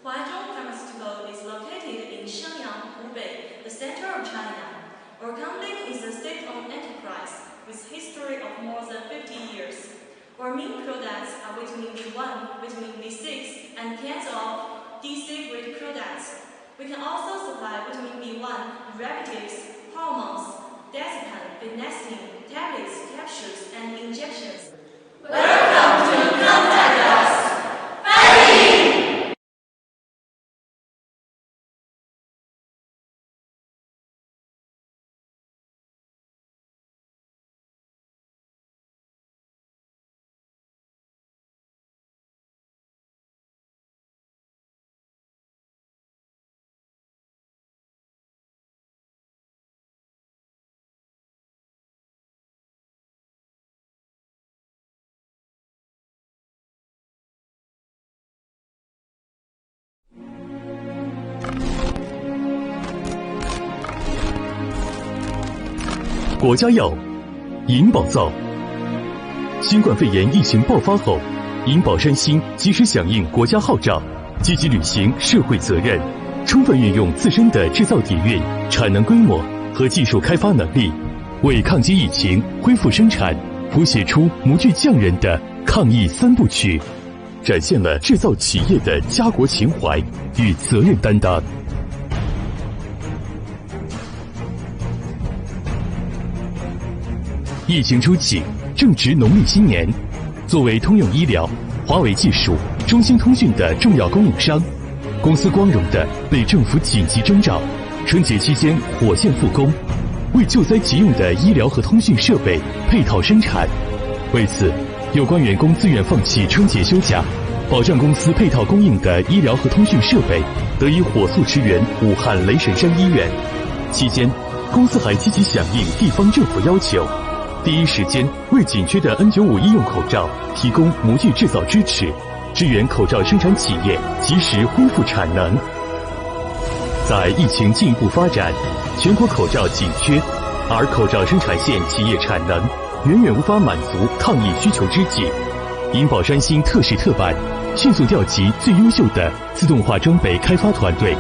Huaizhou Pharmaceutical is located in Shenyang, Hubei, the center of China. Our company is a state-owned enterprise with history of more than 50 years. Our main products are vitamin B1, vitamin B6, and cans of DC-grade products. We can also supply vitamin B1 derivatives, hormones, diazepam, phenytoin, tablets, capsules, and injections. Welcome to contact us. Fighting!国家药，银保造。新冠肺炎疫情爆发后，银保山新及时响应国家号召，积极履行社会责任，充分运用自身的制造底蕴、产能规模和技术开发能力，为抗击疫情、恢复生产谱写出模具匠人的抗疫三部曲，展现了制造企业的家国情怀与责任担当。疫情初期，正值农历新年，作为通用医疗、华为技术、中兴通讯的重要供应商，公司光荣地被政府紧急征召，春节期间火线复工，为救灾急用的医疗和通讯设备配套生产。为此，有关员工自愿放弃春节休假，保障公司配套供应的医疗和通讯设备得以火速驰援武汉雷神山医院。期间，公司还积极响应地方政府要求，第一时间为紧缺的 N95 医用口罩提供模具制造支持，支援口罩生产企业及时恢复产能。在疫情进一步发展，全国口罩紧缺，而口罩生产线企业产能远远无法满足抗疫需求之际，银保山新特事特办，迅速调集最优秀的自动化装备开发团队，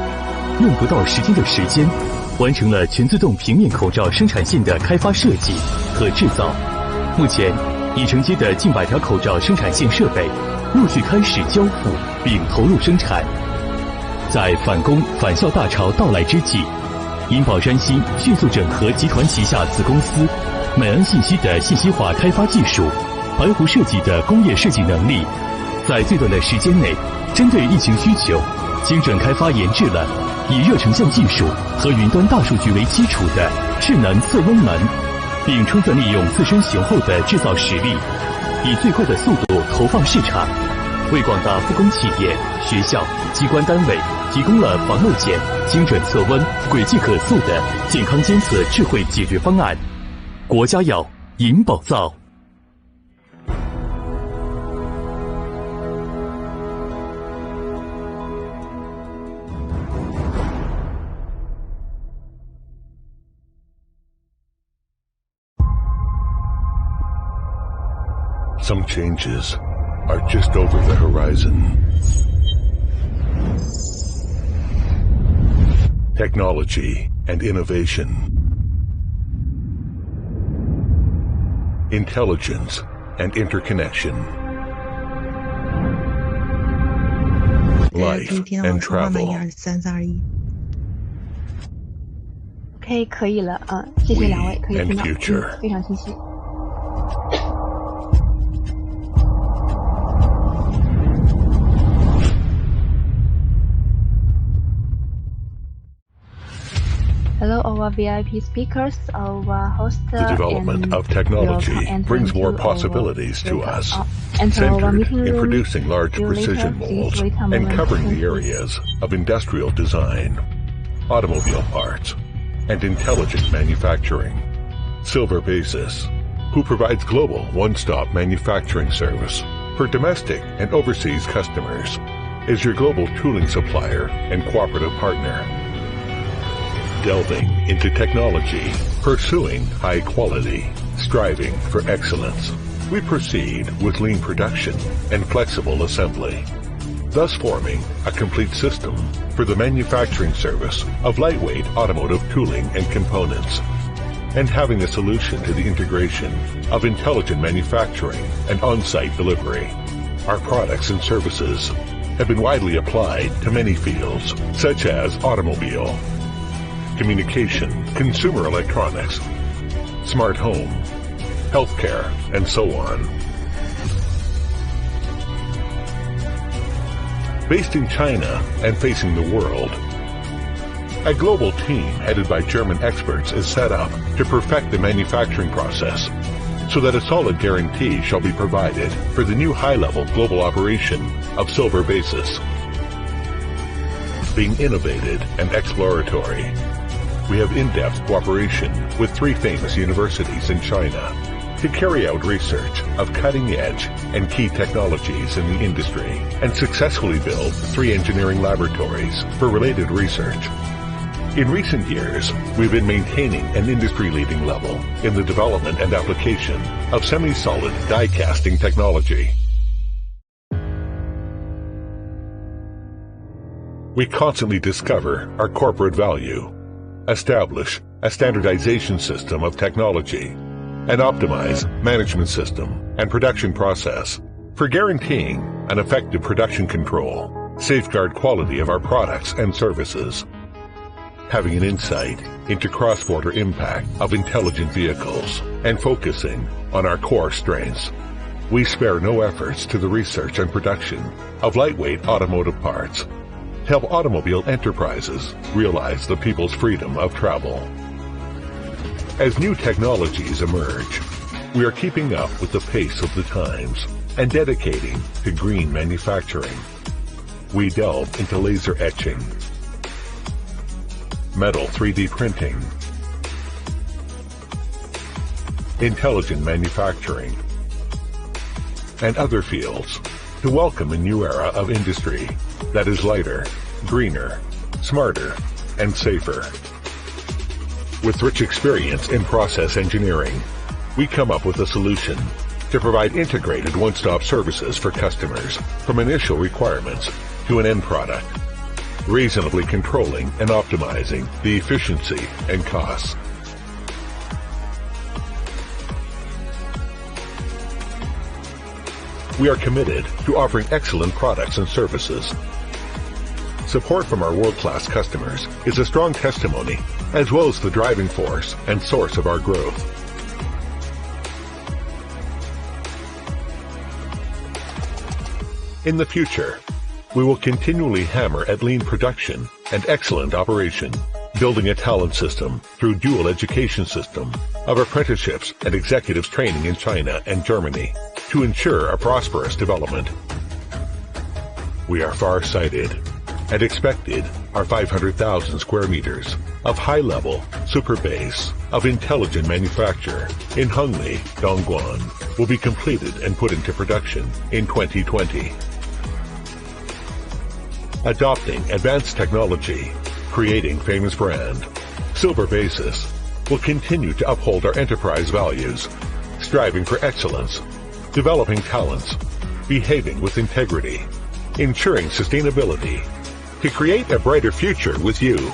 用不到10天的时间，完成了全自动平面口罩生产线的开发设计和制造。目前已承接的近100条口罩生产线设备陆续开始交付并投入生产。在反攻返校大潮到来之际，银保山新迅速整合集团旗下子公司美安信息的信息化开发技术、白湖设计的工业设计能力，在最短的时间内，针对疫情需求，精准开发研制了以热成像技术和云端大数据为基础的智能测温门，并充分利用自身雄厚的制造实力，以最快的速度投放市场，为广大复工企业、学校、机关单位提供了防漏检、精准测温、轨迹可溯的健康监测智慧解决方案。国家药，银保造。Some changes are just over the horizon. Technology and innovation. Intelligence and interconnection. Life and travel. OK， 可以了，谢谢两位，可以听到，非常清晰。Hello, our VIP speakers, our host, the development of technology brings more possibilities to us, centered in producing large precision molds and covering the areas of industrial design, automobile parts, and intelligent manufacturing. Silver Basis, who provides global one-stop manufacturing service for domestic and overseas customers, is your global tooling supplier and cooperative partner. Delving into technology, pursuing high quality, striving for excellence, we proceed with lean production and flexible assembly. thus forming a complete system for the manufacturing service of lightweight automotive tooling and components, and having a solution to the integration of intelligent manufacturing and on-site delivery. Our products and services have been widely applied to many fields, such as automobile, communication, consumer electronics, smart home, healthcare, and so on. Based in China and facing the world, a global team headed by German experts is set up to perfect the manufacturing process so that a solid guarantee shall be provided for the new high-level global operation of silver basis. Being innovative and exploratory, we have in-depth cooperation with 3 famous universities in China to carry out research of cutting-edge and key technologies in the industry and successfully build 3 engineering laboratories for related research. In recent years, we've been maintaining an industry-leading level in the development and application of semi-solid die casting technology. We constantly discover our corporate value, establish a standardization system of technology, and optimize management system and production process for guaranteeing an effective production control, safeguard quality of our products and services. Having an insight into cross-border impact of intelligent vehicles and focusing on our core strengths, we spare no efforts to the research and production of lightweight automotive parts to help automobile enterprises realize the people's freedom of travel. As new technologies emerge, we are keeping up with the pace of the times and dedicating to green manufacturing. We delve into laser etching, metal 3D printing, intelligent manufacturing, and other fields to welcome a new era of industry that is lighter, greener, smarter, and safer. With rich experience in process engineering, we come up with a solution to provide integrated one-stop services for customers from initial requirements to an end product, reasonably controlling and optimizing the efficiency and costs. We are committed to offering excellent products and services. Support from our world-class customers is a strong testimony, as well as the driving force and source of our growth. In the future, we will continually hammer at lean production and excellent operation, building a talent system through dual education system of apprenticeships and executives training in China and Germany to ensure a prosperous development. We are far-sighted and expected our 500,000 square meters of high-level super base of intelligent manufacture in Hongli, Dongguan will be completed and put into production in 2020. Adopting advanced technology, creating famous brand, Silver Basis will continue to uphold our enterprise values, striving for excellence, developing talents, behaving with integrity, ensuring sustainability, to create a brighter future with you.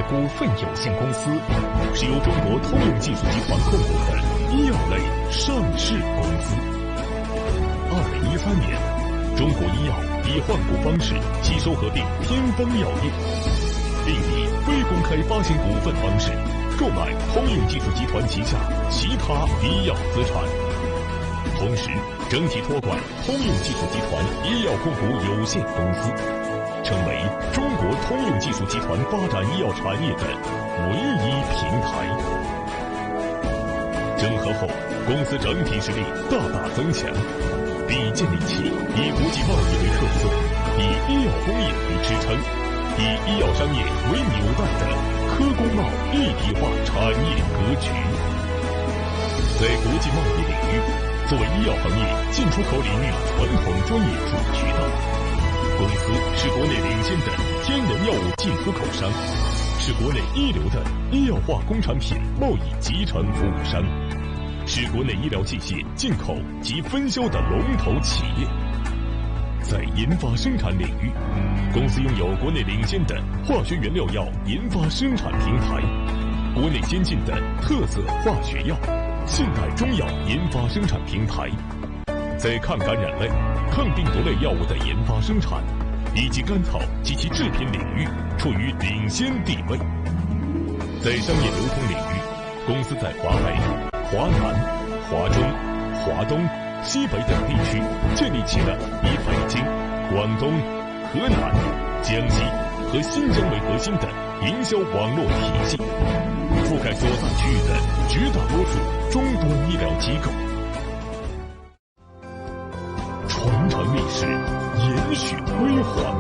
股份有限公司是由中国通用技术集团控股的医药类上市公司。2013年，中国医药以换股方式吸收合并天风药业，并以非公开发行股份方式购买通用技术集团旗下其他医药资产，同时整体托管通用技术集团医药控股有限公司，成为中国通用技术集团发展医药产业的唯一平台。整合后，公司整体实力大大增强，并建立起以国际贸易为特色，以医药工业为支撑，以医药商业为纽带的科工贸一体化产业格局。在国际贸易领域，作为医药行业进出口领域传统专业主渠道，公司是国内领先的天然药物进出口商，是国内一流的医药化工产品贸易集成服务商，是国内医疗器械进口及分销的龙头企业。在研发生产领域，公司拥有国内领先的化学原料药研发生产平台，国内先进的特色化学药、现代中药研发生产平台，在抗感染类、抗病毒类药物的研发生产以及甘草及其制品领域处于领先地位。在商业流通领域，公司在华北、华南、华中、华东、西北等地区建立起了以北京、广东、河南、江西和新疆为核心的营销网络体系，覆盖所在区域的绝大多数终端医疗机构。传承历史，延续辉煌，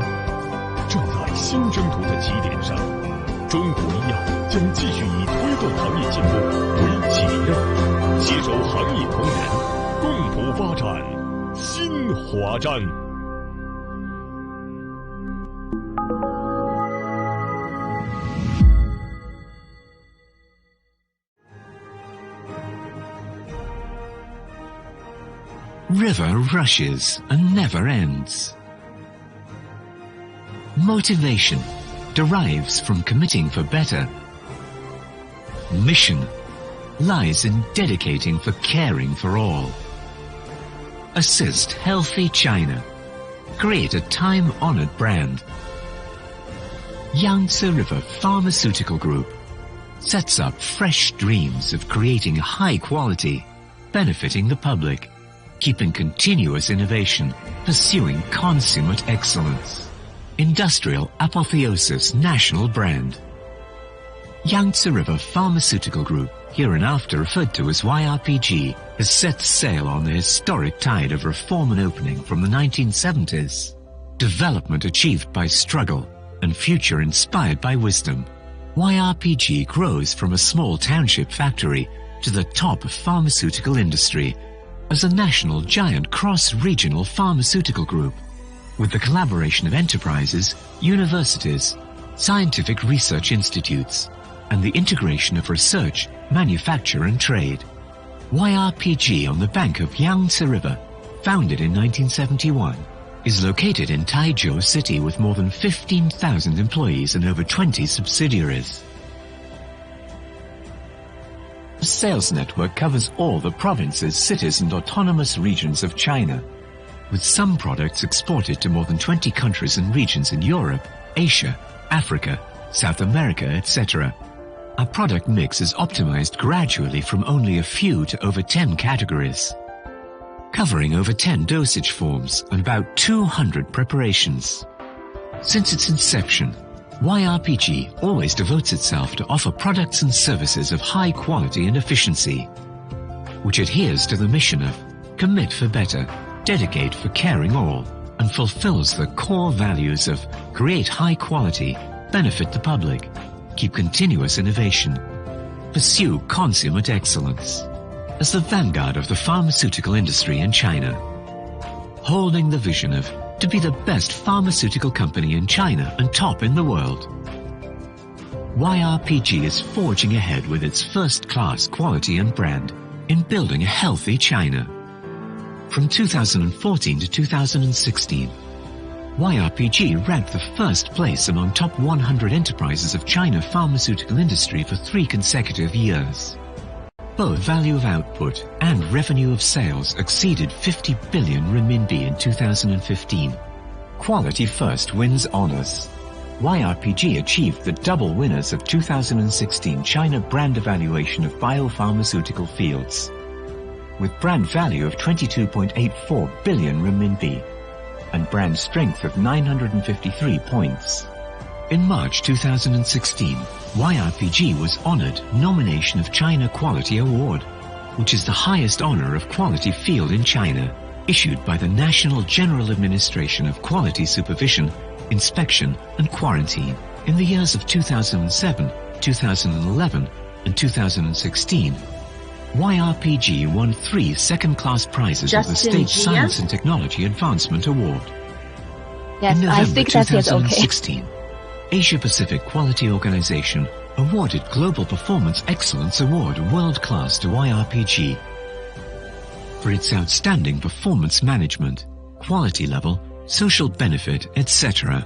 站在新征途的起点上，中国医药将继续以推动行业进步为己任，携手行业同仁，共谱发展新华章。River rushes and never ends. Motivation derives from committing for better. Mission lies in dedicating for caring for all. Assist healthy China. Create a time-honored brand. Yangtze River Pharmaceutical Group sets up fresh dreams of creating high quality, benefiting the public, keeping continuous innovation, pursuing consummate excellence. Industrial apotheosis national brand. Yangtze River Pharmaceutical Group, hereinafter referred to as YRPG, has set sail on the historic tide of reform and opening from the 1970s. Development achieved by struggle and future inspired by wisdom. YRPG grows from a small township factory to the top of pharmaceutical industry as a national giant cross-regional pharmaceutical group with the collaboration of enterprises, universities, scientific research institutes, and the integration of research, manufacture and trade. YRPG on the bank of Yangtze River, founded in 1971, is located in Taizhou City with more than 15,000 employees and over 20 subsidiaries. The sales network covers all the provinces, cities and autonomous regions of China, with some products exported to more than 20 countries and regions in Europe, Asia, Africa, South America, etc. Our product mix is optimized gradually from only a few to over 10 categories, covering over 10 dosage forms and about 200 preparations. Since its inception, YRPG always devotes itself to offer products and services of high quality and efficiency, which adheres to the mission of commit for better, dedicate for caring all, and fulfills the core values of create high quality, benefit the public, keep continuous innovation, pursue consummate excellence, as the vanguard of the pharmaceutical industry in China, holding the vision of to be the best pharmaceutical company in China and top in the world. YRPG is forging ahead with its first-class quality and brand in building a healthy China. From 2014 to 2016, YRPG ranked the first place among top 100 enterprises of China pharmaceutical industry for 3 consecutive years. Both value of output and revenue of sales exceeded 50 billion renminbi in 2015. Quality first wins honors. YRPG achieved the double winners of 2016 China Brand Evaluation of Biopharmaceutical Fields, with brand value of 22.84 billion renminbi and brand strength of 953 points. In March 2016, YRPG was honored Nomination of China Quality Award, which is the highest honor of quality field in China, issued by the National General Administration of Quality Supervision, Inspection and Quarantine. In the years of 2007, 2011 and 2016, YRPG won 3 second-class prizes of the State Science and Technology Advancement Award. Yes, In November I think that is okay. 2016, Asia Pacific Quality Organization awarded Global Performance Excellence Award World Class to YRPG for its outstanding performance management, quality level, social benefit, etc.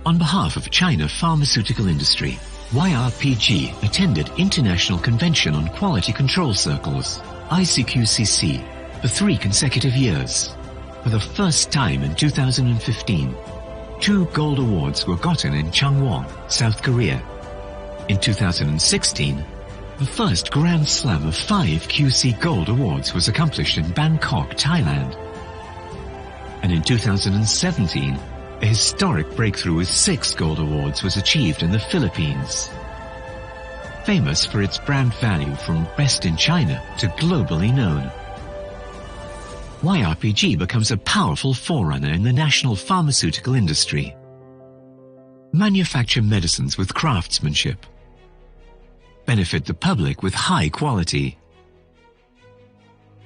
On behalf of China pharmaceutical industry, YRPG attended International Convention on Quality Control Circles, ICQCC, for 3 consecutive years. For the first time in 2015, 2 gold awards were gotten in Changwon, South Korea. In 2016, the first Grand Slam of 5 QC Gold Awards was accomplished in Bangkok, Thailand. And in 2017, a historic breakthrough with 6 Gold Awards was achieved in the Philippines. Famous for its brand value from best in China to globally known, YRPG becomes a powerful forerunner in the national pharmaceutical industry. Manufacture medicines with craftsmanship. Benefit the public with high quality.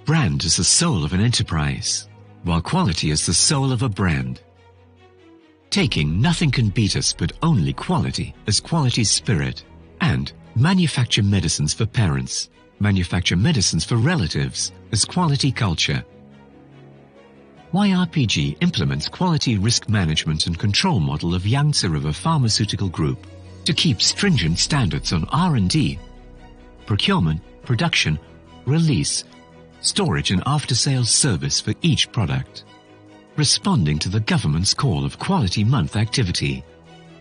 Brand is the soul of an enterprise, while quality is the soul of a brand. Taking nothing can beat us but only quality as quality spirit. And manufacture medicines for parents, manufacture medicines for relatives as quality culture. YRPG implements quality risk management and control model of Yangtze River Pharmaceutical Group to keep stringent standards on R&D, procurement, production, release, storage and after-sales service for each product. Responding to the government's call of Quality Month activity,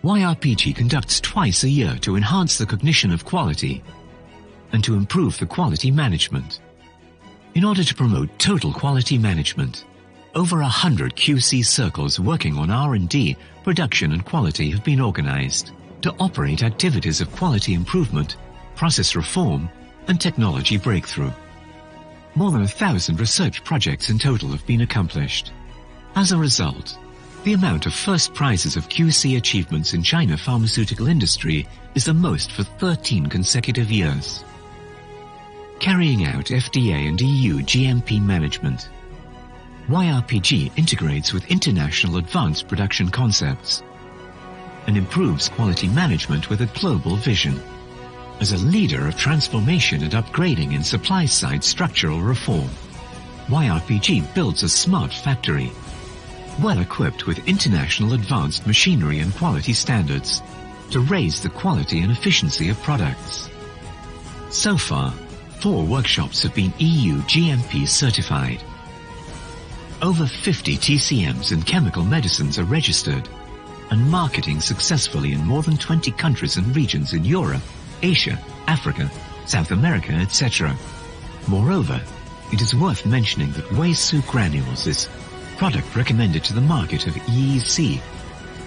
YRPG conducts twice a year to enhance the cognition of quality and to improve the quality management. In order to promote total quality management, over 100 QC circles working on R&D, production and quality have been organized to operate activities of quality improvement, process reform and technology breakthrough. More than 1,000 research projects in total have been accomplished. As a result, the amount of first prizes of QC achievements in China pharmaceutical industry is the most for 13 consecutive years. Carrying out FDA and EU GMP management, YRPG integrates with international advanced production concepts and improves quality management with a global vision. As a leader of transformation and upgrading in supply-side structural reform, YRPG builds a smart factory, well equipped with international advanced machinery and quality standards to raise the quality and efficiency of products. So far, 4 workshops have been EU GMP certified. Over 50 TCMs and chemical medicines are registered and marketing successfully in more than 20 countries and regions in Europe, Asia, Africa, South America, etc. Moreover, it is worth mentioning that Weisu granules is product recommended to the market of EEC.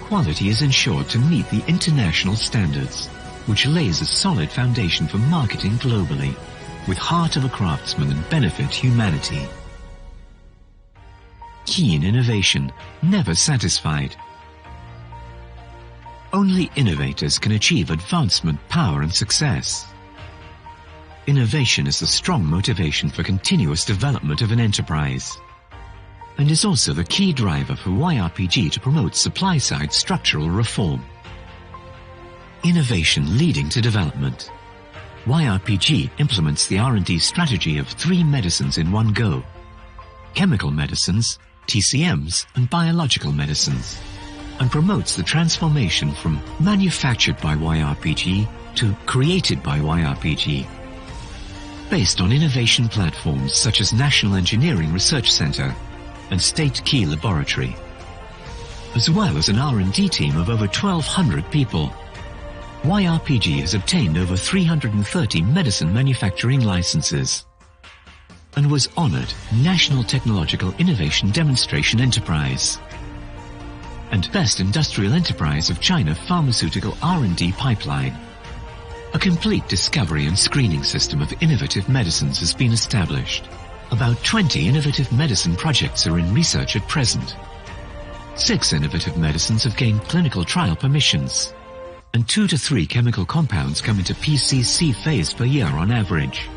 Quality is ensured to meet the international standards, which lays a solid foundation for marketing globally, with heart of a craftsman and benefit humanity. Keen innovation, never satisfied. Only innovators can achieve advancement, power and success. Innovation is the strong motivation for continuous development of an enterprise, and is also the key driver for YRPG to promote supply-side structural reform. Innovation leading to development. YRPG implements the R&D strategy of 3 medicines in one go: chemical medicines, TCMs, and biological medicines. and promotes the transformation from manufactured by YRPG to created by YRPG, based on innovation platforms such as National Engineering Research Center and State Key Laboratory, as well as an R&D team of over 1,200 people. YRPG has obtained over 330 medicine manufacturing licenses and was honored National Technological Innovation Demonstration Enterprise and Best Industrial Enterprise of China Pharmaceutical R&D Pipeline. A complete discovery and screening system of innovative medicines has been established. About 20 innovative medicine projects are in research at present. 6 innovative medicines have gained clinical trial permissions, and 2 to 3 chemical compounds come into PCC phase per year on average.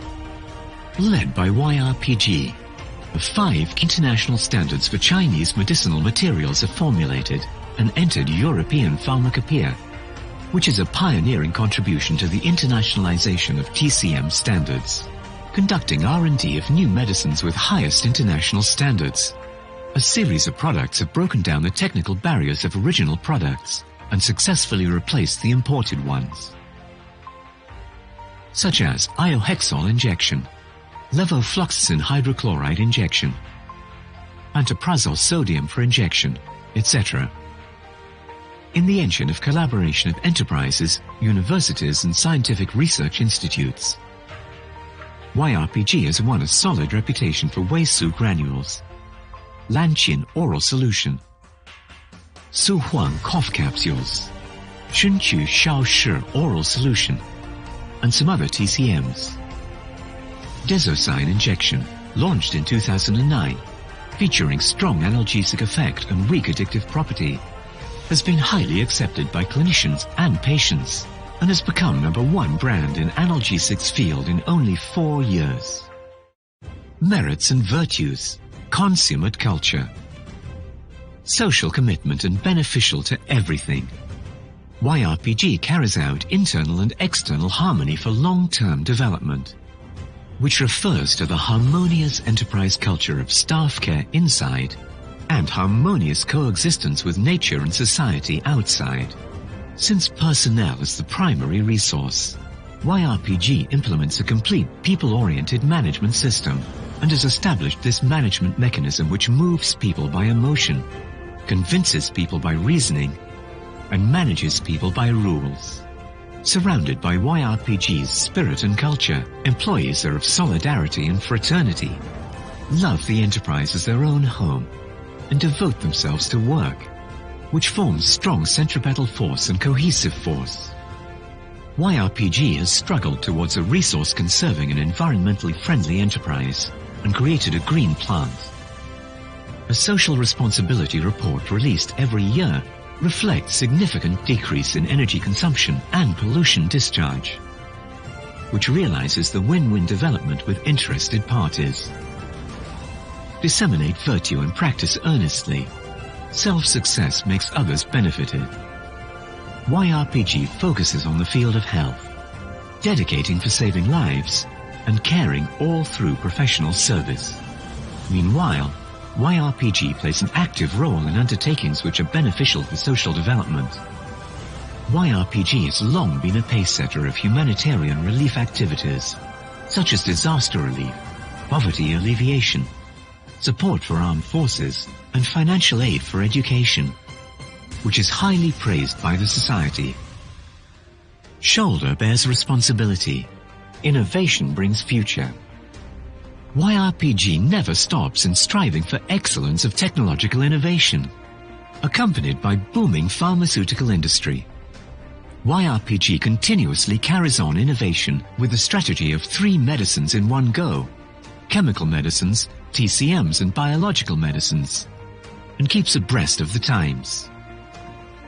Led by YRPG, the 5 international standards for Chinese medicinal materials are formulated and entered European Pharmacopoeia, which is a pioneering contribution to the internationalization of TCM standards, conducting R&D of new medicines with highest international standards. A series of products have broken down the technical barriers of original products and successfully replaced the imported ones, such as iohexol injection, levofloxacin hydrochloride injection, pantoprazole sodium for injection, etc. In the engine of collaboration of enterprises, universities and scientific research institutes, YRPG has won a solid reputation for Weisu granules, Lanqin oral solution, Suhuang cough capsules, Shunqu Shaoshi oral solution, and some other TCMs. Desosign injection, launched in 2009, featuring strong analgesic effect and weak addictive property, has been highly accepted by clinicians and patients and has become #1 brand in analgesics field in only 4 years. Merits and virtues, consummate culture, social commitment and beneficial to everything. YRPG carries out internal and external harmony for long-term development, which refers to the harmonious enterprise culture of staff care inside and harmonious coexistence with nature and society outside. Since personnel is the primary resource, YRPG implements a complete people-oriented management system and has established this management mechanism which moves people by emotion, convinces people by reasoning, and manages people by rules. Surrounded by YRPG's spirit and culture, employees are of solidarity and fraternity, love the enterprise as their own home, and devote themselves to work, which forms strong centripetal force and cohesive force. YRPG has struggled towards a resource-conserving and environmentally friendly enterprise and created a green plant. A social responsibility report released every year reflects significant decrease in energy consumption and pollution discharge, which realizes the win-win development with interested parties. Disseminate virtue and practice earnestly. Self-success makes others benefited. YRPG focuses on the field of health, dedicating for saving lives and caring all through professional service. Meanwhile, YRPG plays an active role in undertakings which are beneficial for social development. YRPG has long been a pacesetter of humanitarian relief activities, such as disaster relief, poverty alleviation, support for armed forces, and financial aid for education, which is highly praised by the society. Shoulder bears responsibility. Innovation brings future. YRPG never stops in striving for excellence of technological innovation, accompanied by booming pharmaceutical industry. YRPG continuously carries on innovation with a strategy of 3 medicines in one go: chemical medicines, TCMs, and biological medicines, and keeps abreast of the times.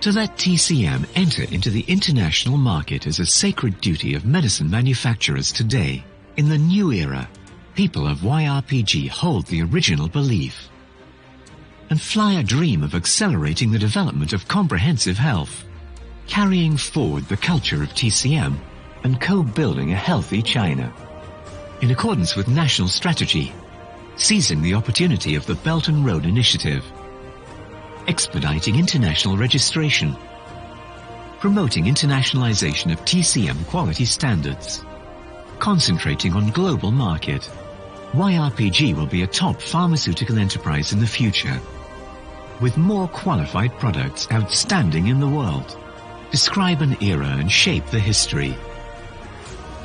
To let TCM enter into the international market is a sacred duty of medicine manufacturers today. In the new era, people of YRPG hold the original belief and fly a dream of accelerating the development of comprehensive health, carrying forward the culture of TCM and co-building a healthy China. In accordance with national strategy, seizing the opportunity of the Belt and Road Initiative, expediting international registration, promoting internationalization of TCM quality standards, concentrating on global market. YRPG will be a top pharmaceutical enterprise in the future, with more qualified products outstanding in the world. Describe an era and shape the history.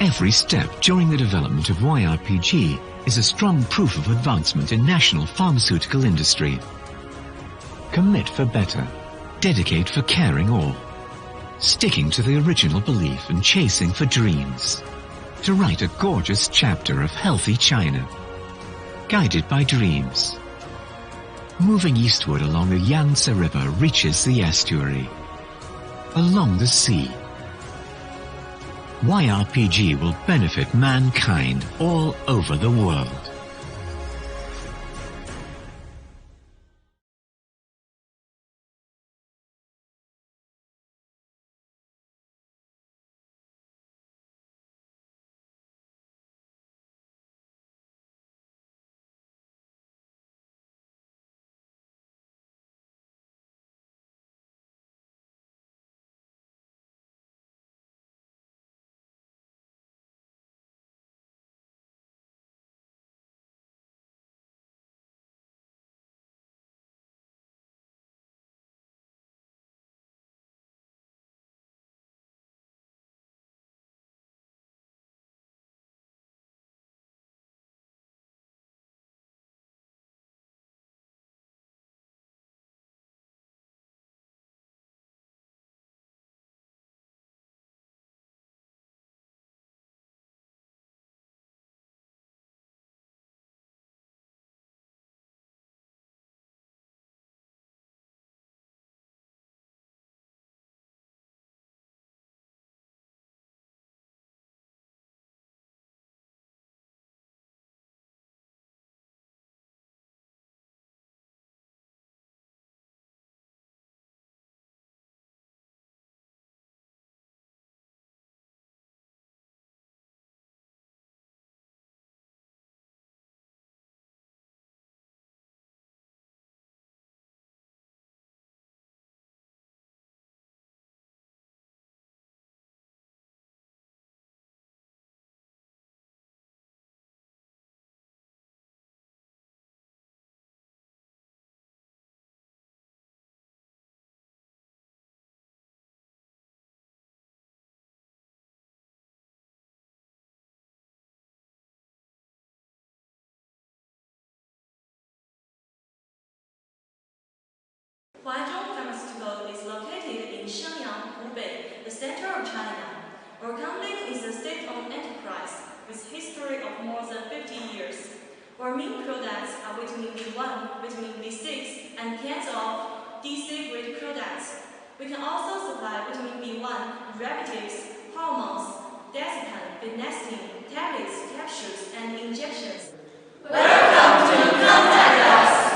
Every step during the development of YRPG is a strong proof of advancement in national pharmaceutical industry. Commit for better. Dedicate for caring all. Sticking to the original belief and chasing for dreams. To write a gorgeous chapter of healthy China. Guided by dreams. Moving eastward along the Yangtze River reaches the estuary. Along the sea. YRPG will benefit mankind all over the world. Huaizhong Pharmaceutical is located in Shenyang, Hubei, the center of China. Our company is a state-owned enterprise with history of more than 50 years. Our main products are vitamin B1, vitamin B6, and cans of DC-grade products. We can also supply vitamin B1 derivatives, hormones, desipan, phenestin, tablets, capsules, and injections. Welcome to contact us!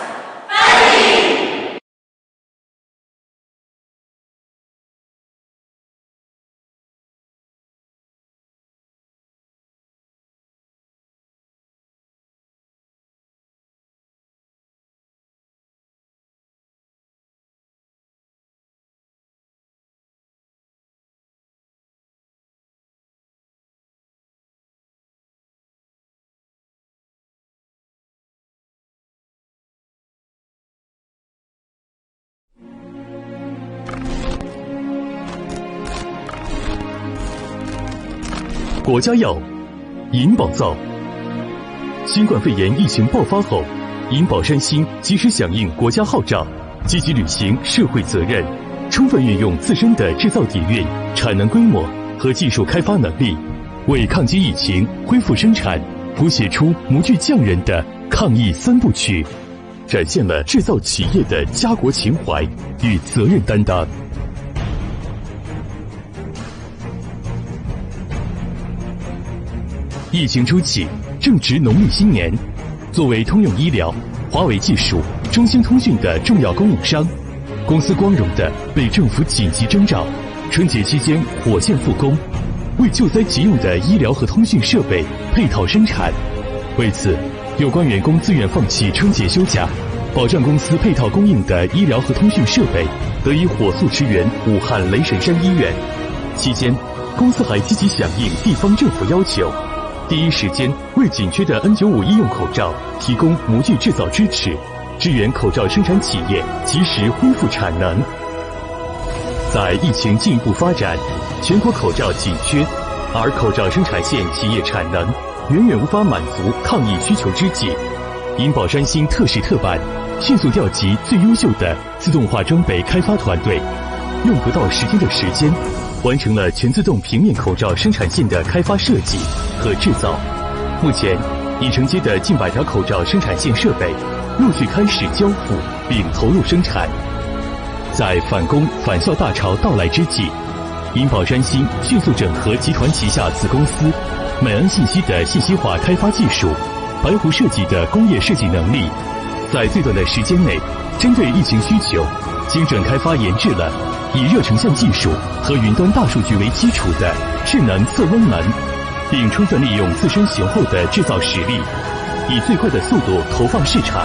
国家药，银保造。新冠肺炎疫情爆发后，银保山新及时响应国家号召，积极履行社会责任，充分运用自身的制造底蕴、产能规模和技术开发能力，为抗击疫情、恢复生产谱写出模具匠人的抗疫三部曲，展现了制造企业的家国情怀与责任担当。疫情初期，正值农历新年，作为通用医疗、华为技术、中兴通讯的重要供应商，公司光荣地被政府紧急征召，春节期间火线复工，为救灾急用的医疗和通讯设备配套生产。为此，有关员工自愿放弃春节休假，保障公司配套供应的医疗和通讯设备得以火速驰援武汉雷神山医院。期间，公司还积极响应地方政府要求，第一时间为紧缺的 N95 医用口罩提供模具制造支持，支援口罩生产企业及时恢复产能。在疫情进一步发展，全国口罩紧缺，而口罩生产线企业产能远远无法满足抗疫需求之际，银保山新特事特办，迅速调集最优秀的自动化装备开发团队，用不到10天的时间，完成了全自动平面口罩生产线的开发设计和制造。目前已承接的近100条口罩生产线设备陆续开始交付并投入生产。在反攻返校大潮到来之际，银保山新迅速整合集团旗下子公司美安信息的信息化开发技术、白狐设计的工业设计能力，在最短的时间内，针对疫情需求，精准开发研制了以热成像技术和云端大数据为基础的智能测温门，并充分利用自身雄厚的制造实力，以最快的速度投放市场，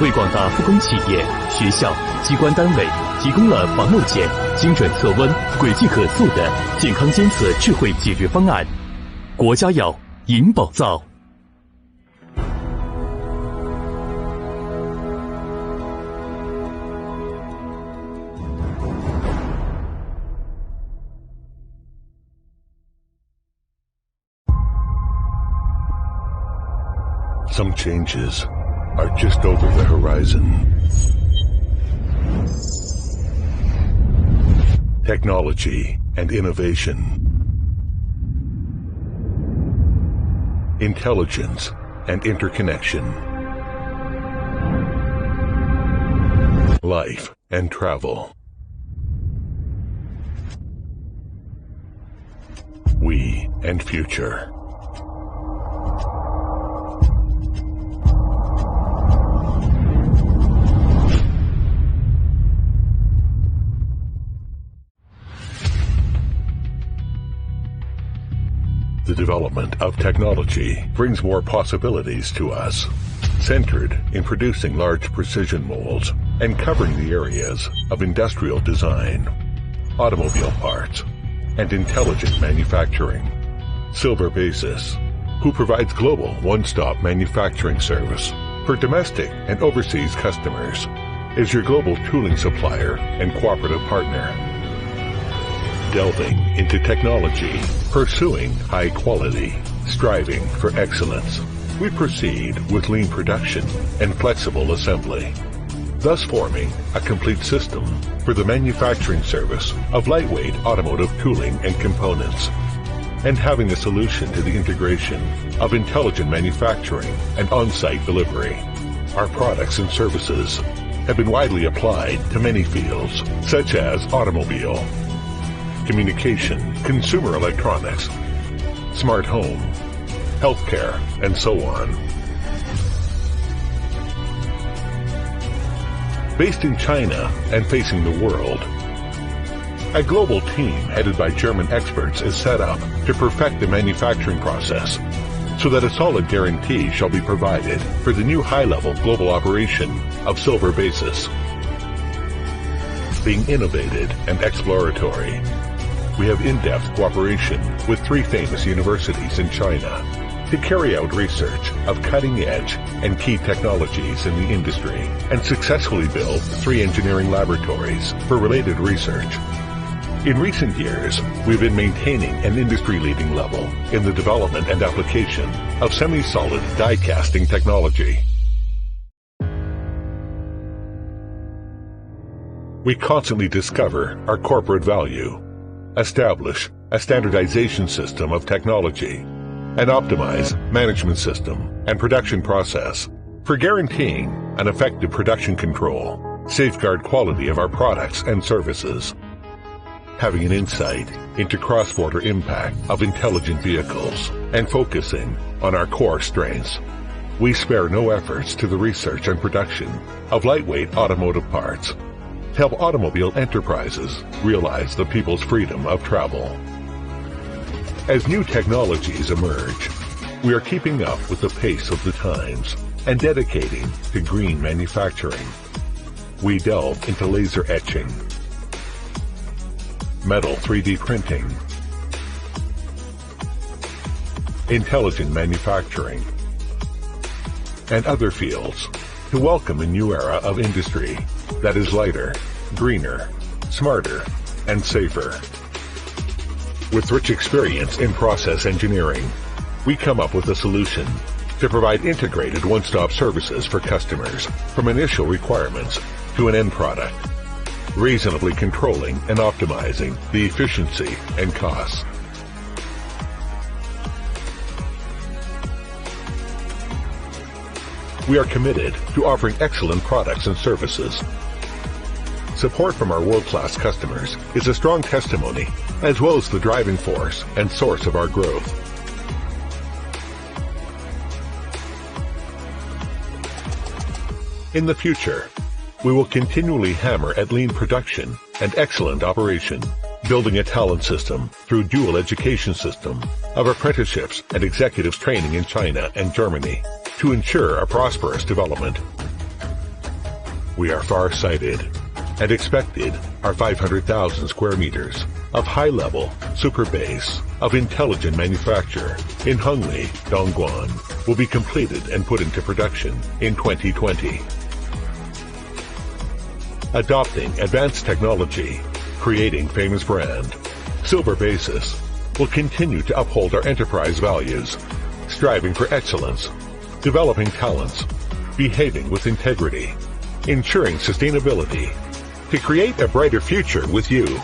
为广大复工企业、学校、机关单位提供了防漏检、精准测温、轨迹可溯的健康监测智慧解决方案。国家药，银保造。Some changes are just over the horizon. Technology and innovation. Intelligence and interconnection. Life and travel. We and future. The development of technology brings more possibilities to us, centered in producing large precision molds and covering the areas of industrial design, automobile parts, and intelligent manufacturing. Silver Basis, who provides global one-stop manufacturing service for domestic and overseas customers, is your global tooling supplier and cooperative partner. Delving into technology, pursuing high quality, striving for excellence, we proceed with lean production and flexible assembly, thus forming a complete system for the manufacturing service of lightweight automotive tooling and components, and having a solution to the integration of intelligent manufacturing and on-site delivery. Our products and services have been widely applied to many fields, such as automobile, communication, consumer electronics, smart home, healthcare, and so on. Based in China and facing the world, a global team headed by German experts is set up to perfect the manufacturing process so that a solid guarantee shall be provided for the new high-level global operation of Silver Basis. Being innovative and exploratory, we have in-depth cooperation with 3 famous universities in China to carry out research of cutting-edge and key technologies in the industry and successfully build 3 engineering laboratories for related research. In recent years, we've been maintaining an industry-leading level in the development and application of semi-solid die casting technology. We constantly discover our corporate value, establish a standardization system of technology, and optimize management system and production process for guaranteeing an effective production control, safeguard quality of our products and services. Having an insight into cross-border impact of intelligent vehicles and focusing on our core strengths, we spare no efforts to the research and production of lightweight automotive parts to help automobile enterprises realize the people's freedom of travel. As new technologies emerge, we are keeping up with the pace of the times and dedicating to green manufacturing. We delve into laser etching, metal 3D printing, intelligent manufacturing, and other fields to welcome a new era of industry that is lighter, greener, smarter, and safer. With rich experience in process engineering, we come up with a solution to provide integrated one-stop services for customers from initial requirements to an end product, reasonably controlling and optimizing the efficiency and costs. We are committed to offering excellent products and services. Support from our world-class customers is a strong testimony, as well as the driving force and source of our growth. In the future, we will continually hammer at lean production and excellent operation, building a talent system through dual education system of apprenticeships and executives training in China and Germany to ensure a prosperous development. We are far-sighted and expected our 500,000 square meters of high-level super base of intelligent manufacture in Hongli, Dongguan will be completed and put into production in 2020. Adopting advanced technology, creating famous brand, Silver Basis will continue to uphold our enterprise values, striving for excellence, developing talents, behaving with integrity, ensuring sustainability, to create a brighter future with you.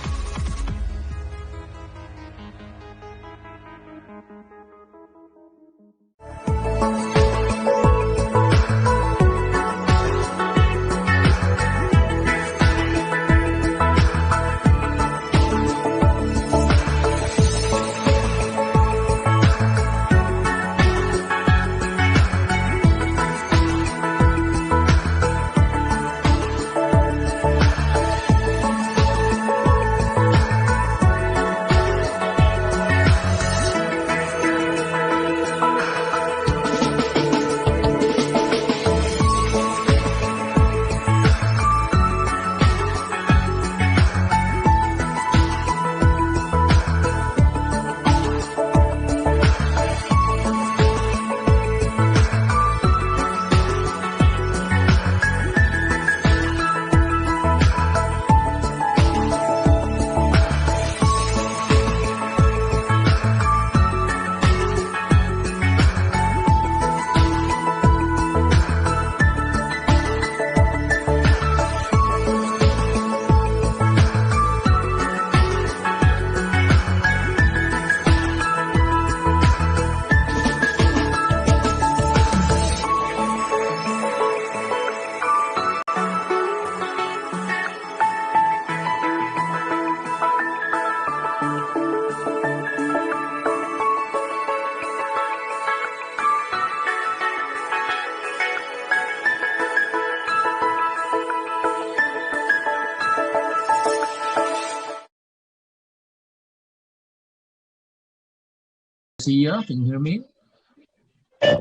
Sia, can you hear me?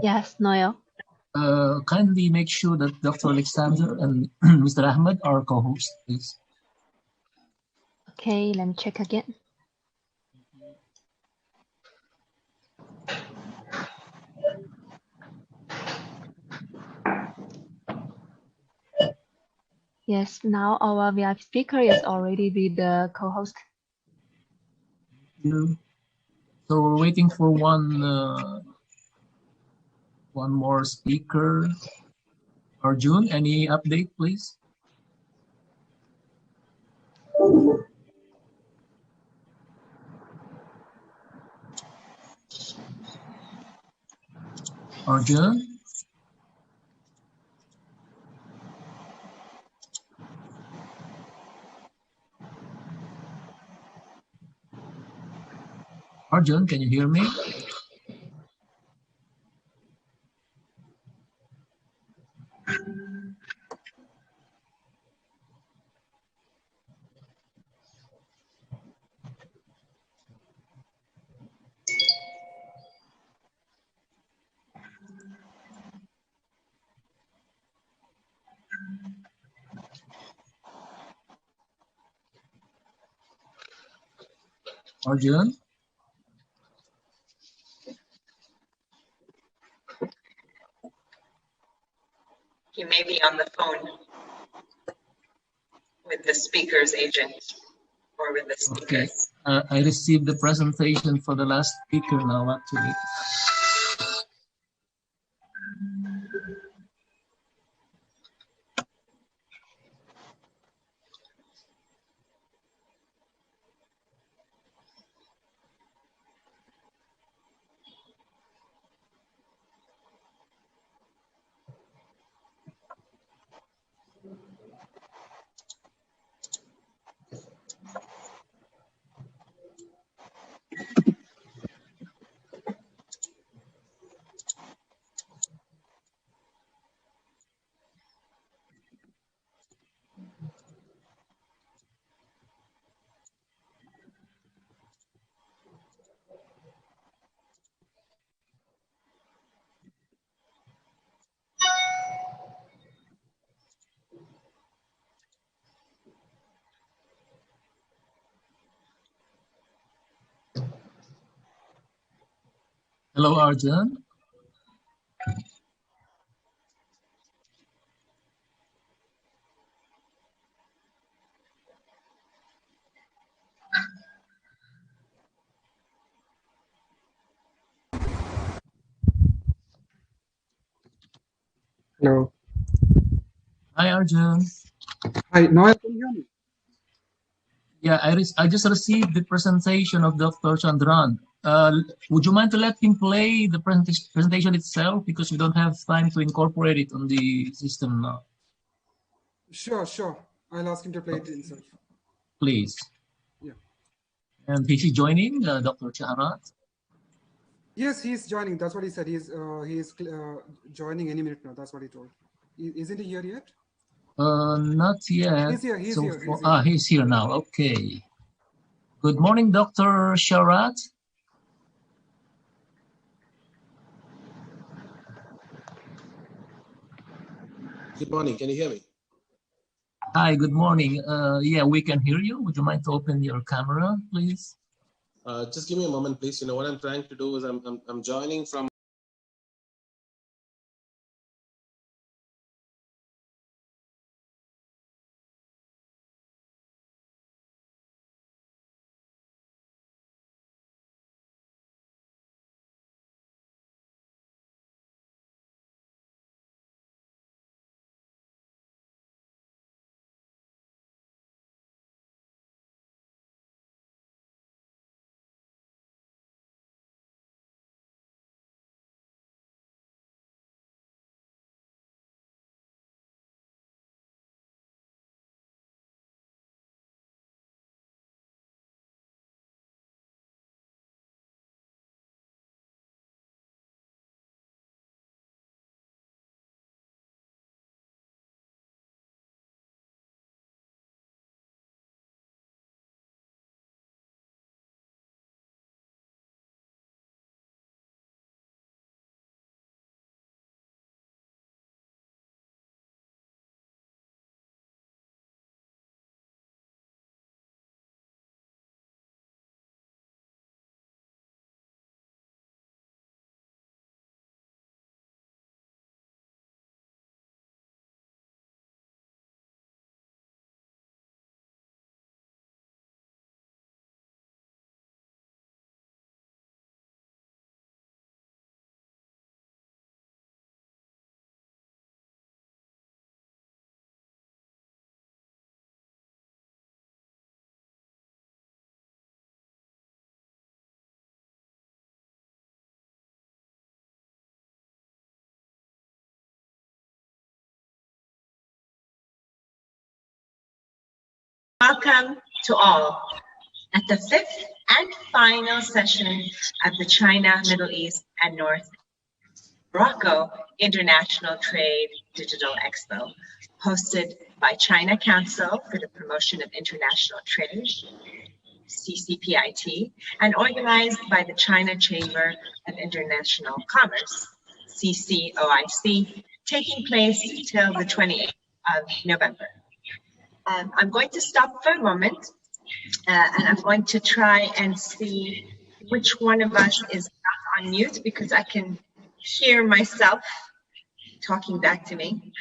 Yes, Noel. Kindly make sure that Dr. Alexander and Mr. Ahmed are co-hosts, please. Okay, let me check again. Yes, now our VIP speaker is already with the co-host. So we're waiting for one more speaker. Arjun, any update, please? Arjun? Arjun, can you hear me? Arjun? He may be on the phone with the speaker's agent or with the speaker. Okay. I received the presentation for the last speaker now, actually. Hello, Arjun. Hello. Hi, Arjun. Hi, now can you hear me? Yeah, I just received the presentation of Dr. Chandran. Would you mind to let him play the presentation itself, because we don't have time to incorporate it on the system now? Sure. I'll ask him to play it himself. Please. Yeah. And is he joining, Dr. Chandran? Yes, he's joining. That's what he said. He's joining any minute now. That's what he told. Isn't he here yet? Not yet. He's here. He's here now. Okay. Good morning, Dr. Sharat. Good morning. Can you hear me? Hi, good morning. Yeah, we can hear you. Would you mind to open your camera, please? Just give me a moment, please. What I'm trying to do is I'm joining from. Welcome to all at the fifth and final session of the China, Middle East, and North Morocco International Trade Digital Expo, hosted by China Council for the Promotion of International Trade, CCPIT, and organized by the China Chamber of International Commerce, CCOIC, taking place till the 28th of November. I'm going to stop for a moment And I'm going to try and see which one of us is not on mute, because I can hear myself talking back to me.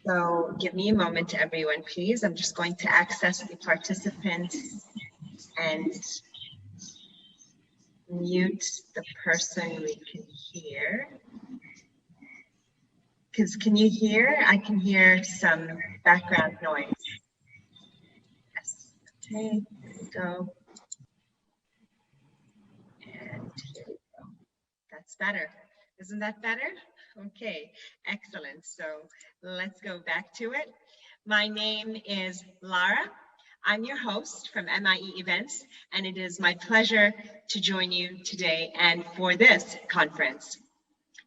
So give me a moment, everyone, please. I'm just going to access the participants and mute the person we can hear. Because can you hear? I can hear some background noise. Yes. Okay, there we go. And here we go. That's better. Isn't that better? Okay, excellent. So let's go back to it. My name is Lara. I'm your host from MIE Events, and it is my pleasure to join you today and for this conference.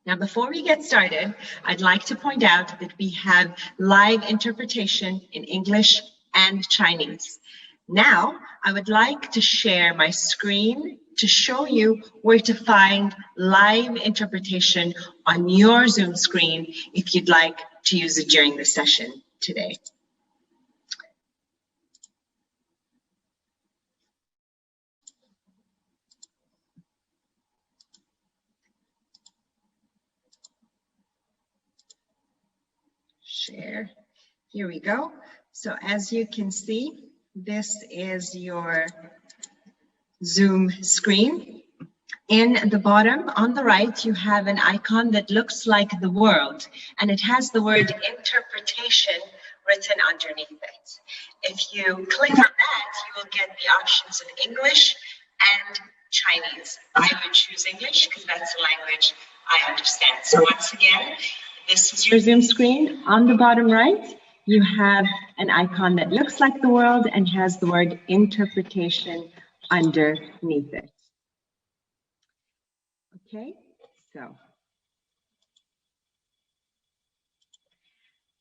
Now, before we get started, I'd like to point out that we have live interpretation in English and Chinese. Now, I would like to share my screen to show you where to find live interpretation on your Zoom screen if you'd like to use it during the session today. Share. Here we go. So as you can see, this is your Zoom screen. In the bottom on the right, you have an icon that looks like the world, and it has the word interpretation written underneath it. If you click on that, you will get the options of English and Chinese. I would choose English because that's the language I understand. So once again, this is your Zoom screen. On the bottom right, you have an icon that looks like the world and has the word interpretation underneath it. Okay, so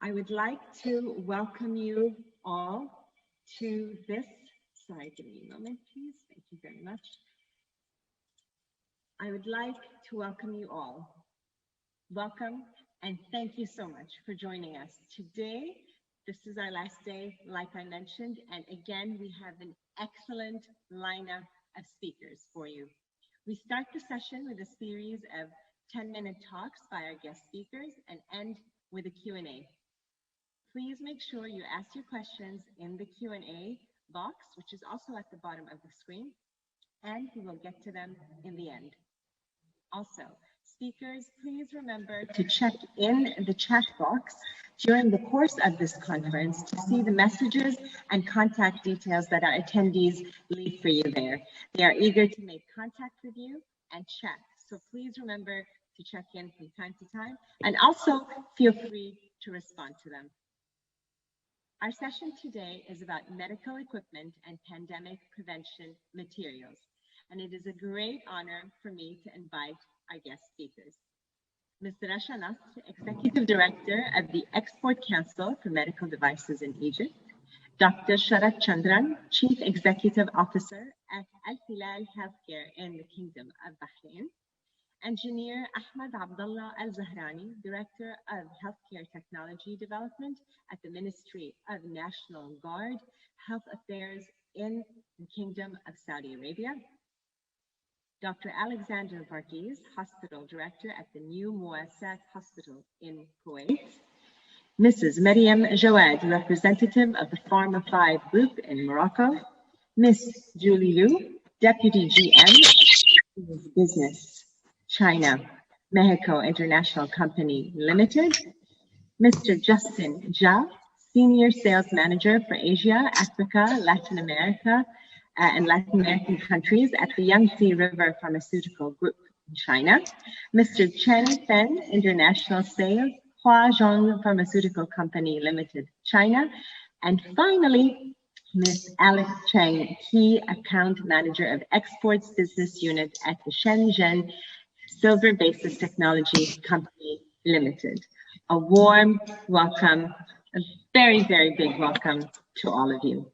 I would like to welcome you all to this. Sorry, give me a moment, please. Thank you very much. I would like to welcome you all. Welcome, and thank you so much for joining us. Today, this is our last day, like I mentioned, and again, we have an excellent lineup of speakers for you. We start the session with a series of 10-minute talks by our guest speakers and end with a Q&A. Please make sure you ask your questions in the Q&A box, which is also at the bottom of the screen, and we will get to them in the end. Also, speakers, please remember to check in the chat box during the course of this conference to see the messages and contact details that our attendees leave for you there. They are eager to make contact with you and chat, so please remember to check in from time to time, and also feel free to respond to them. Our session today is about medical equipment and pandemic prevention materials, and it is a great honor for me to invite our guest speakers. Ms. Rasha Nasr, Executive Director of the Export Council for Medical Devices in Egypt, Dr. Sharat Chandran, Chief Executive Officer at Al Hilal Healthcare in the Kingdom of Bahrain, Engineer Ahmed Abdullah Al Zahrani, Director of Healthcare Technology Development at the Ministry of National Guard Health Affairs in the Kingdom of Saudi Arabia, Dr. Alexander Varghese, Hospital Director at the New Muassat Hospital in Kuwait, Mrs. Maryam Jawad, Representative of the Pharma 5 Group in Morocco, Ms. Julie Liu, Deputy GM of Business, China, Mexico International Company Limited, Mr. Justin Jia, Senior Sales Manager for Asia, Africa, Latin America, and Latin American countries at the Yangtze River Pharmaceutical Group in China, Mr. Chen Fen, International Sales, Huazhong Pharmaceutical Company Limited, China, and finally, Ms. Alex Cheng, Key Account Manager of Exports Business Unit at the Shenzhen Silver Basis Technology Company Limited. A warm welcome, a very, very big welcome to all of you.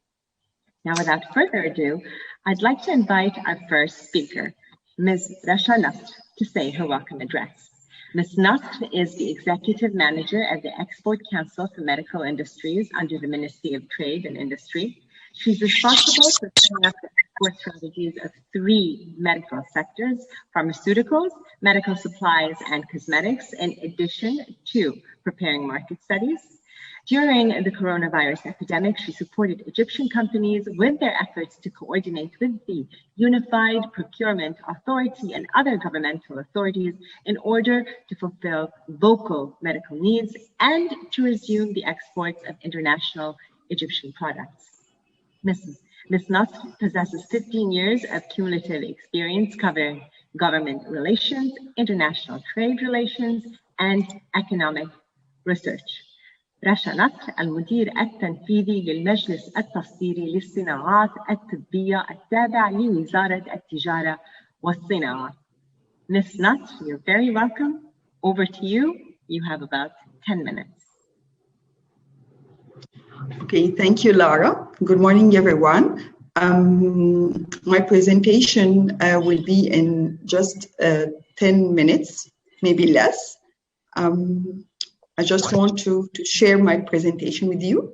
Now, without further ado, I'd like to invite our first speaker, Ms. Rasha Nasr, to say her welcome address. Ms. Nasr is the Executive Manager of the Export Council for Medical Industries under the Ministry of Trade and Industry. She's responsible for setting up the export strategies of 3 medical sectors: pharmaceuticals, medical supplies, and cosmetics, in addition to preparing market studies. During the coronavirus epidemic, she supported Egyptian companies with their efforts to coordinate with the Unified Procurement Authority and other governmental authorities in order to fulfill local medical needs and to resume the exports of international Egyptian products. Ms. Nasr possesses 15 years of cumulative experience covering government relations, international trade relations, and economic research. رشا نصر المدير التنفيذي للمجلس التصديري للصناعات الطبية التابع لوزارة التجارة والصناعة. Ms. Nasr, you're very welcome. Over to you. You have about 10 minutes. Okay, thank you, Lara. Good morning, everyone. My presentation will be in just 10 minutes, maybe less. I just want to share my presentation with you.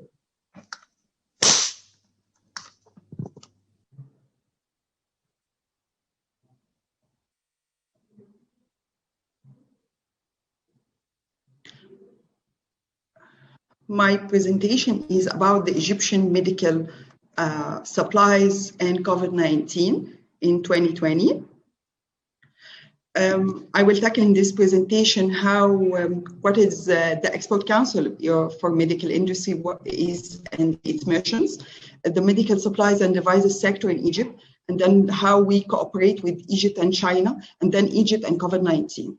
My presentation is about the Egyptian medical supplies and COVID-19 in 2020. I will tackle in this presentation how what is the Export Council for medical industry, what is and its missions, the medical supplies and devices sector in Egypt, and then how we cooperate with Egypt and China, and then Egypt and COVID-19.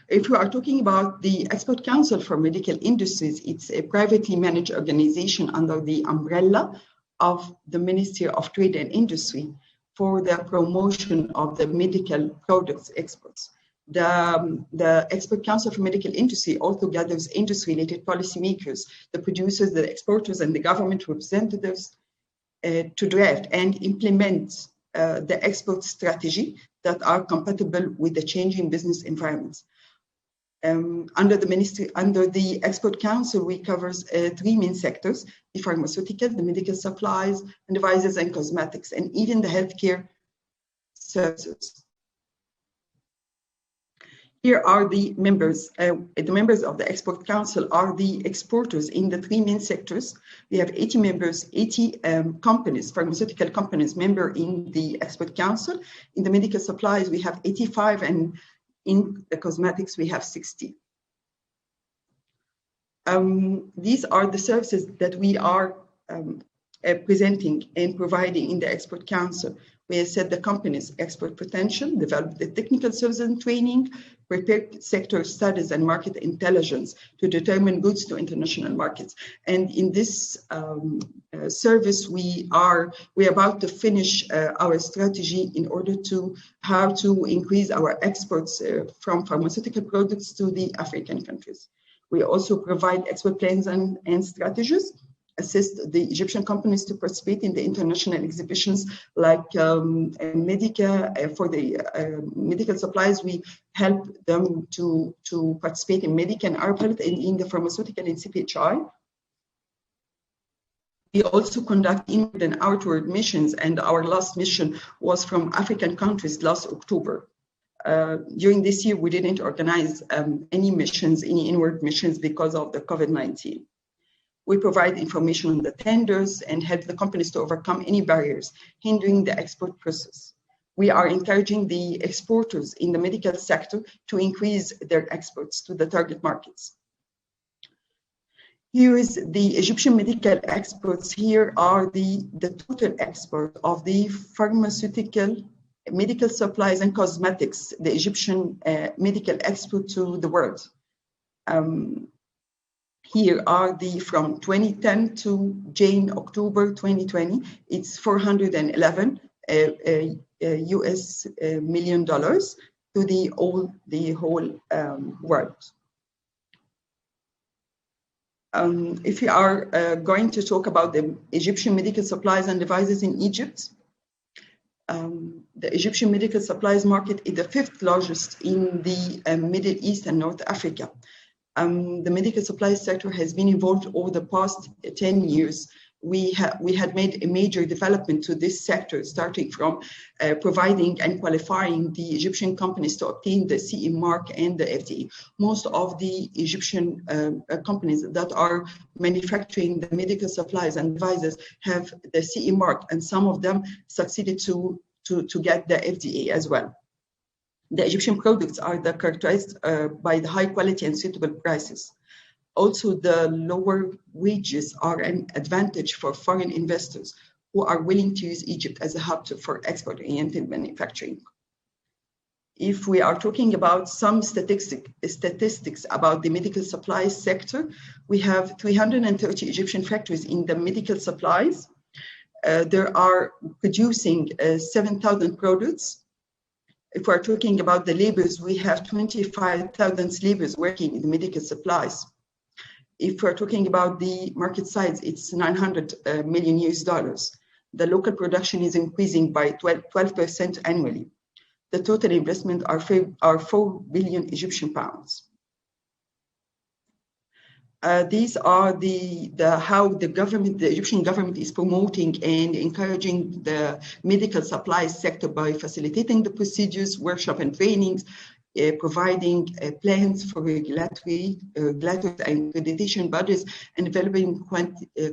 If we are talking about the Export Council for Medical Industries, it's a privately managed organization under the umbrella of the Ministry of Trade and Industry for the promotion of the medical products exports. The Export Council for Medical Industry also gathers industry-related policymakers, the producers, the exporters, and the government representatives to draft and implement the export strategy that are compatible with the changing business environments. Under the Export Council, we cover 3 main sectors: the pharmaceutical, the medical supplies and devices and cosmetics, and even the healthcare services. Here are the members. The members of the Export Council are the exporters in the 3 main sectors. We have 80 members, 80 companies, pharmaceutical companies, member in the Export Council. In the medical supplies, we have 85, and in the cosmetics, we have 60. These are the services that we are presenting and providing in the Export Council. We assess the company's export potential, develop the technical services and training, prepare sector studies and market intelligence to determine goods to international markets. And in this service, we are about to finish our strategy in order to how to increase our exports from pharmaceutical products to the African countries. We also provide export plans and strategies, assist the Egyptian companies to participate in the international exhibitions like Medica. For the medical supplies, we help them to participate in Medica and Arab Health, and in the pharmaceutical and CPHI. We also conduct inward and outward missions, and our last mission was from African countries last October. During this year, we didn't organize any missions, any inward missions because of the COVID-19. We provide information on the tenders and help the companies to overcome any barriers hindering the export process. We are encouraging the exporters in the medical sector to increase their exports to the target markets. Here is the Egyptian medical exports. Here are the total export of the pharmaceutical, medical supplies and cosmetics, the Egyptian medical export to the world. Here are the from 2010 to October 2020. It's $411 US million to the whole world. If we are going to talk about the Egyptian medical supplies and devices in Egypt, the Egyptian medical supplies market is the 5th largest in the Middle East and North Africa. The medical supplies sector has been involved over the past 10 years we had made a major development to this sector, starting from providing and qualifying the Egyptian companies to obtain the CE mark and the FDA. Most of the Egyptian companies that are manufacturing the medical supplies and devices have the CE mark, and some of them succeeded to get the FDA as well. The Egyptian products are characterized by the high quality and suitable prices. Also, the lower wages are an advantage for foreign investors who are willing to use Egypt as a hub for export-oriented manufacturing. If we are talking about some statistics about the medical supplies sector, we have 330 Egyptian factories in the medical supplies. They are producing 7,000 products. If we're talking about the laborers, we have 25,000 laborers working in the medical supplies. If we're talking about the market size, it's $900 million. The local production is increasing by 12% annually. The total investment are 4 billion Egyptian pounds. These are how the Egyptian government is promoting and encouraging the medical supplies sector by facilitating the procedures, workshop and trainings, providing plans for regulatory and accreditation bodies, and developing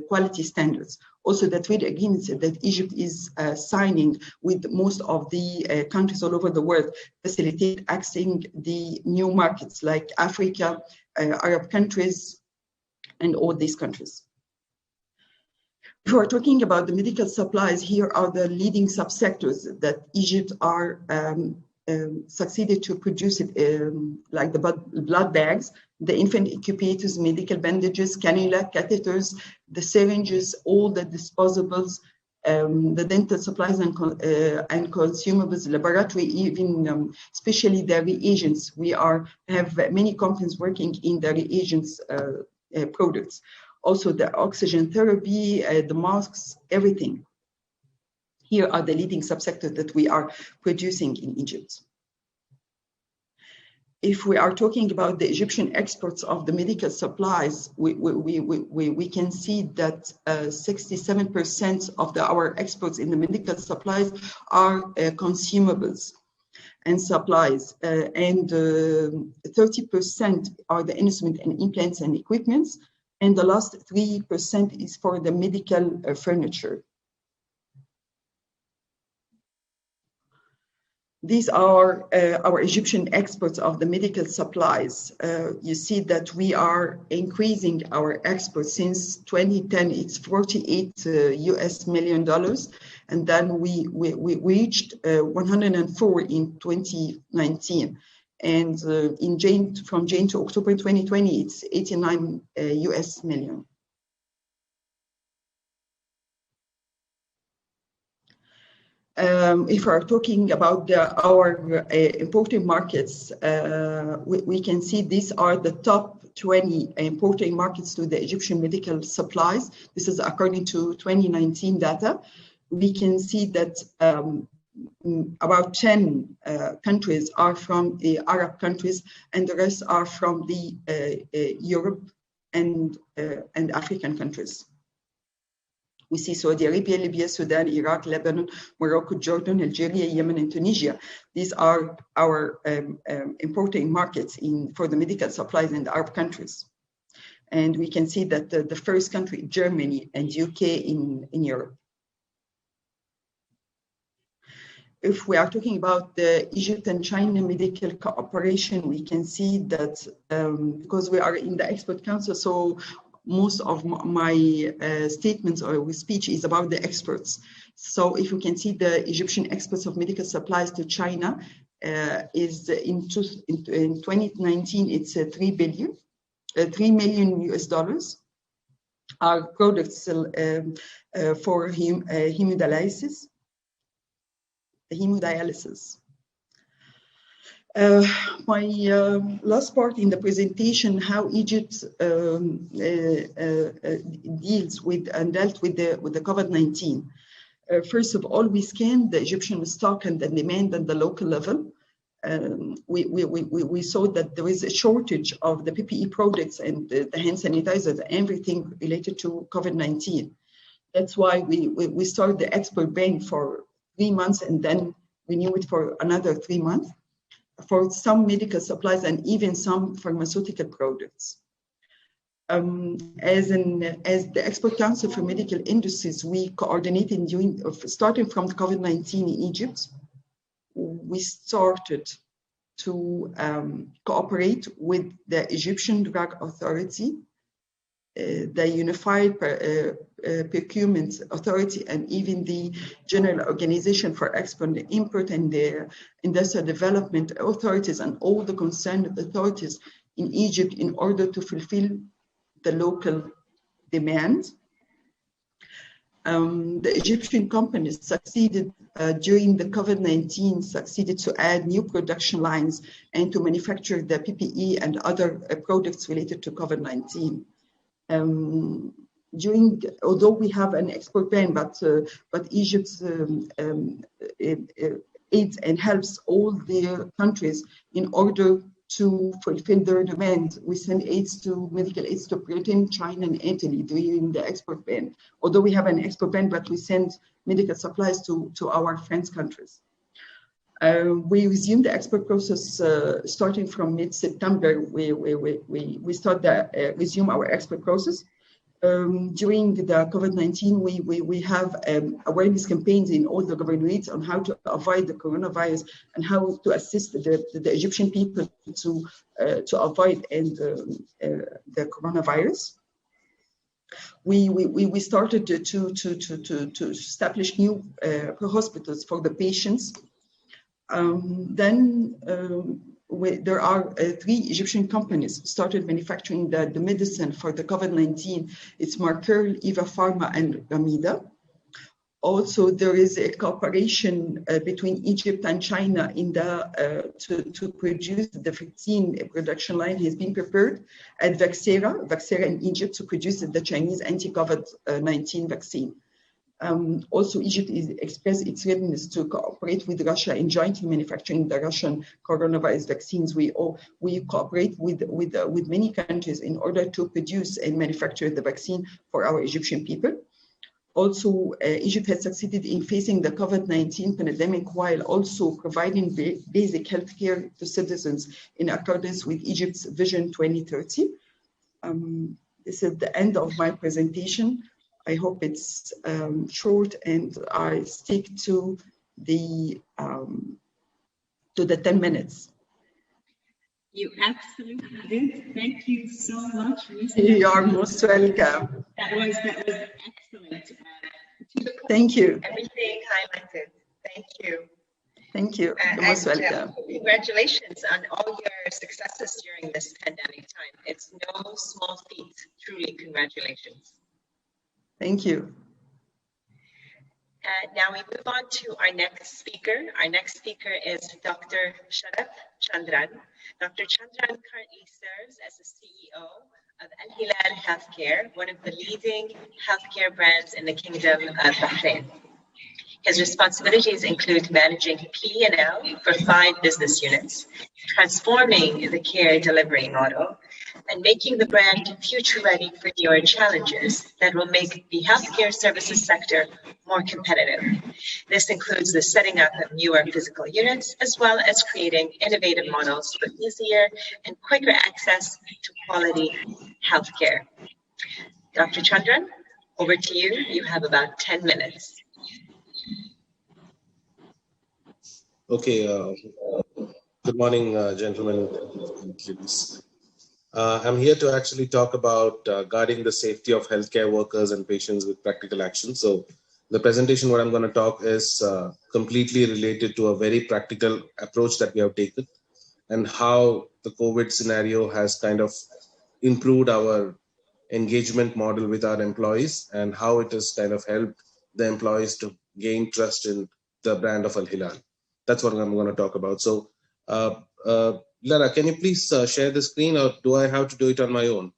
quality standards. Also, the trade agreements that Egypt is signing with most of the countries all over the world facilitate accessing the new markets like Africa, Arab countries, and all these countries. If we're talking about the medical supplies, here are the leading subsectors that Egypt are succeeded to produce it, like the blood bags, the infant incubators, medical bandages, cannula, catheters, the syringes, all the disposables, the dental supplies and consumables, laboratory, even especially the reagents. We have many companies working in the reagents products. Also the oxygen therapy, the masks, everything. Here are the leading subsectors that we are producing in Egypt. If we are talking about the Egyptian exports of the medical supplies, we can see that 67% of our exports in the medical supplies are consumables and supplies, and 30% are the instrument and implants and equipments, and the last 3% is for the medical furniture. These are our Egyptian exports of the medical supplies. You see that we are increasing our exports since 2010. It's $48 million, and then we reached 104 in 2019. And from June to October 2020, it's $89 million. If we're talking about our importing markets, we can see these are the top 20 importing markets to the Egyptian medical supplies. This is according to 2019 data. We can see that about 10 countries are from the Arab countries, and the rest are from the Europe and African countries. We see Saudi Arabia, Libya, Sudan, Iraq, Lebanon, Morocco, Jordan, Algeria, Yemen, and Tunisia. These are our importing markets for the medical supplies in the Arab countries. And we can see that the first country, Germany and UK in Europe. If we are talking about the Egypt and China medical cooperation, we can see that because we are in the Export Council, so most of my statements or speech is about the exports. So if you can see the Egyptian exports of medical supplies to China is in 2019, it's 3 million US dollars. Our products for hemodialysis. My last part in the presentation, how Egypt deals with and dealt with the COVID-19. First of all, we scanned the Egyptian stock and the demand at the local level. We saw that there is a shortage of the PPE products and the hand sanitizers, everything related to COVID-19. That's why we started the export ban for 3 months and then renew it for another 3 months for some medical supplies and even some pharmaceutical products. As the Export Council for Medical Industries, we coordinated starting from COVID-19 in Egypt. We started to cooperate with the Egyptian Drug Authority, the Unified Procurement Authority, and even the General Organization for Export and Import and the Industrial Development Authorities and all the concerned authorities in Egypt in order to fulfill the local demand. The Egyptian companies succeeded during the COVID-19, succeeded to add new production lines and to manufacture the PPE and other products related to COVID-19. Although we have an export ban, but Egypt aids and helps all the countries in order to fulfill their demand. We send medical aids to Britain, China, and Italy during the export ban. Although we have an export ban, but we send medical supplies to our friends' countries. We resumed the export process starting from mid-September. We resume our export process. During the COVID-19, we have awareness campaigns in all the governorates on how to avoid the coronavirus and how to assist the Egyptian people to avoid the coronavirus. We started to establish new hospitals for the patients. There are 3 Egyptian companies started manufacturing the medicine for the COVID-19. It's Marker, Eva Pharma, and Ramida. Also, there is a cooperation between Egypt and China to produce the vaccine. A production line has been prepared at Vaxera in Egypt to produce the Chinese anti-COVID-19 vaccine. Also, Egypt expressed its readiness to cooperate with Russia in jointly manufacturing the Russian coronavirus vaccines. We cooperate with many countries in order to produce and manufacture the vaccine for our Egyptian people. Also, Egypt has succeeded in facing the COVID-19 pandemic while also providing basic healthcare to citizens in accordance with Egypt's Vision 2030. This is the end of my presentation. I hope it's short and I stick to the 10 minutes. You absolutely did. Thank you so much, Ms. You are most welcome. That was excellent. Thank you. Everything highlighted. Thank you. Thank you. You're most welcome. Congratulations on all your successes during this pandemic time. It's no small feat. Truly, congratulations. Thank you. Now we move on to our next speaker. Our next speaker is Dr. Sharaf Chandran. Dr. Chandran currently serves as the CEO of Al Hilal Healthcare, one of the leading healthcare brands in the Kingdom of Bahrain. His responsibilities include managing P&L for 5 business units, transforming the care delivery model, and making the brand future-ready for newer challenges that will make the healthcare services sector more competitive. This includes the setting up of newer physical units, as well as creating innovative models for easier and quicker access to quality healthcare. Dr. Chandran, over to you. You have about 10 minutes. Okay. Good morning, gentlemen. I'm here to actually talk about guarding the safety of healthcare workers and patients with practical action. So the presentation, what I'm going to talk is completely related to a very practical approach that we have taken and how the COVID scenario has kind of improved our engagement model with our employees and how it has kind of helped the employees to gain trust in the brand of Al Hilal. That's what I'm going to talk about. So, Lara, can you please share the screen, or do I have to do it on my own?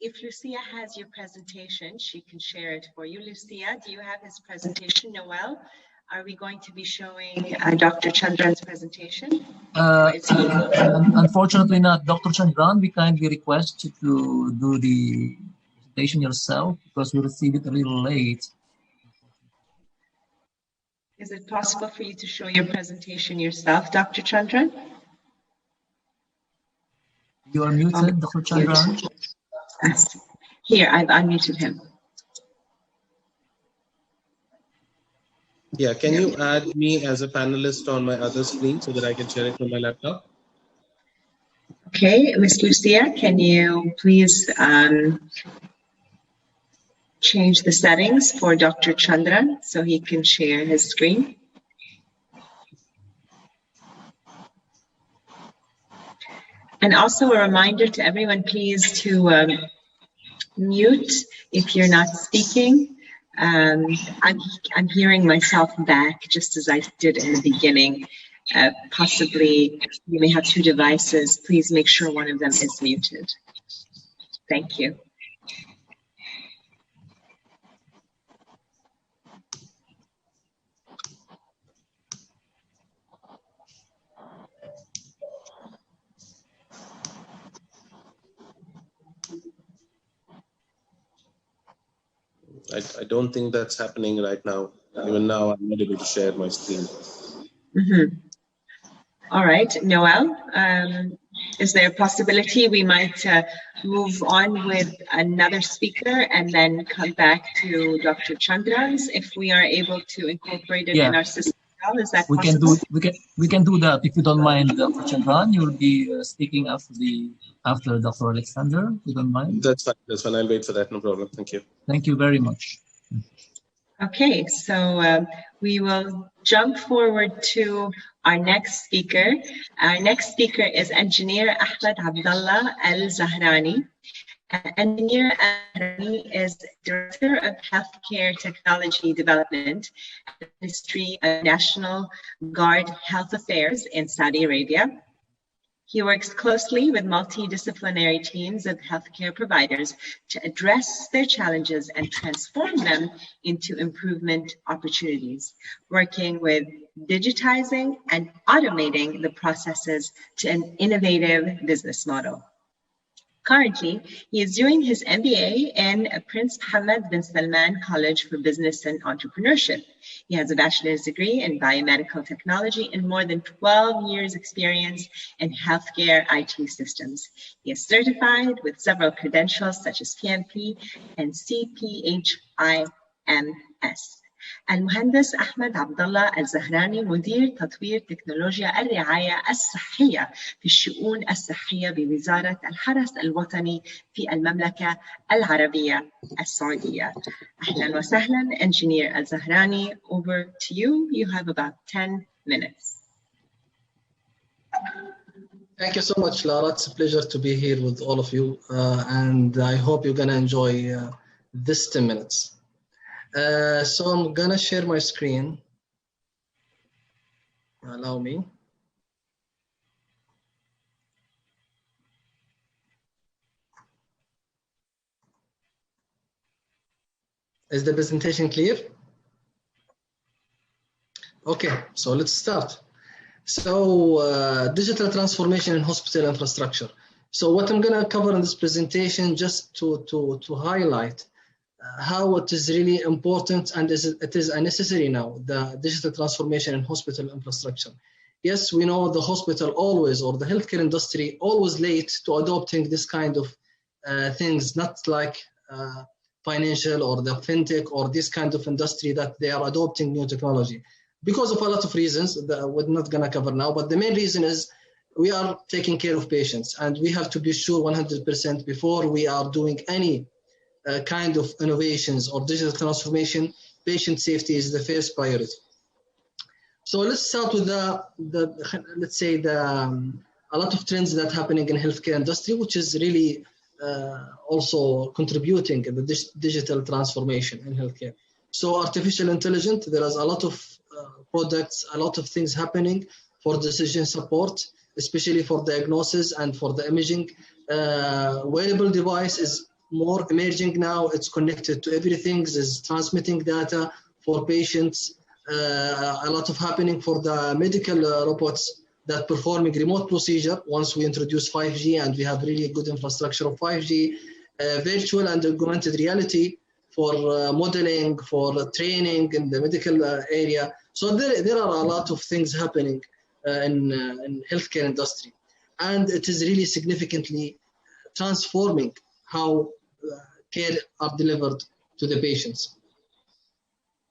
If Lucia has your presentation, she can share it for you. Lucia, do you have his presentation? Noel, Are we going to be showing Dr. Chandran's presentation? Unfortunately not. Dr. Chandran, we kindly request you to do the presentation yourself because we received it a little late. Is it possible for you to show your presentation yourself, Dr. Chandran? You are muted, Dr. Chandran. Here, I've unmuted him. Yeah, can you add me as a panelist on my other screen so that I can share it from my laptop? Okay, Ms. Lucia, can you please change the settings for Dr. Chandran so he can share his screen? And also a reminder to everyone, please, to mute if you're not speaking. I'm hearing myself back just as I did in the beginning. Possibly you may have two devices. Please make sure one of them is muted. Thank you. I don't think that's happening right now. Even now, I'm not able to share my screen. Mm-hmm. All right, Noel, is there a possibility we might move on with another speaker and then come back to Dr. Chandran's if we are able to incorporate it in our system? Is that possible? We can do that if you don't mind, Dr. Chandran. You will be speaking after Dr. Alexander. If you don't mind. That's fine. That's fine. I'll wait for that. No problem. Thank you. Thank you very much. Okay, so we will jump forward to our next speaker. Our next speaker is Engineer Ahmed Abdallah Al-Zahrani. Engineer Al-Zahrani is Director of Healthcare Technology Development at the Ministry of National Guard Health Affairs in Saudi Arabia. He works closely with multidisciplinary teams of healthcare providers to address their challenges and transform them into improvement opportunities, working with digitizing and automating the processes to an innovative business model. Currently, he is doing his MBA in Prince Mohammed bin Salman College for Business and Entrepreneurship. He has a bachelor's degree in biomedical technology and more than 12 years experience in healthcare IT systems. He is certified with several credentials such as PMP and CPHIMS. المهندس أحمد عبد الله الزهراني مدير تطوير تكنولوجيا الرعاية الصحية في الشؤون الصحية بوزارة الحرس الوطني في المملكة العربية السعودية. أهلا وسهلا, Engineer Al-Zahrani, over to you. You have about 10 minutes. Thank you so much, Lara. It's a pleasure to be here with all of you, and I hope you're going to enjoy this 10 minutes. So I'm gonna share my screen. Allow me. Is the presentation clear? Okay, so let's start. So digital transformation in hospital infrastructure. So what I'm gonna cover in this presentation, just to highlight how it is really important and it is a necessary now, the digital transformation in hospital infrastructure. Yes, we know the hospital always, or the healthcare industry, always late to adopting this kind of things, not like financial or the fintech or this kind of industry that they are adopting new technology. Because of a lot of reasons that we're not gonna cover now, but the main reason is we are taking care of patients and we have to be sure 100% before we are doing any kind of innovations or digital transformation, patient safety is the first priority. So let's start with let's say a lot of trends that are happening in healthcare industry, which is really also contributing in the digital transformation in healthcare. So artificial intelligence, there is a lot of products, a lot of things happening for decision support, especially for diagnosis and for the imaging. Wearable device is more emerging now. It's connected to everything. It's transmitting data for patients. a lot of happening for the medical robots that performing remote procedure once we introduce 5G and we have really good infrastructure of 5G, virtual and augmented reality for modeling, for training in the medical area. So there are a lot of things happening in healthcare industry. And it is really significantly transforming how care are delivered to the patients.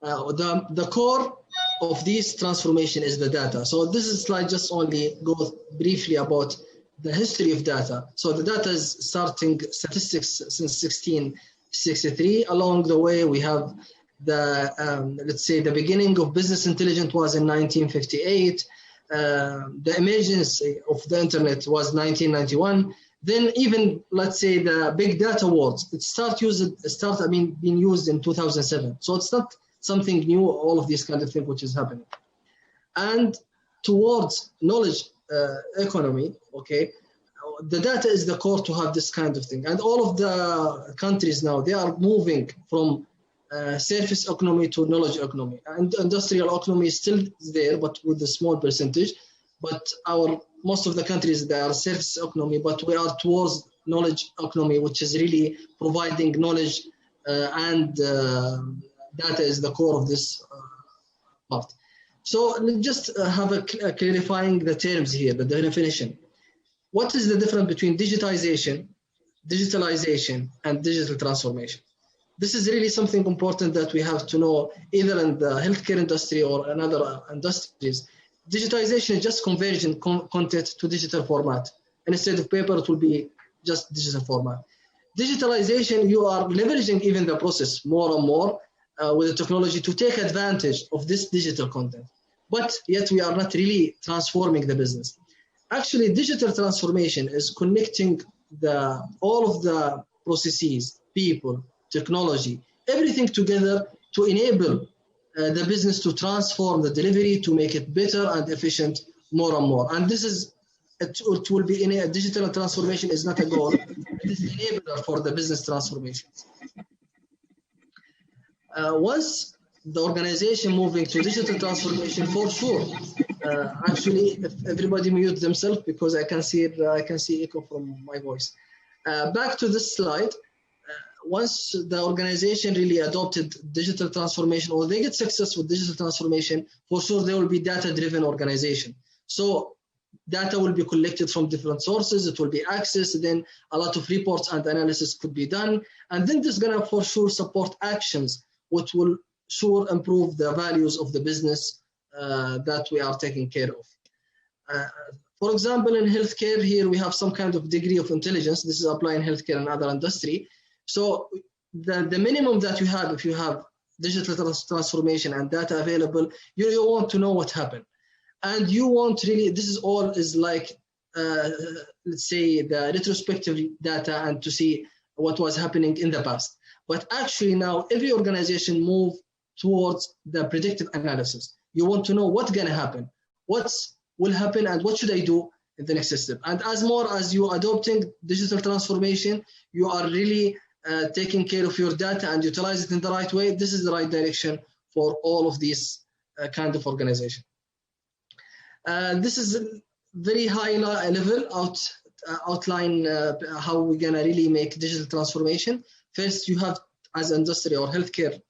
The core of this transformation is the data. So this slide just only goes briefly about the history of data. So the data is starting statistics since 1663. Along the way, we have the, let's say, the beginning of business intelligence was in 1958. The emergence of the internet was 1991. Then even, let's say, the big data words, it being used in 2007. So it's not something new, all of these kind of things which is happening. And towards knowledge economy, okay, the data is the core to have this kind of thing. And all of the countries now, they are moving from surface economy to knowledge economy. And industrial economy is still there, but with a small percentage. But most of the countries, they are surface economy, but we are towards knowledge economy, which is really providing knowledge and data is the core of this part. So let's just have a clarifying the terms here, the definition. What is the difference between digitization, digitalization, and digital transformation? This is really something important that we have to know, either in the healthcare industry or in other industries. Digitization is just conversion content to digital format. And instead of paper, it will be just digital format. Digitalization, you are leveraging even the process more and more with the technology to take advantage of this digital content. But yet we are not really transforming the business. Actually, digital transformation is connecting all of the processes, people, technology, everything together to enable the business to transform the delivery, to make it better and efficient more and more. And this is, it will be in a digital transformation is not a goal, it is an enabler for the business transformation. Once the organization moving to digital transformation, for sure. Actually, if everybody mute themselves because I can see echo from my voice. Back to this slide. Once the organization really adopted digital transformation, or they get success with digital transformation, for sure there will be data-driven organization. So data will be collected from different sources, it will be accessed, then a lot of reports and analysis could be done. And then this is gonna for sure support actions which will sure improve the values of the business that we are taking care of. For example, in healthcare here, we have some kind of degree of intelligence. This is applying healthcare and other industry. So the minimum that you have, if you have digital transformation and data available, you want to know what happened. And you want really, this is all is like, let's say the retrospective data and to see what was happening in the past. But actually now every organization move towards the predictive analysis. You want to know what's gonna happen, what will happen and what should I do in the next step. And as more as you adopting digital transformation, you are really taking care of your data and utilize it in the right way. This is the right direction for all of these kind of organization. This is a very high level outline how we're gonna really make digital transformation. First, you have as industry or healthcare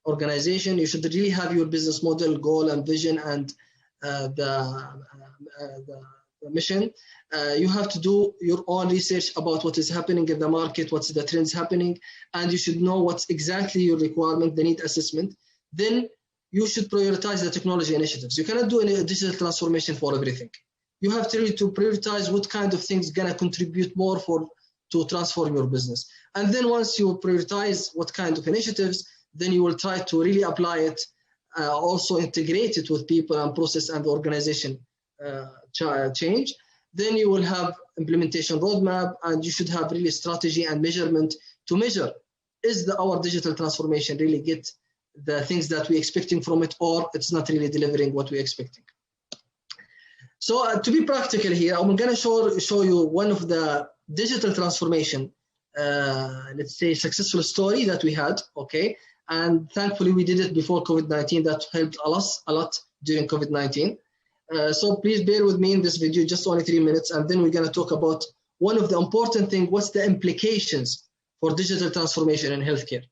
organization, you should really have your business model, goal and vision and the mission. You have to do your own research about what is happening in the market, what's the trends happening, and you should know what's exactly your requirement, the need assessment. Then you should prioritize the technology initiatives. You cannot do any digital transformation for everything. You have to really prioritize what kind of things gonna contribute more to transform your business. And then once you prioritize what kind of initiatives, then you will try to really apply it, also integrate it with people and process and organization change. Then you will have implementation roadmap, and you should have really strategy and measurement to measure, is our digital transformation really get the things that we're expecting from it, or it's not really delivering what we're expecting. So to be practical here, I'm gonna show you one of the digital transformation, let's say successful story that we had, okay? And thankfully, we did it before COVID-19. That helped us a lot during COVID-19. So please bear with me in this video, just only 3 minutes, and then we're going to talk about one of the important things, what's the implications for digital transformation in healthcare.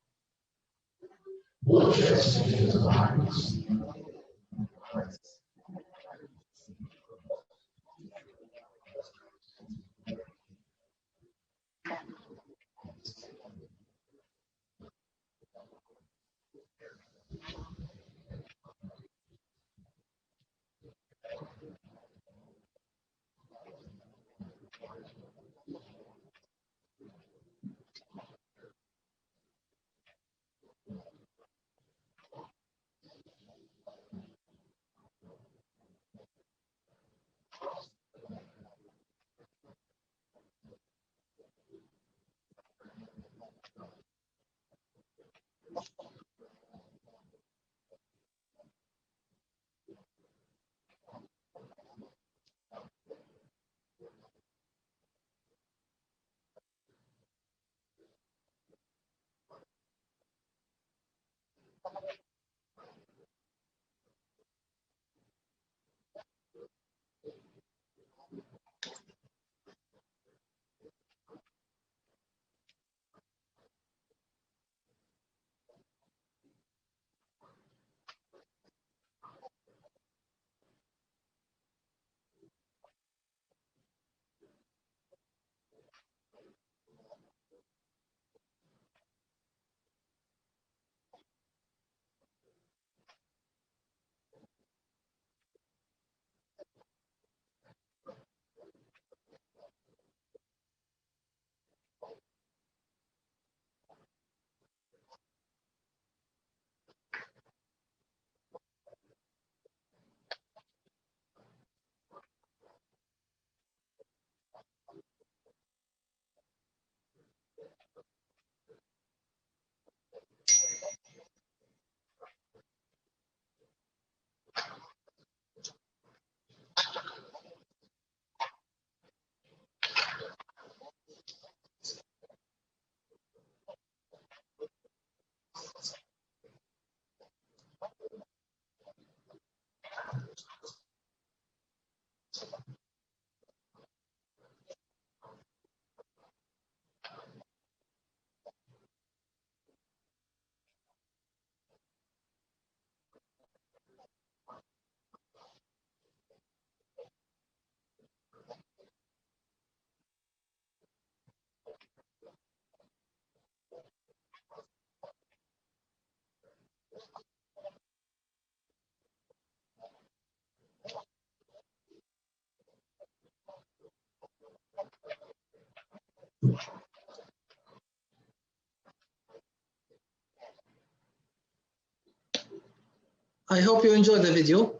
I hope you enjoyed the video.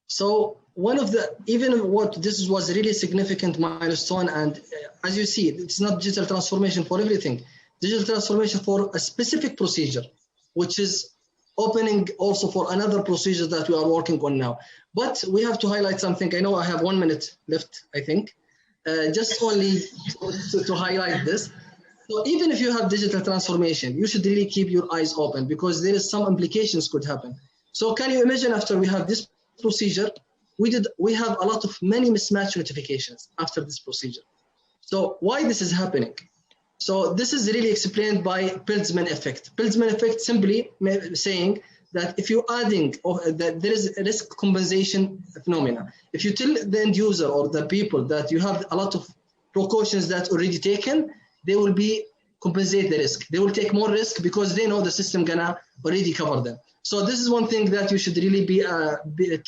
So one of the, even what this was a really significant milestone, and as you see, it's not digital transformation for everything. Digital transformation for a specific procedure, which is opening also for another procedure that we are working on now. But we have to highlight something. I know I have 1 minute left, I think, just only to highlight this. So even if you have digital transformation, you should really keep your eyes open because there is some implications could happen. So can you imagine after we have this procedure, we have a lot of many mismatch notifications after this procedure. So why this is happening? So this is really explained by Piltzman effect. Piltzman effect simply saying that if you're adding, that there is a risk compensation phenomena. If you tell the end user or the people that you have a lot of precautions that already taken, they will be compensate the risk. They will take more risk because they know the system gonna already cover them. So this is one thing that you should really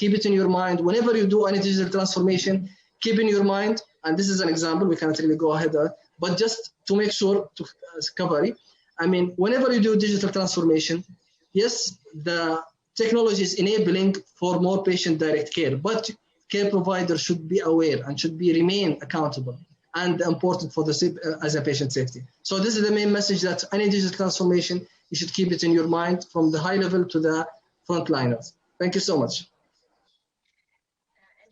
keep it in your mind. Whenever you do any digital transformation, keep in your mind, and this is an example, we cannot really go ahead, but just to make sure to cover it. I mean, whenever you do digital transformation, yes, the technology is enabling for more patient direct care, but care providers should be aware and should remain accountable and important for the as a patient safety. So this is the main message, that any digital transformation, you should keep it in your mind from the high level to the frontliners. Thank you so much.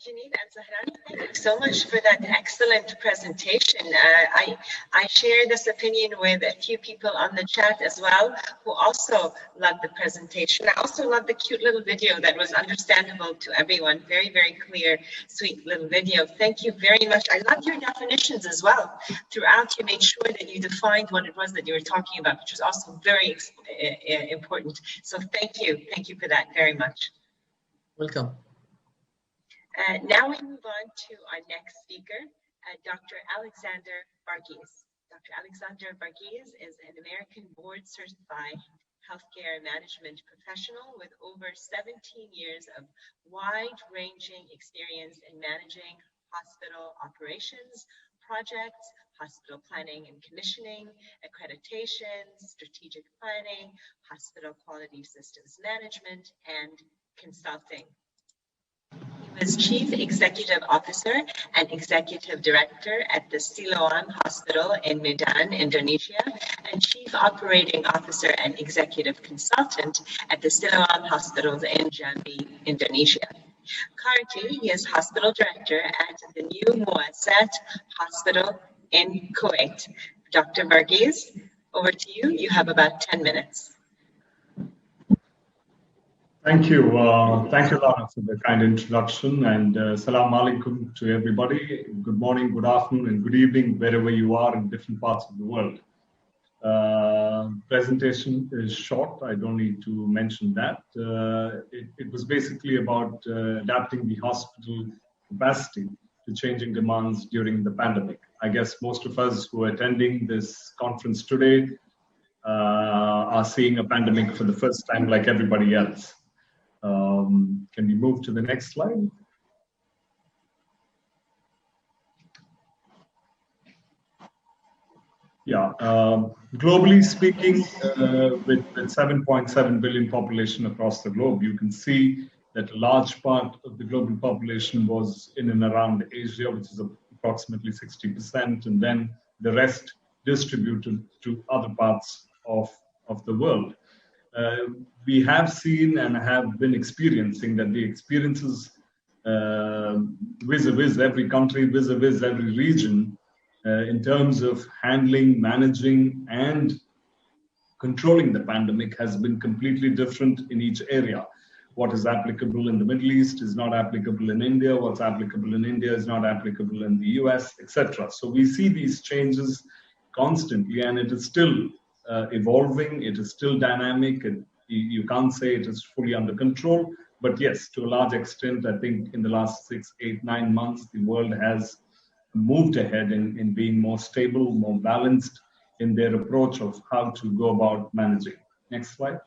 Janine and Zahran, thank you so much for that excellent presentation. I share this opinion with a few people on the chat as well, who also loved the presentation. I also loved the cute little video that was understandable to everyone. Very, very clear, sweet little video. Thank you very much. I loved your definitions as well. Throughout, you made sure that you defined what it was that you were talking about, which was also very important. So thank you. Thank you for that very much. Welcome. Now we move on to our next speaker, Dr. Alexander Varghese. Dr. Alexander Varghese is an American board-certified healthcare management professional with over 17 years of wide-ranging experience in managing hospital operations, projects, hospital planning and commissioning, accreditation, strategic planning, hospital quality systems management, and consulting. He was Chief Executive Officer and Executive Director at the Siloam Hospital in Medan, Indonesia, and Chief Operating Officer and Executive Consultant at the Siloam Hospitals in Jambi, Indonesia. Currently, he is Hospital Director at the New Muassat Hospital in Kuwait. Dr. Varghese, over to you. You have about 10 minutes. Thank you. Thank you, Lana, for the kind introduction, and salam alaikum to everybody. Good morning, good afternoon, and good evening, wherever you are in different parts of the world. Presentation is short. I don't need to mention that. It was basically about adapting the hospital capacity to changing demands during the pandemic. I guess most of us who are attending this conference today are seeing a pandemic for the first time like everybody else. Can we move to the next slide? Yeah, globally speaking, with 7.7 billion population across the globe, you can see that a large part of the global population was in and around Asia, which is approximately 60%, and then the rest distributed to other parts of the world. We have seen and have been experiencing that the experiences vis-a-vis every country, vis-a-vis every region, in terms of handling, managing, and controlling the pandemic has been completely different in each area. What is applicable in the Middle East is not applicable in India. What's applicable in India is not applicable in the US, etc. So we see these changes constantly, and it is still evolving. It is still dynamic. You can't say it is fully under control, but yes, to a large extent, I think in the last 6, 8, 9 months, the world has moved ahead in being more stable, more balanced in their approach of how to go about managing. Next slide.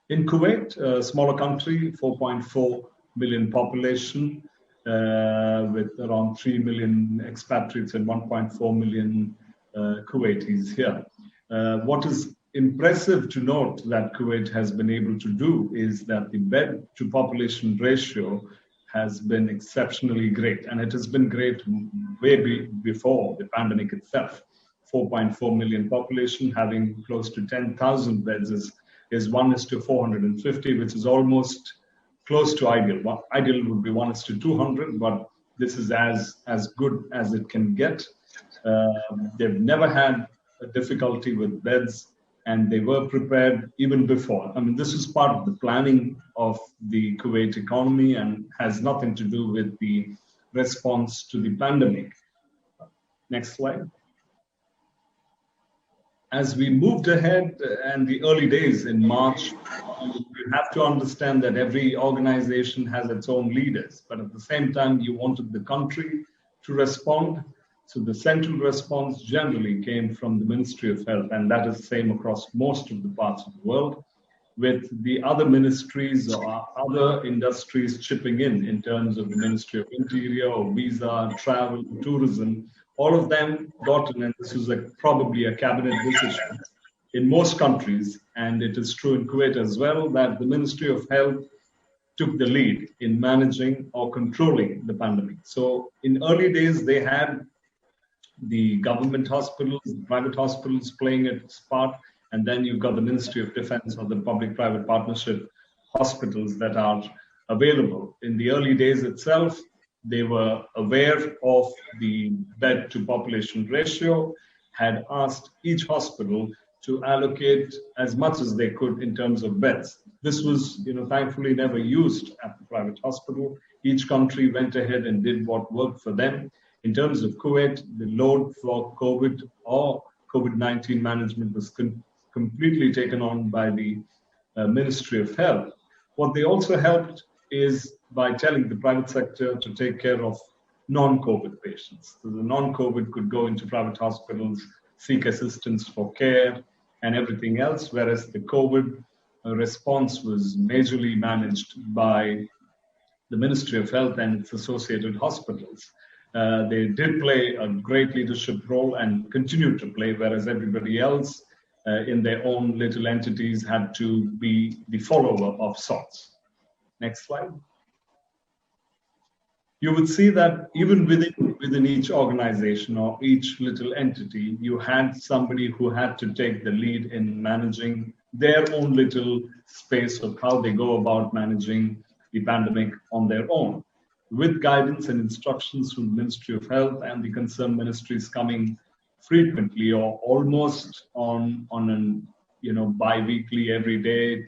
In Kuwait, a smaller country, 4.4 million population, with around 3 million expatriates and 1.4 million Kuwaitis here. What is impressive to note that Kuwait has been able to do is that the bed to population ratio has been exceptionally great, and it has been great way before the pandemic itself. 4.4 million population having close to 10,000 beds is 1:450, which is almost close to ideal. Ideal would be 1:200, but this is as good as it can get. They've never had a difficulty with beds, and they were prepared even before. I mean, this is part of the planning of the Kuwait economy and has nothing to do with the response to the pandemic. Next slide. As we moved ahead and the early days in March, you have to understand that every organization has its own leaders, but at the same time, you wanted the country to respond. So the central response generally came from the Ministry of Health, and that is the same across most of the parts of the world, with the other ministries or other industries chipping in terms of the Ministry of Interior or visa, travel, tourism. All of them got in, and this was probably a cabinet decision in most countries, and it is true in Kuwait as well, that the Ministry of Health took the lead in managing or controlling the pandemic. So in early days, they had the government hospitals, the private hospitals playing its part, and then you've got the Ministry of Defense or the public-private partnership hospitals that are available. In the early days itself, they were aware of the bed to population ratio, had asked each hospital to allocate as much as they could in terms of beds. This was, thankfully never used at the private hospital. Each country went ahead and did what worked for them. In terms of Kuwait, the load for COVID or COVID-19 management was completely taken on by the Ministry of Health. What they also helped is by telling the private sector to take care of non-COVID patients. So the non-COVID could go into private hospitals, seek assistance for care and everything else, whereas the COVID response was majorly managed by the Ministry of Health and its associated hospitals. They did play a great leadership role and continue to play, whereas everybody else in their own little entities had to be the follower of sorts. Next slide. You would see that even within each organization or each little entity, you had somebody who had to take the lead in managing their own little space of how they go about managing the pandemic on their own, with guidance and instructions from the Ministry of Health and the concerned ministries coming frequently or almost on an bi-weekly, every day,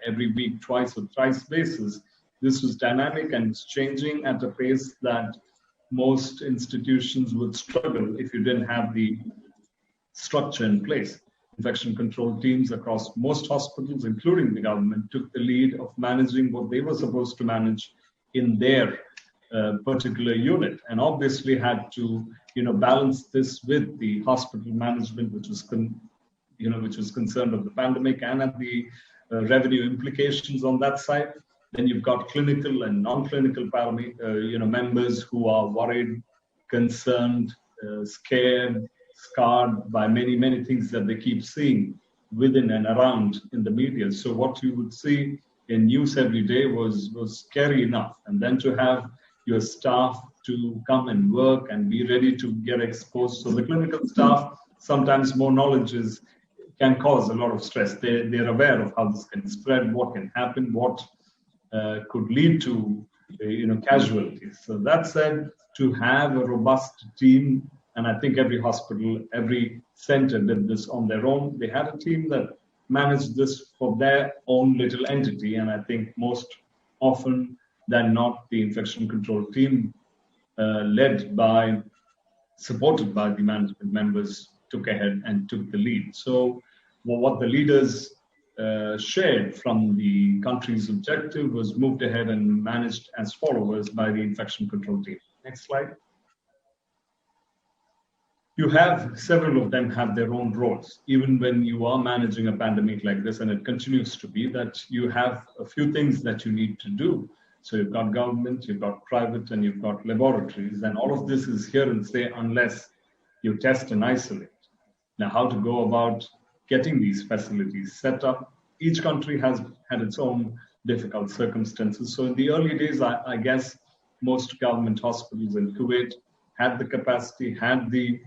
every week, twice or thrice basis. This was dynamic and it's changing at a pace that most institutions would struggle if you didn't have the structure in place. Infection control teams across most hospitals, including the government, took the lead of managing what they were supposed to manage in their particular unit, and obviously had to balance this with the hospital management, which was concerned of the pandemic and at the revenue implications on that side. Then you've got clinical and non-clinical members who are worried, concerned, scared, scarred by many things that they keep seeing within and around in the media. So what you would see in news every day was scary enough. And then to have your staff to come and work and be ready to get exposed. So the clinical staff, sometimes more knowledge can cause a lot of stress. They're aware of how this can spread, what can happen, what could lead to casualties. So that said, to have a robust team, and I think every hospital, every center did this on their own. They had a team that managed this for their own little entity, and I think most often than not, the infection control team, supported by the management members, took ahead and took the lead. So what the leaders shared from the country's objective was moved ahead and managed as followers by the infection control team. Next slide. You have several of them have their own roles. Even when you are managing a pandemic like this, and it continues to be, that you have a few things that you need to do. So you've got government, you've got private, and you've got laboratories, and all of this is here and stay unless you test and isolate. Now, how to go about getting these facilities set up? Each country has had its own difficult circumstances. So in the early days, I guess most government hospitals in Kuwait had the capacity, had the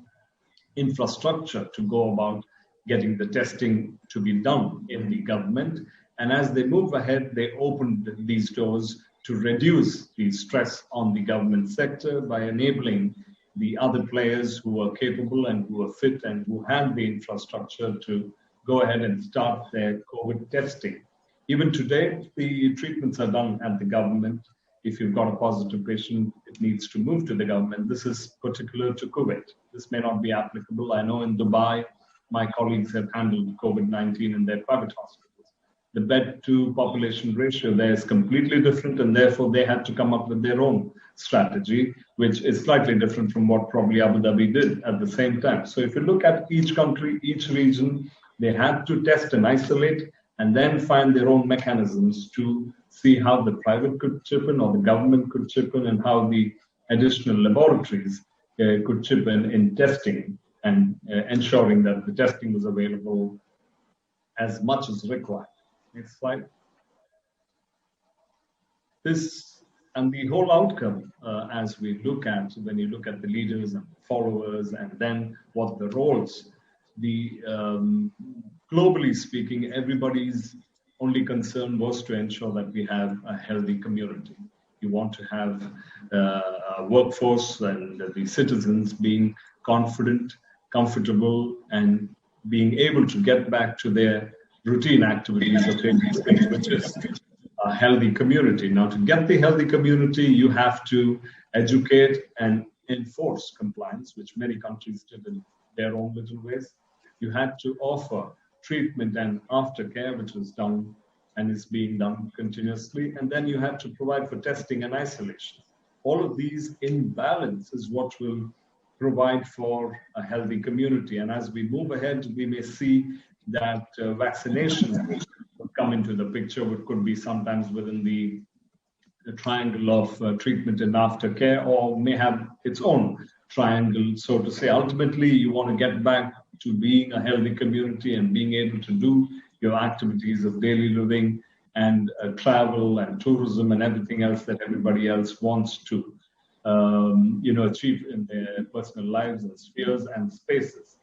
infrastructure to go about getting the testing to be done in the government. And as they move ahead, they opened these doors to reduce the stress on the government sector by enabling the other players who are capable and who are fit and who have the infrastructure to go ahead and start their COVID testing. Even today, the treatments are done at the government. If you've got a positive patient, it needs to move to the government. This is particular to Kuwait. This may not be applicable. I know in Dubai, my colleagues have handled COVID-19 in their private hospitals. The bed to population ratio there is completely different, and therefore they had to come up with their own strategy, which is slightly different from what probably Abu Dhabi did at the same time. So if you look at each country, each region, they had to test and isolate and then find their own mechanisms to see how the private could chip in or the government could chip in, and how the additional laboratories could chip in testing and ensuring that the testing was available as much as required. Next slide. This and the whole outcome, as we look at, when you look at the leaders and the followers, and then what the roles, globally speaking, everybody's only concern was to ensure that we have a healthy community. You want to have a workforce and the citizens being confident, comfortable, and being able to get back to their routine activities of daily space, which is a healthy community. Now, to get the healthy community, you have to educate and enforce compliance, which many countries did in their own little ways. You had to offer treatment and aftercare, which was done and is being done continuously. And then you had to provide for testing and isolation. All of these in balance is what will provide for a healthy community. And as we move ahead, we may see that vaccination will come into the picture, which could be sometimes within the triangle of treatment and aftercare, or may have its own triangle, so to say. Ultimately, you want to get back to being a healthy community and being able to do your activities of daily living and travel and tourism and everything else that everybody else wants to achieve in their personal lives and spheres and spaces.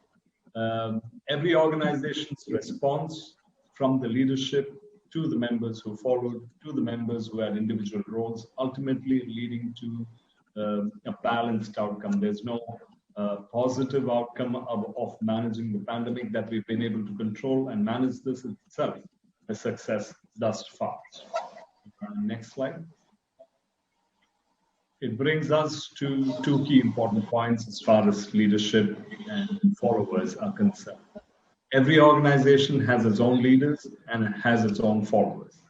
Every organization's response from the leadership to the members who followed, to the members who had individual roles, ultimately leading to a balanced outcome. There's no positive outcome of managing the pandemic that we've been able to control and manage this itself a success thus far. Next slide. It brings us to two key important points as far as leadership and followers are concerned. Every organization has its own leaders and it has its own followers.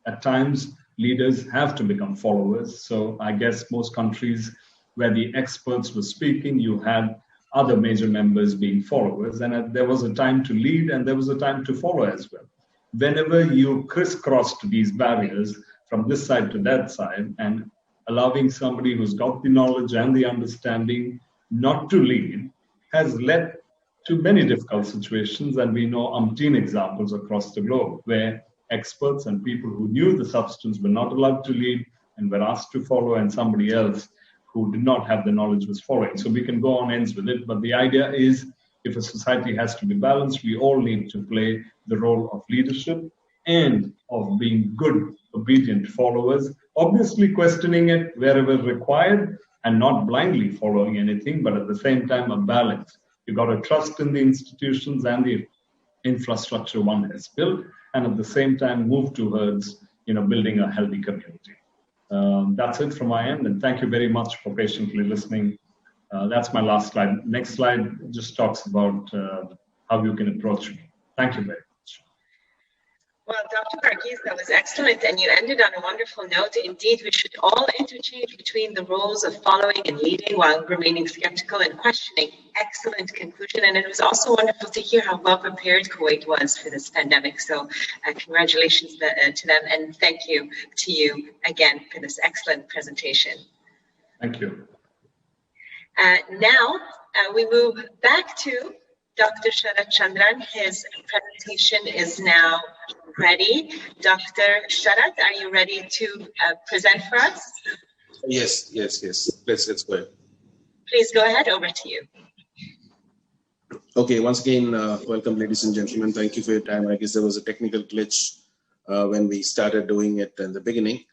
At times, leaders have to become followers. So I guess most countries where the experts were speaking, you had other major members being followers. And there was a time to lead and there was a time to follow as well. Whenever you crisscrossed these barriers from this side to that side and allowing somebody who's got the knowledge and the understanding not to lead has led to many difficult situations, and we know umpteen examples across the globe where experts and people who knew the substance were not allowed to lead and were asked to follow, and somebody else who did not have the knowledge was following. So we can go on ends with it, but the idea is if a society has to be balanced, we all need to play the role of leadership and of being good, obedient followers, obviously questioning it wherever required and not blindly following anything, but at the same time a balance. You got to trust in the institutions and the infrastructure one has built, and at the same time move towards building a healthy community. That's it from my end, and thank you very much for patiently listening. That's my last slide. Next slide just talks about how you can approach me. Thank you very much. Well, Dr. Varghese, that was excellent, and you ended on a wonderful note. Indeed, we should all interchange between the roles of following and leading while remaining skeptical and questioning. Excellent conclusion, and it was also wonderful to hear how well prepared Kuwait was for this pandemic. So congratulations to them, and thank you to you again for this excellent presentation. Thank you. Now we move back to Dr. Sharat Chandran. His presentation is now ready. Dr. Sharat, are you ready to present for us? Yes. Let's go ahead. Please go ahead, over to you. Okay, once again, welcome ladies and gentlemen. Thank you for your time. I guess there was a technical glitch when we started doing it in the beginning.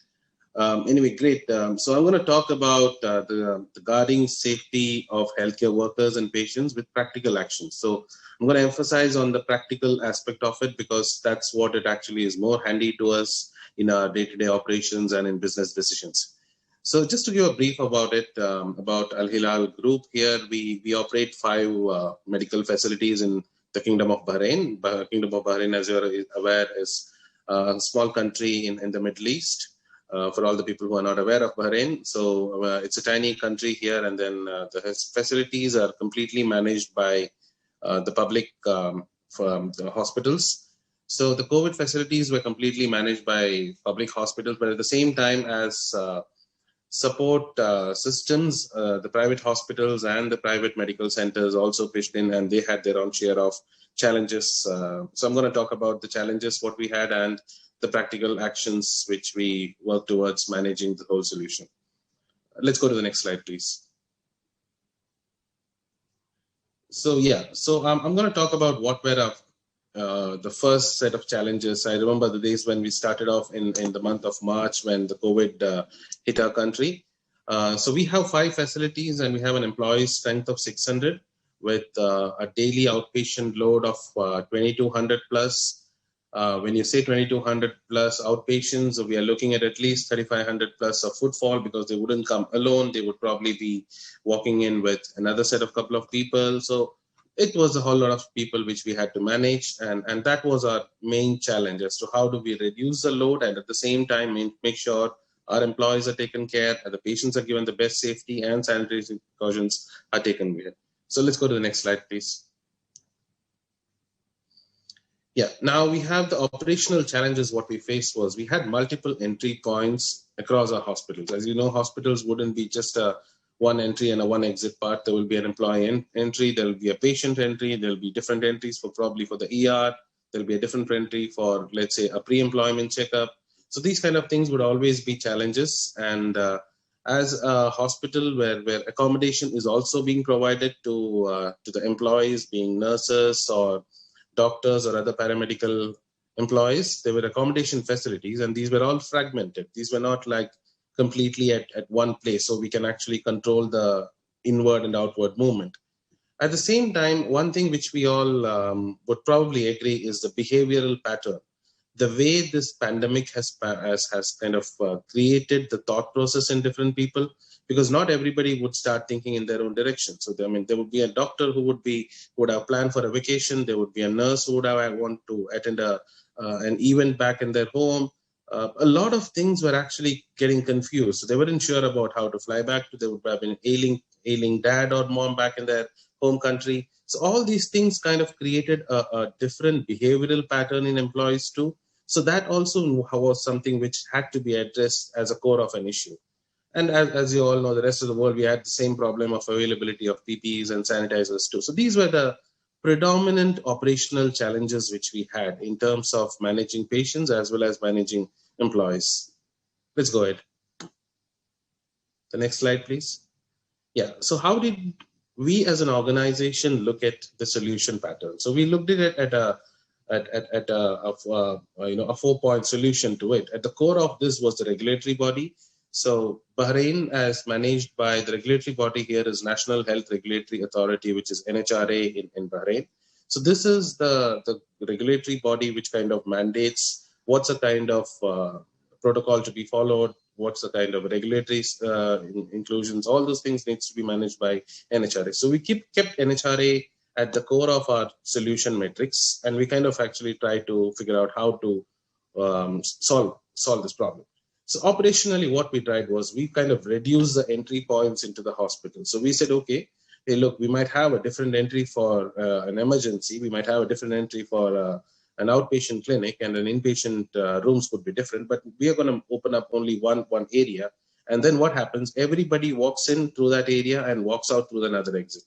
Anyway, great. So I'm going to talk about the guarding safety of healthcare workers and patients with practical actions. So I'm going to emphasize on the practical aspect of it because that's what it actually is more handy to us in our day-to-day operations and in business decisions. So just to give a brief about it, about Al Hilal Group here, we operate 5 medical facilities in the Kingdom of Bahrain. Kingdom of Bahrain, as you're aware, is a small country in the Middle East. For all the people who are not aware of Bahrain. So it's a tiny country here, and then the facilities are completely managed by the public from the hospitals. So the COVID facilities were completely managed by public hospitals, but at the same time as support systems, the private hospitals and the private medical centers also pitched in, and they had their own share of challenges. So I'm going to talk about the challenges, what we had, and the practical actions which we work towards managing the whole solution. Let's go to the next slide, please. So I'm going to talk about what were our the first set of challenges. I remember the days when we started off in the month of March when the COVID hit our country. So we have 5 facilities and we have an employee strength of 600 with a daily outpatient load of 2,200 plus. When you say 2,200 plus outpatients, we are looking at least 3,500 plus of footfall because they wouldn't come alone. They would probably be walking in with another set of couple of people. So it was a whole lot of people which we had to manage. And that was our main challenge as to how do we reduce the load and at the same time make sure our employees are taken care and the patients are given the best safety and sanitary precautions are taken care. So let's go to the next slide, please. Yeah, now we have the operational challenges. What we faced was we had multiple entry points across our hospitals. As you know, hospitals wouldn't be just a one entry and a one exit part. There will be an employee entry, there will be a patient entry, there will be different entries for probably for the ER, there will be a different entry for, let's say, a pre-employment checkup. So these kind of things would always be challenges. And as a hospital where accommodation is also being provided to the employees, being nurses or doctors or other paramedical employees, there were accommodation facilities and these were all fragmented. These were not like completely at one place, so we can actually control the inward and outward movement. At the same time, one thing which we all would probably agree is the behavioral pattern. The way this pandemic has kind of created the thought process in different people, because not everybody would start thinking in their own direction. So there would be a doctor who would have planned for a vacation. There would be a nurse who would have want to attend an event back in their home. A lot of things were actually getting confused. So they weren't sure about how to fly back to. They would have been ailing dad or mom back in their home country. So all these things kind of created a different behavioral pattern in employees too. So that also was something which had to be addressed as a core of an issue. And as you all know, the rest of the world, we had the same problem of availability of PPEs and sanitizers too. So these were the predominant operational challenges which we had in terms of managing patients as well as managing employees. Let's go ahead. The next slide, please. Yeah, so how did we as an organization look at the solution pattern? So we looked at it at a 4-point solution to it. At the core of this was the regulatory body. So Bahrain, as managed by the regulatory body here, is National Health Regulatory Authority, which is NHRA in Bahrain. So this is the regulatory body which kind of mandates what's the kind of protocol to be followed, what's the kind of regulatory inclusions, all those things needs to be managed by NHRA. So we kept NHRA at the core of our solution matrix, and we kind of actually try to figure out how to solve this problem. So operationally, what we tried was we kind of reduced the entry points into the hospital. So we said, okay, hey, look, we might have a different entry for an emergency. We might have a different entry for an outpatient clinic, and an inpatient rooms could be different, but we are going to open up only one area. And then what happens? Everybody walks in through that area and walks out through another exit.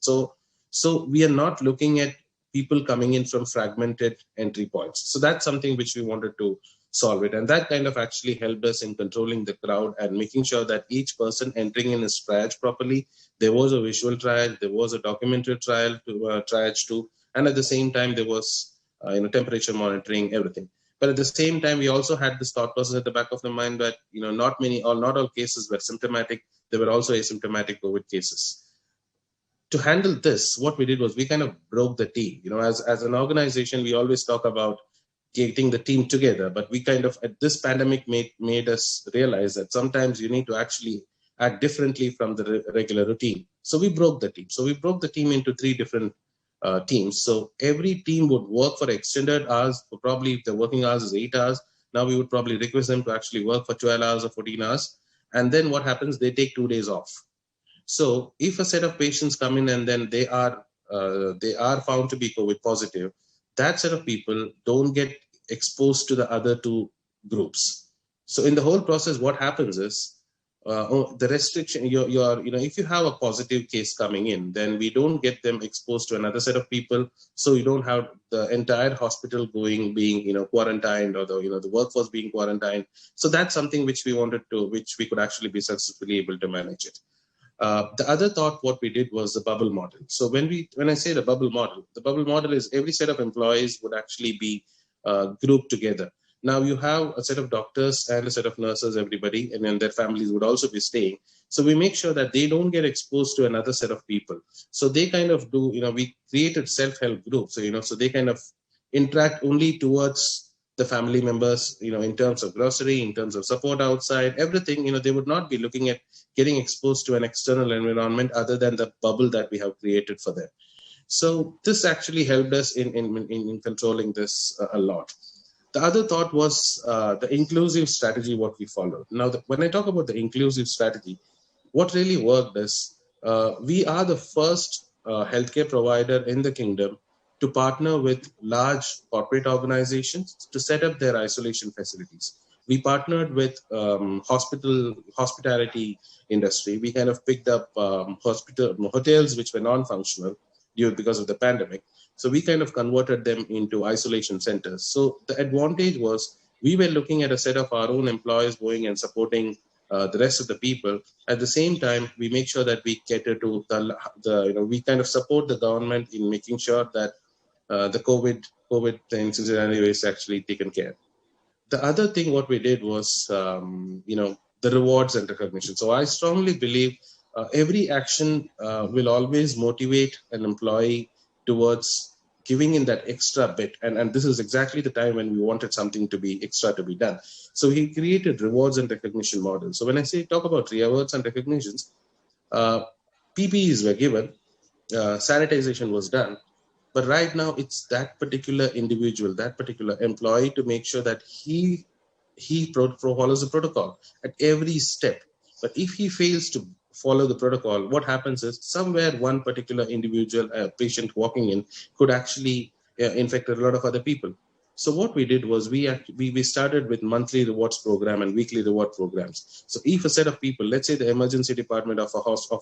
So we are not looking at people coming in from fragmented entry points. So that's something which we wanted to solve it. And that kind of actually helped us in controlling the crowd and making sure that each person entering in is triaged properly. There was a visual triage, there was a documented triage too. And at the same time, there was temperature monitoring, everything. But at the same time, we also had this thought process at the back of the mind that, not all cases were symptomatic. There were also asymptomatic COVID cases. To handle this, what we did was we kind of broke the team. As an organization, we always talk about getting the team together, but we kind of, at this pandemic, made us realize that sometimes you need to actually act differently from the regular routine. So we broke the team. So we broke the team into 3 different teams. So every team would work for extended hours. For probably if the working hours is 8 hours, now we would probably request them to actually work for 12 hours or 14 hours. And then what happens? They take 2 days off. So if a set of patients come in and then they are found to be COVID positive, that set of people don't get exposed to the other 2 groups. So in the whole process, what happens is the restriction, if you have a positive case coming in, then we don't get them exposed to another set of people. So you don't have the entire hospital being quarantined, or the workforce being quarantined. So that's something which we could actually be successfully able to manage it. The other thought, what we did was the bubble model. So when I say the bubble model is every set of employees would actually be grouped together. Now you have a set of doctors and a set of nurses, everybody, and then their families would also be staying. So we make sure that they don't get exposed to another set of people. So they kind of do, we created self-help groups. So they kind of interact only towards the family members, in terms of grocery, in terms of support outside, everything, they would not be looking at getting exposed to an external environment other than the bubble that we have created for them. So this actually helped us in controlling this a lot. The other thought was the inclusive strategy, what we followed. Now, when I talk about the inclusive strategy, what really worked is we are the first healthcare provider in the kingdom to partner with large corporate organizations to set up their isolation facilities. We partnered with hospitality industry. We kind of picked up hotels which were non-functional because of the pandemic. So we kind of converted them into isolation centers. So the advantage was we were looking at a set of our own employees going and supporting the rest of the people. At the same time, we make sure that we cater to we kind of support the government in making sure that the COVID scenario is actually taken care of. The other thing what we did was, the rewards and recognition. So I strongly believe every action will always motivate an employee towards giving in that extra bit. And this is exactly the time when we wanted something to be extra to be done. So he created rewards and recognition models. So when I talk about rewards and recognitions, PPEs were given, sanitization was done. But right now, it's that particular individual, that particular employee to make sure that he follows the protocol at every step. But if he fails to follow the protocol, what happens is somewhere one particular individual patient walking in could actually infect a lot of other people. So what we did was we started with monthly rewards program and weekly reward programs. So if a set of people, let's say the emergency department of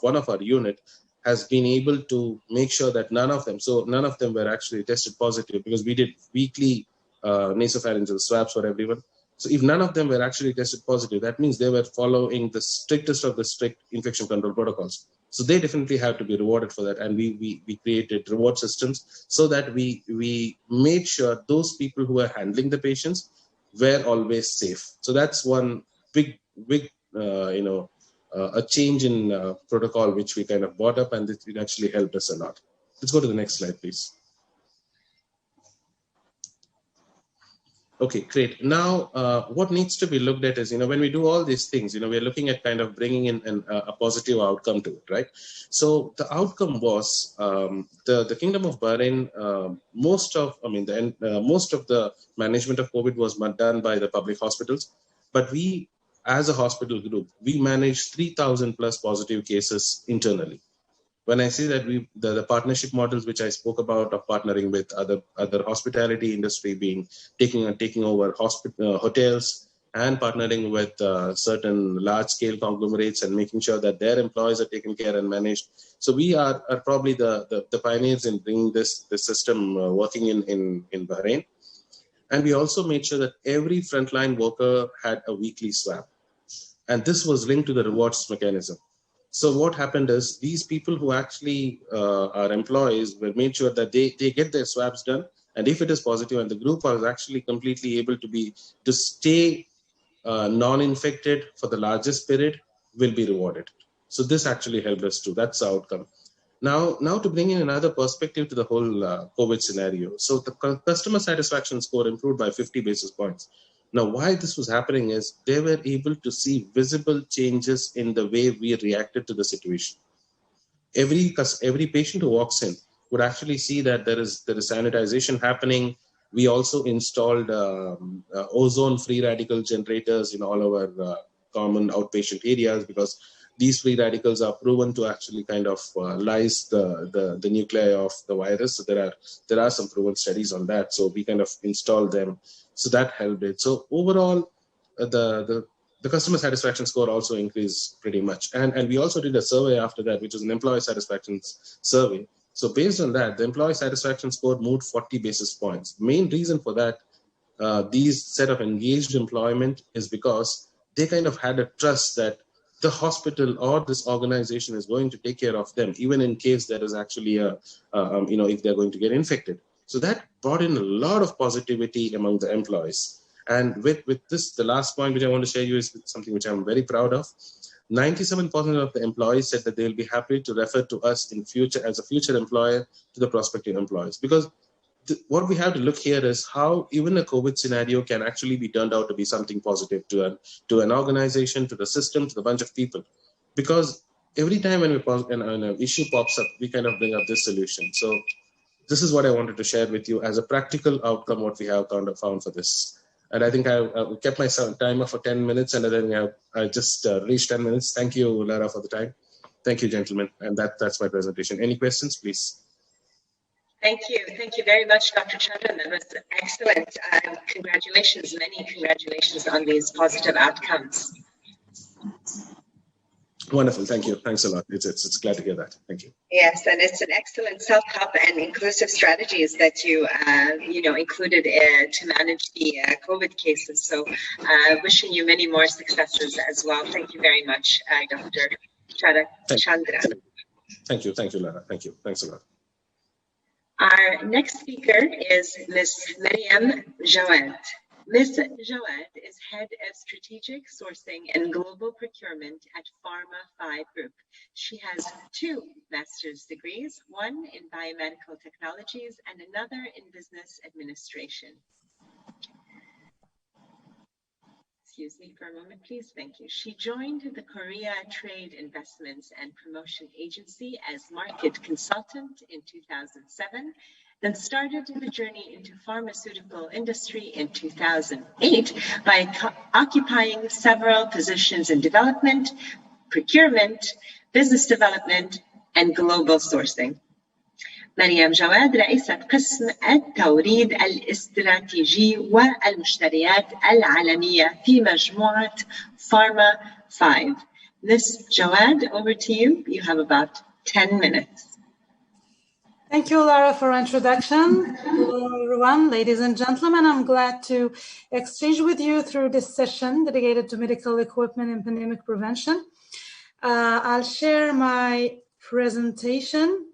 one of our unit has been able to make sure that none of them were actually tested positive, because we did weekly nasopharyngeal swabs for everyone. So if none of them were actually tested positive, that means they were following the strictest of the strict infection control protocols. So they definitely have to be rewarded for that. And we created reward systems so that we made sure those people who were handling the patients were always safe. So that's one big a change in protocol which we kind of brought up, and it actually helped us a lot. Let's go to the next slide, please. Okay, great. Now, what needs to be looked at is, when we do all these things, we're looking at kind of bringing in a positive outcome to it, right? So the outcome was the Kingdom of Bahrain. Most of the management of COVID was done by the public hospitals, but we, as a hospital group, we managed 3,000 plus positive cases internally. When I say that the partnership models which I spoke about of partnering with other hospitality industry taking over hotels and partnering with certain large scale conglomerates and making sure that their employees are taken care and managed. So we are probably the pioneers in bringing this system working in Bahrain. And we also made sure that every frontline worker had a weekly swab. And this was linked to the rewards mechanism. So what happened is these people who actually are employees were made sure that they get their swabs done. And if it is positive and the group was actually completely able to stay non-infected for the largest period, will be rewarded. So this actually helped us too. That's the outcome. Now to bring in another perspective to the whole COVID scenario. So the customer satisfaction score improved by 50 basis points. Now, why this was happening is they were able to see visible changes in the way we reacted to the situation. Every patient who walks in would actually see that there is sanitization happening. We also installed ozone-free radical generators in all our common outpatient areas, because these free radicals are proven to actually kind of lyse the nuclei of the virus. So there are some proven studies on that. So we kind of installed them. So that helped it. So overall, the customer satisfaction score also increased pretty much. And we also did a survey after that, which was an employee satisfaction survey. So based on that, the employee satisfaction score moved 40 basis points. Main reason for that, these set of engaged employment, is because they kind of had a trust that the hospital or this organization is going to take care of them, even in case there is actually if they're going to get infected. So that brought in a lot of positivity among the employees. And with this, the last point which I want to share you is something which I'm very proud of. 97% of the employees said that they'll be happy to refer to us in future as a future employer to the prospective employees. Because what we have to look here is how even a COVID scenario can actually be turned out to be something positive to an organization, to the system, to the bunch of people. Because every time when an issue pops up, we kind of bring up this solution. So this is what I wanted to share with you as a practical outcome, what we have kind of found for this. And I think I kept my timer for 10 minutes, and then I just reached 10 minutes. Thank you, Lara, for the time. Thank you, gentlemen. And that's my presentation. Any questions, please? Thank you. Thank you very much, Dr. Chandran. That was excellent. Congratulations, many congratulations on these positive outcomes. Wonderful. Thank you. Thanks a lot. It's glad to hear that. Thank you. Yes, and it's an excellent self-help and inclusive strategies that you included to manage the COVID cases. So wishing you many more successes as well. Thank you very much, Dr. Chandran. Thank you, Lara. Thank you. Thanks a lot. Our next speaker is Ms. Mariam Jawad. Ms. Jawad is Head of Strategic Sourcing and Global Procurement at Pharma 5 Group. She has 2 master's degrees, one in biomedical technologies and another in business administration. Excuse me for a moment, please. Thank you. She joined the Korea Trade Investments and Promotion Agency as market consultant in 2007, then started the journey into pharmaceutical industry in 2008 by occupying several positions in development, procurement, business development, and global sourcing. مريم جواد رئيسة قسم التوريد الاستراتيجي والمشتريات العالمية في مجموعة Pharma 5. Ms. Jawad, over to you. You have about 10 minutes. Thank you, Lara, for introduction. Hello, everyone, ladies and gentlemen. I'm glad to exchange with you through this session dedicated to medical equipment and pandemic prevention. I'll share my presentation.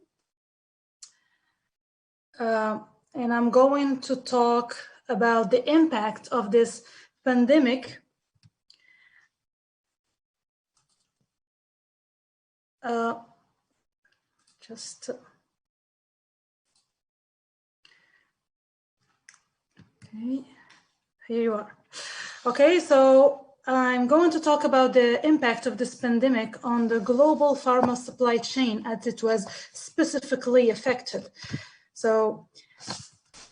And I'm going to talk about the impact of this pandemic okay, here you are. Okay, so I'm going to talk about the impact of this pandemic on the global pharma supply chain as it was specifically affected. So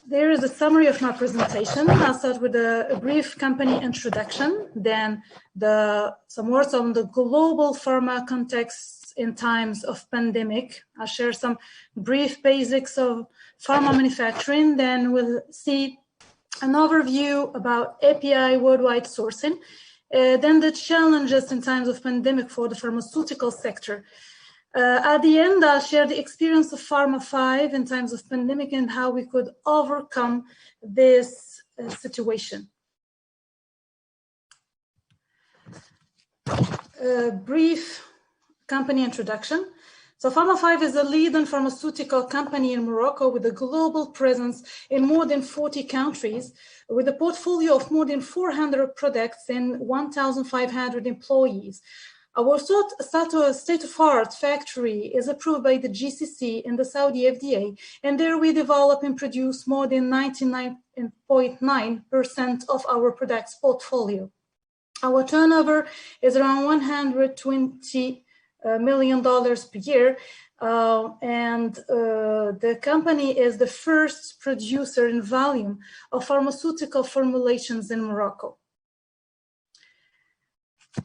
there is a summary of my presentation. I'll start with a brief company introduction, then some words on the global pharma context in times of pandemic. I'll share some brief basics of pharma manufacturing, then we'll see an overview about API worldwide sourcing, then the challenges in times of pandemic for the pharmaceutical sector. At the end, I'll share the experience of Pharma 5 in times of pandemic and how we could overcome this situation. Brief company introduction. So Pharma 5 is a leading pharmaceutical company in Morocco with a global presence in more than 40 countries, with a portfolio of more than 400 products and 1,500 employees. Our state-of-art factory is approved by the GCC and the Saudi FDA, and there we develop and produce more than 99.9% of our products portfolio. Our turnover is around $120 million per year, and the company is the first producer in volume of pharmaceutical formulations in Morocco.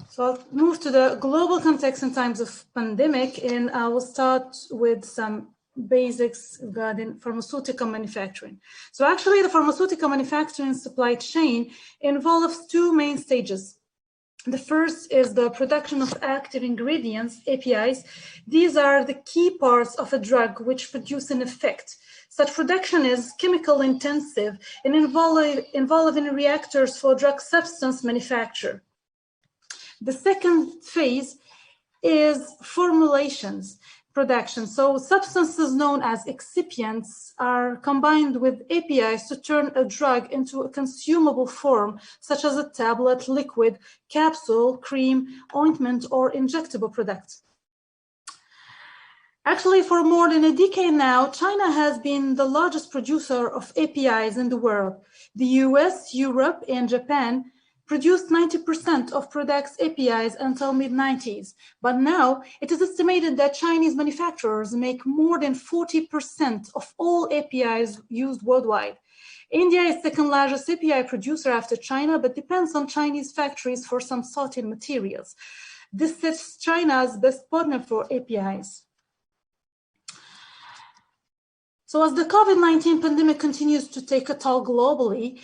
So I'll move to the global context in times of pandemic, and I will start with some basics regarding pharmaceutical manufacturing. So actually the pharmaceutical manufacturing supply chain involves 2 main stages. The first is the production of active ingredients, APIs. These are the key parts of a drug which produce an effect. Such production is chemical intensive and involving reactors for drug substance manufacture. The second phase is formulations production. So substances known as excipients are combined with APIs to turn a drug into a consumable form, such as a tablet, liquid, capsule, cream, ointment, or injectable product. Actually, for more than a decade now, China has been the largest producer of APIs in the world. The US, Europe, and Japan produced 90% of products' APIs until mid-90s. But now, it is estimated that Chinese manufacturers make more than 40% of all APIs used worldwide. India is the second largest API producer after China, but depends on Chinese factories for some starting materials. This is China's best partner for APIs. So as the COVID-19 pandemic continues to take a toll globally,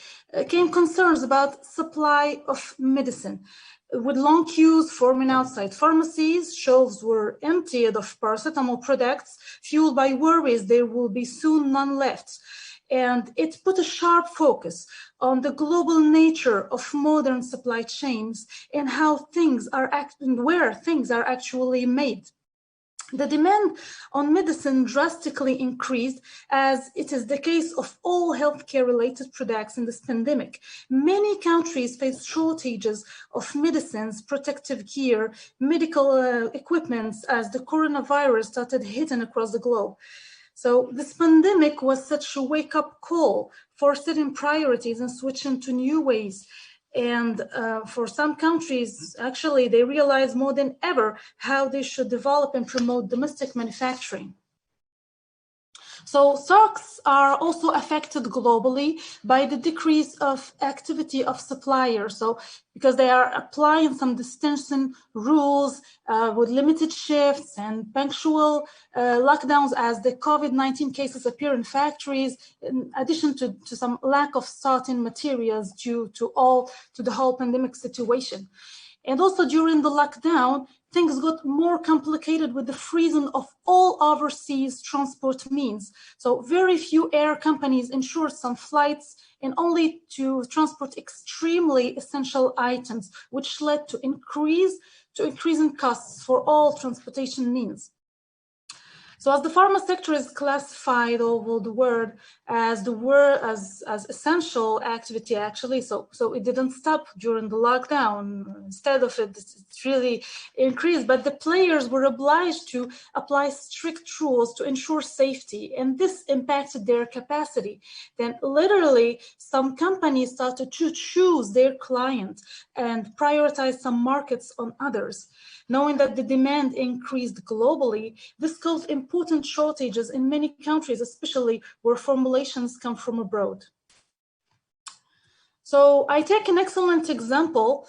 came concerns about supply of medicine. With long queues forming outside pharmacies, shelves were emptied of paracetamol products, fueled by worries there will be soon none left. And it put a sharp focus on the global nature of modern supply chains and how things are where things are actually made. The demand on medicine drastically increased, as it is the case of all healthcare-related products in this pandemic. Many countries face shortages of medicines, protective gear, medical equipment as the coronavirus started hitting across the globe. So this pandemic was such a wake-up call for setting priorities and switching to new ways. And for some countries, actually, they realize more than ever how they should develop and promote domestic manufacturing. So stocks are also affected globally by the decrease of activity of suppliers. So because they are applying some distancing rules with limited shifts and punctual lockdowns as the COVID-19 cases appear in factories, in addition to some lack of starting materials due to the whole pandemic situation. And also during the lockdown, things got more complicated with the freezing of all overseas transport means. So very few air companies ensured some flights and only to transport extremely essential items, which led to increasing costs for all transportation means. So as the pharma sector is classified all over the world as essential activity, actually, so it didn't stop during the lockdown. Instead of it really increased, but the players were obliged to apply strict rules to ensure safety, and this impacted their capacity. Then literally, some companies started to choose their clients and prioritize some markets on others. Knowing that the demand increased globally, this caused important shortages in many countries, especially where formulations come from abroad. So I take an excellent example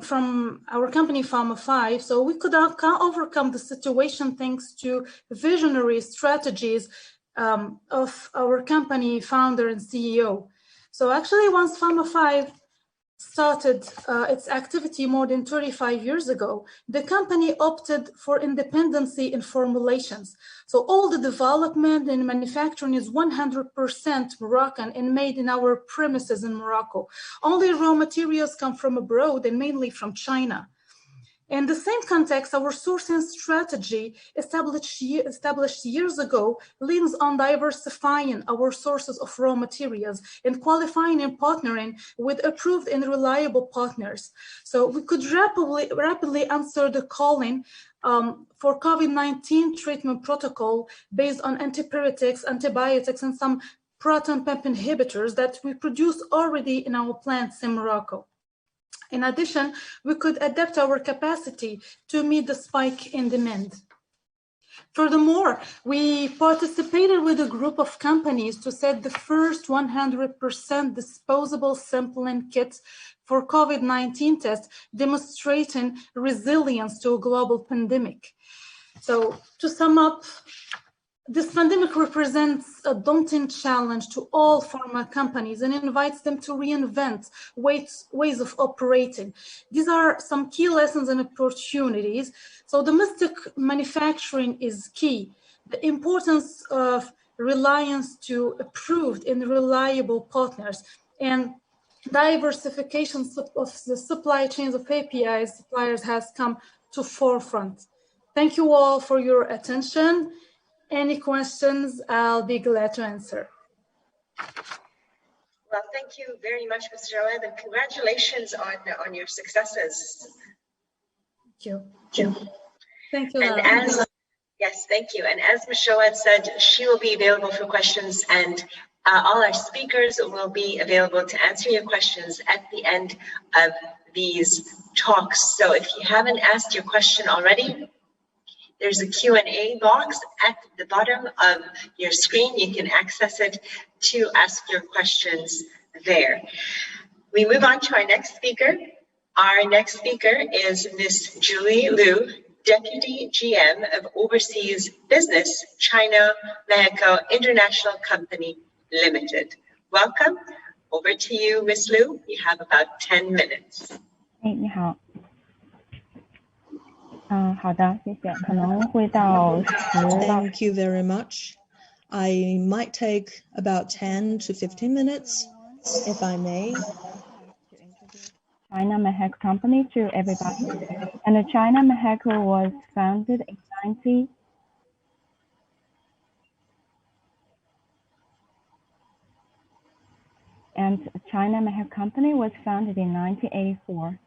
from our company Pharma5. So we could overcome the situation thanks to visionary strategies of our company founder and CEO. So actually, once Pharma5 started its activity more than 35 years ago, the company opted for independency in formulations. So all the development and manufacturing is 100% Moroccan and made in our premises in Morocco. Only raw materials come from abroad and mainly from China. In the same context, our sourcing strategy established years ago leans on diversifying our sources of raw materials and qualifying and partnering with approved and reliable partners. So we could rapidly answer the calling for COVID-19 treatment protocol based on antipyretics, antibiotics, and some proton pump inhibitors that we produce already in our plants in Morocco. In addition, we could adapt our capacity to meet the spike in demand. Furthermore, we participated with a group of companies to set the first 100% disposable sampling kits for COVID-19 tests, demonstrating resilience to a global pandemic. So to sum up, this pandemic represents a daunting challenge to all pharma companies and invites them to reinvent ways of operating. These are some key lessons and opportunities. So domestic manufacturing is key. The importance of reliance to approved and reliable partners. And diversification of the supply chains of APIs suppliers has come to forefront. Thank you all for your attention. Any questions, I'll be glad to answer. Well, thank you very much, Mr. Jawad, and congratulations on your successes. Thank you. Thank you. And yes, thank you. And as Ms. Jawad said, she will be available for questions, and all our speakers will be available to answer your questions at the end of these talks. So if you haven't asked your question already, there's a Q&A box at the bottom of your screen. You can access it to ask your questions there. We move on to our next speaker. Our next speaker is Ms. Julie Liu, Deputy GM of Overseas Business, China Mexico International Company Limited. Welcome. Over to you, Ms. Liu. You have about 10 minutes. 你好。好的，谢谢。可能会到10到。Thank you very much. I might take about 10 to 15 minutes, if I may. China Mexico Company to everybody. And the China Mexico was founded in 19. And China Mexico Company was founded in 1984.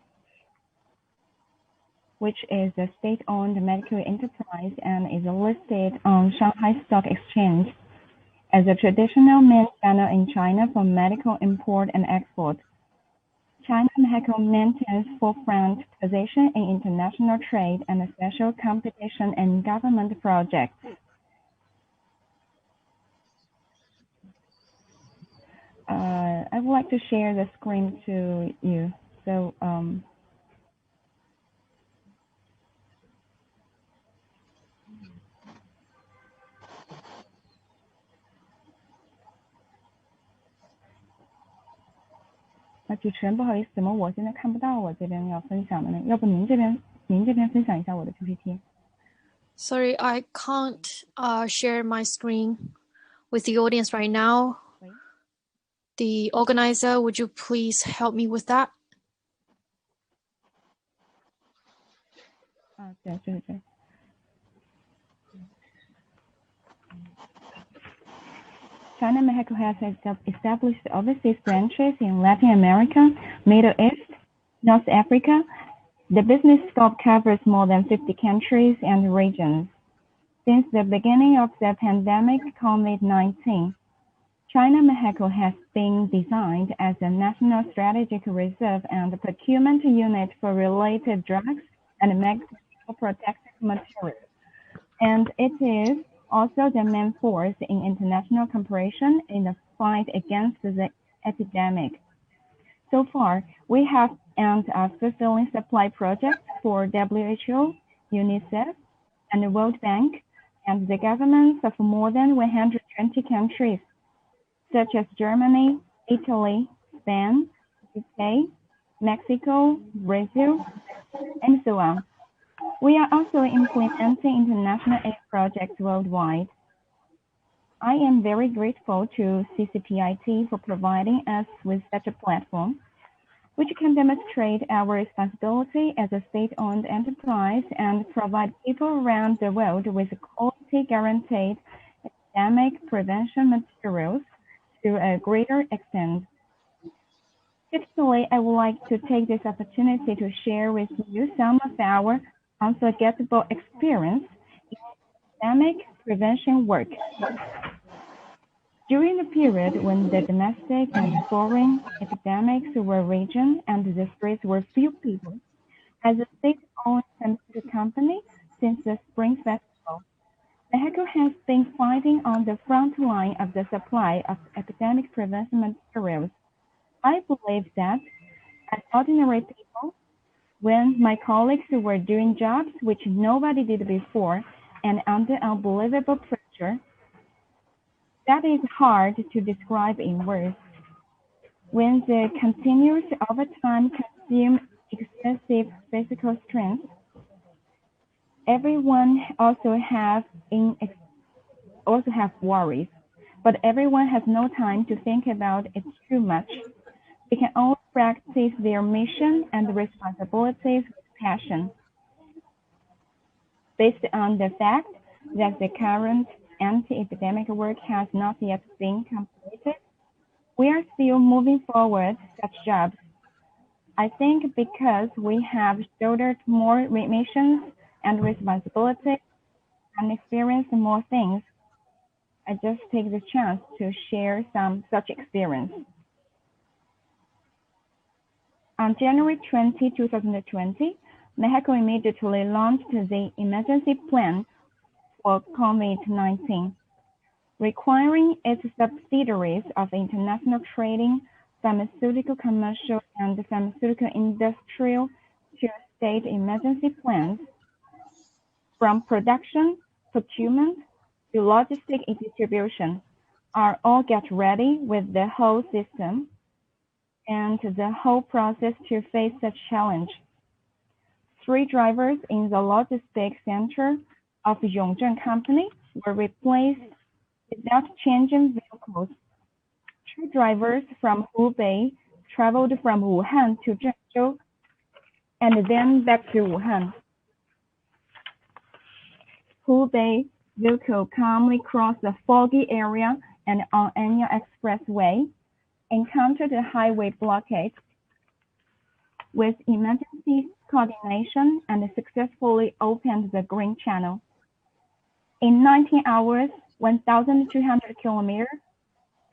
Which is a state-owned medical enterprise and is listed on Shanghai Stock Exchange as a traditional main channel in China for medical import and export. China Mexico maintains forefront position in international trade and special competition and government projects. I would like to share the screen to you. So.主持人，不好意思，怎么我现在看不到我这边要分享的呢？要不您这边分享一下我的 PPT。Sorry, I can't share my screen with the audience right now. The organizer, would you please help me with that? 对。China Mexico has established overseas branches in Latin America, Middle East, North Africa. The business scope covers more than 50 countries and regions. Since the beginning of the pandemic COVID-19, China Mexico has been designed as a national strategic reserve and procurement unit for related drugs and medical protective materials. And it is also the main force in international cooperation in the fight against the epidemic. So far, we have and are fulfilling supply projects for WHO, UNICEF, and the World Bank, and the governments of more than 120 countries, such as Germany, Italy, Spain, UK, Mexico, Brazil, and so on. We are also implementing international aid projects worldwide. I am very grateful to CCPIT for providing us with such a platform, which can demonstrate our responsibility as a state-owned enterprise and provide people around the world with quality guaranteed epidemic prevention materials to a greater extent. Particularly, I would like to take this opportunity to share with you some of our unforgettable experience in epidemic prevention work. During the period when the domestic and foreign epidemics were raging and the streets were few people, as a state-owned pharmaceutical company since the Spring Festival, Mexico has been fighting on the front line of the supply of epidemic prevention materials. I believe that, as ordinary people, when my colleagues were doing jobs which nobody did before and under unbelievable pressure, that is hard to describe in words. When the continuous overtime consumes excessive physical strength, everyone also have worries, but everyone has no time to think about it too much They can all practice their mission and responsibilities with passion. Based on the fact that the current anti-epidemic work has not yet been completed, we are still moving forward such jobs. I think because we have shouldered more missions and responsibilities and experienced more things, I just take the chance to share some such experience. On January 20, 2020, Mexico immediately launched the emergency plan for COVID-19, requiring its subsidiaries of international trading, pharmaceutical commercial, and pharmaceutical industrial to state emergency plans. From production, procurement, to logistic distribution, are all get ready with the whole system and the whole process to face such challenge. 3 drivers in the logistics center of Yongzheng Company were replaced without changing vehicles. 2 drivers from Hubei traveled from Wuhan to Zhengzhou and then back to Wuhan. Hubei vehicle calmly crossed the foggy area and on Anya Expressway encountered a highway blockade. With emergency coordination and successfully opened the Green Channel. In 19 hours, 1,200 kilometers,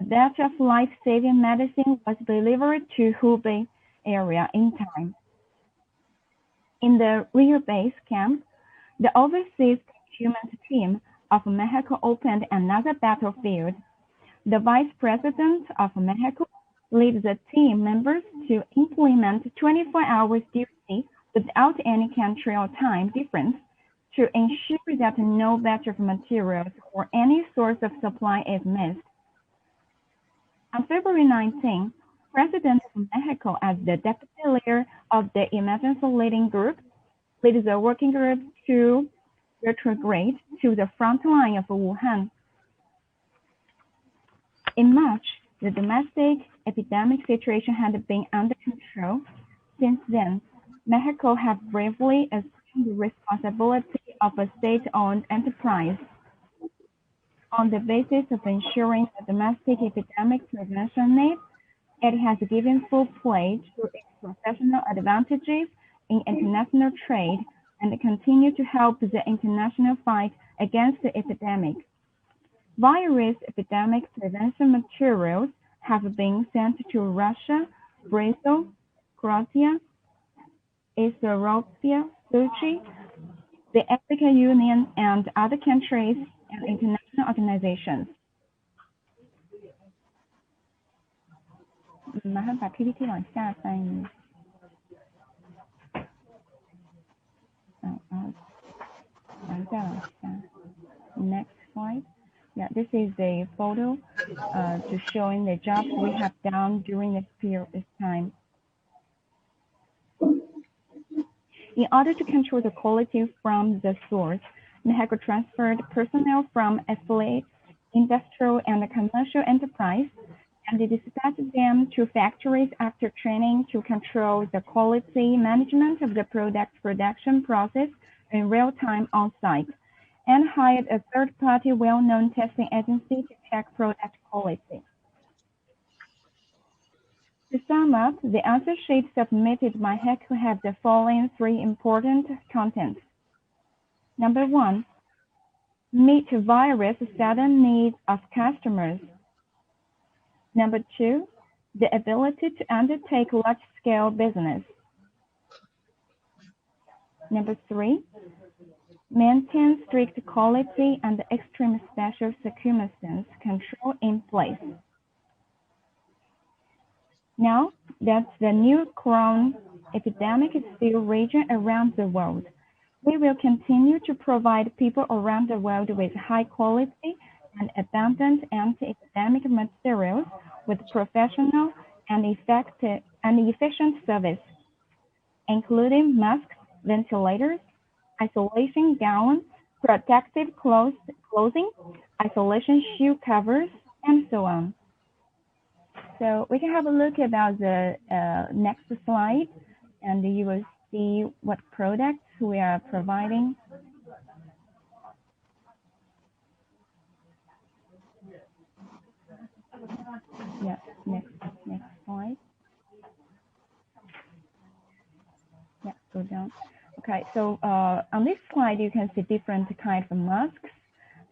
a batch of life-saving medicine was delivered to Hubei area in time. In the rear base camp, the overseas procurement team of Mexico opened another battlefield. The Vice President of Mexico leads the team members to implement 24-hour duty without any country or time difference to ensure that no batch of materials or any source of supply is missed. On February 19, President of Mexico, as the deputy leader of the emergency leading group, led the working group to retrograde to the front line of Wuhan. In March, the domestic epidemic situation had been under control. Since then, Mexico has bravely assumed the responsibility of a state-owned enterprise. On the basis of ensuring the domestic epidemic prevention needs, it has given full play to its professional advantages in international trade and continue to help the international fight against the epidemic. Virus epidemic prevention materials have been sent to Russia, Brazil, Croatia, Ethiopia, Fiji, the African Union, and other countries and international organizations. 麻烦把 PPT 往下翻译。再往下。Next slide. Yeah, this is a photo to showing the jobs we have done during this period of time. In order to control the quality from the source, Mexico transferred personnel from affiliate, industrial, and commercial enterprise, and dispatched them to factories after training to control the quality management of the product production process in real time on site, and hired a third-party well-known testing agency to check product quality. To sum up, the answer sheet submitted by Mexico have the following 3 important contents. Number 1, meet virus sudden needs of customers. Number 2, the ability to undertake large-scale business. Number 3, maintain strict quality and extreme special circumstance control in place. Now that the new corona epidemic is still raging around the world, we will continue to provide people around the world with high quality and abundant anti-epidemic materials with professional and effective and efficient service, including masks, ventilators, isolation gowns, protective clothing, isolation shoe covers, and so on. So we can have a look about the next slide, and you will see what products we are providing. Yeah, next slide. Yeah, go down. Okay, so on this slide, you can see different kinds of masks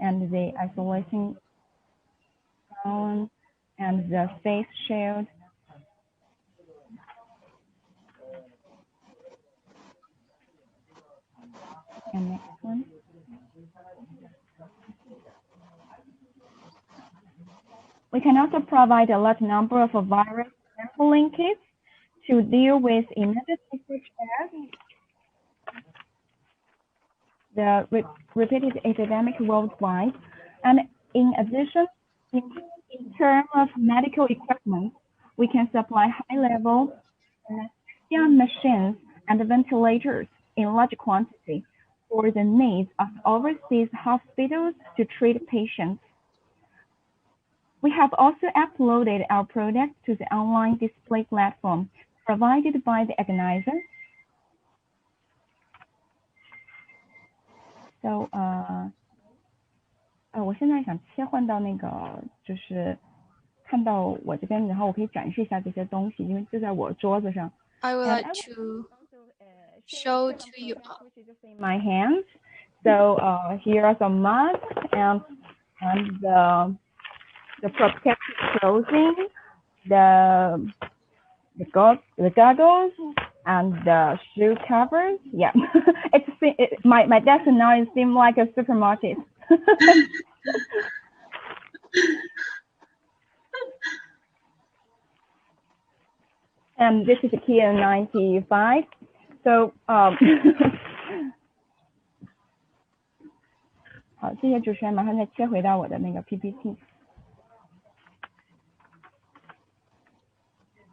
and the isolation gown and the face shield. And next one. We can also provide a large number of virus sampling kits to deal with emergencies such as the repeated epidemic worldwide. And in addition, in terms of medical equipment, we can supply high-level anesthesia machines and ventilators in large quantity for the needs of overseas hospitals to treat patients. We have also uploaded our products to the online display platform provided by the organizer. So, 我现在想切换到那个，就是看到我这边，然后我可以展示一下这些东西，因为就在我桌子上。I would like to show to you in my hands. So here are some masks and the protective clothing, the goggles, and the shoe covers. Yeah, my desk now it seems like a supermarket. And this is a Kia 95. So 好，谢谢主持人，马上再切回到我的那个 PPT。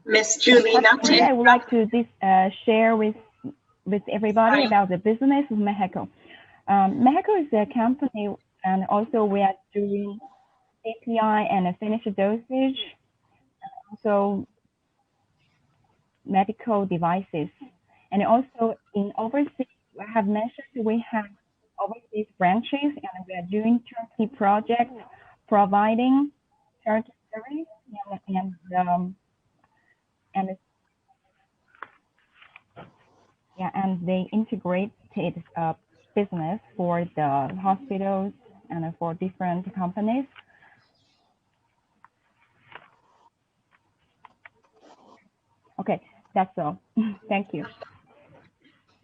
Miss Julie, I would like to share with everybody about the business of Mexico. Mexico is a company, and also we are doing API and a finished dosage, also medical devices, and also in overseas. I have mentioned we have overseas branches, and we are doing turnkey projects, providing turnkey service and they integrated business for the hospitals and for different companies. Okay, that's all. Thank you.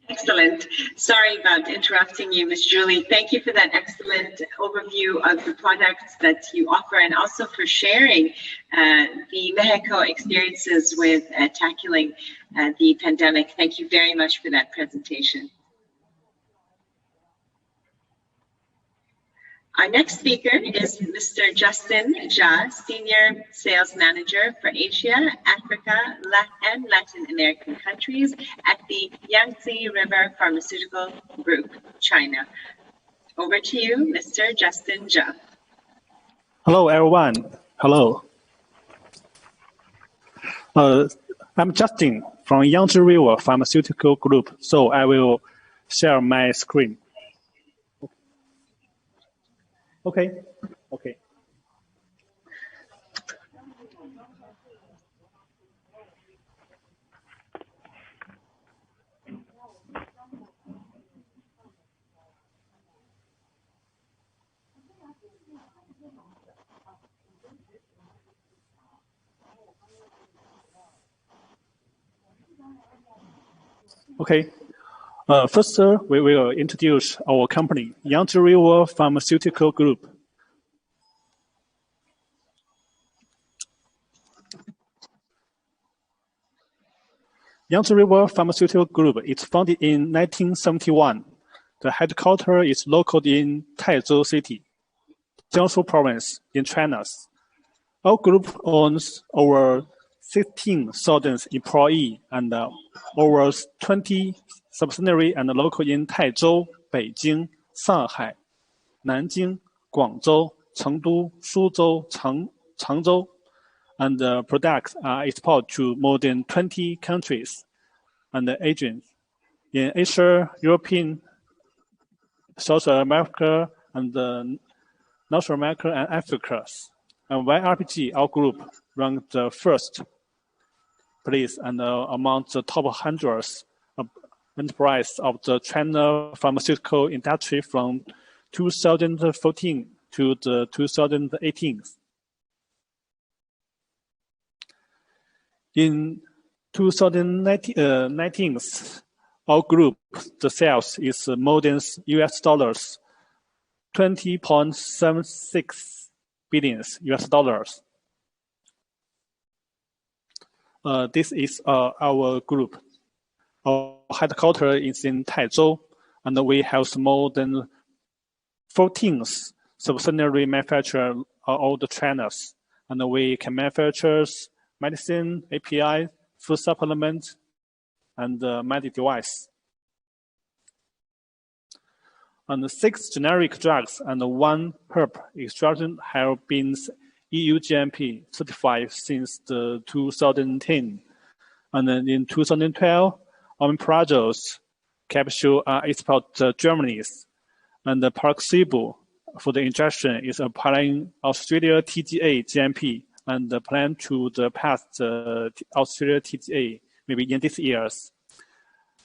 Excellent. Sorry about interrupting you, Ms. Julie. Thank you for that excellent overview of the products that you offer, and also for sharing the Mexico experiences with tackling the pandemic. Thank you very much for that presentation. Our next speaker is Mr. Justin Jha, Senior Sales Manager for Asia, Africa, and Latin American countries at the Yangtze River Pharmaceutical Group, China. Over to you, Mr. Justin Jha. Hello, everyone. Hello. I'm Justin from Yangtze River Pharmaceutical Group, so I will share my screen. Okay. First, we will introduce our company, Yangtze River Pharmaceutical Group. Yangtze River Pharmaceutical Group is founded in 1971. The headquarters is located in Taizhou City, Jiangsu Province in China. Our group owns over 16,000 employees and over 20 subsidiaries and local in Taizhou, Beijing, Shanghai, Nanjing, Guangzhou, Chengdu, Suzhou, Changzhou. and the products are exported to more than 20 countries and agents in Asia, European, South America, and North America and Africa. And YRPG, our group, ranked the first place and among the top 100 enterprise of the China pharmaceutical industry from 2014 to the 2018. In 2019, our group, the sales is more than US dollars 20.76 billion US dollars. This is our group. Our headquarters is in Taizhou, and we have more than 14 subsidiary manufacturers all the China's, and we can manufacture medicine, API, food supplement, and medical device. And 6 generic drugs and 1 herb extraction have been EU GMP certified since 2010. And then in 2012, Omeprazole capsule are exported to Germany, and the Paroxysmal for the injection is applying Australia TGA GMP, and the plan to pass the Australia TGA maybe in this year.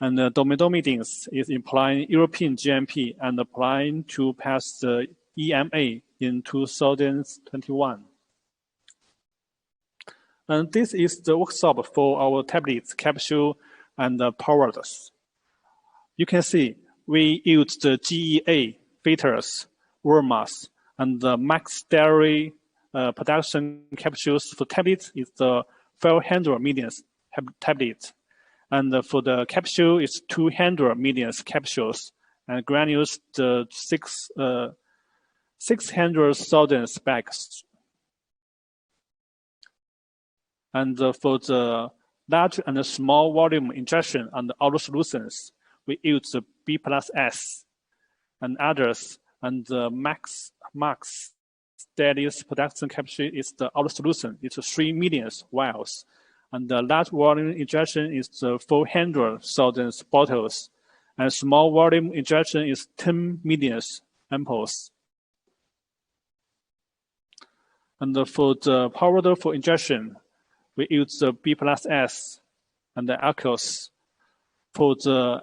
And the domidomidine is implying European GMP and applying to pass the EMA in 2021. And this is the workshop for our tablets, capsule, and powders. You can see we used the GEA filters, Wormas, and the Max Dairy production capsules for tablets is the 500 million tablet. And for the capsule, it's 200 million capsules, and granules, the 600,000 bags. And for the large and small volume injection and auto solutions, we use the B+S and others, and the Max Daily production capsule is the auto solution. It's 3 million vials. And the large volume injection is 400,000 bottles, and small volume injection is 10 million ampoules. And for the powder for injection, we use the B+S and the alkyls. For the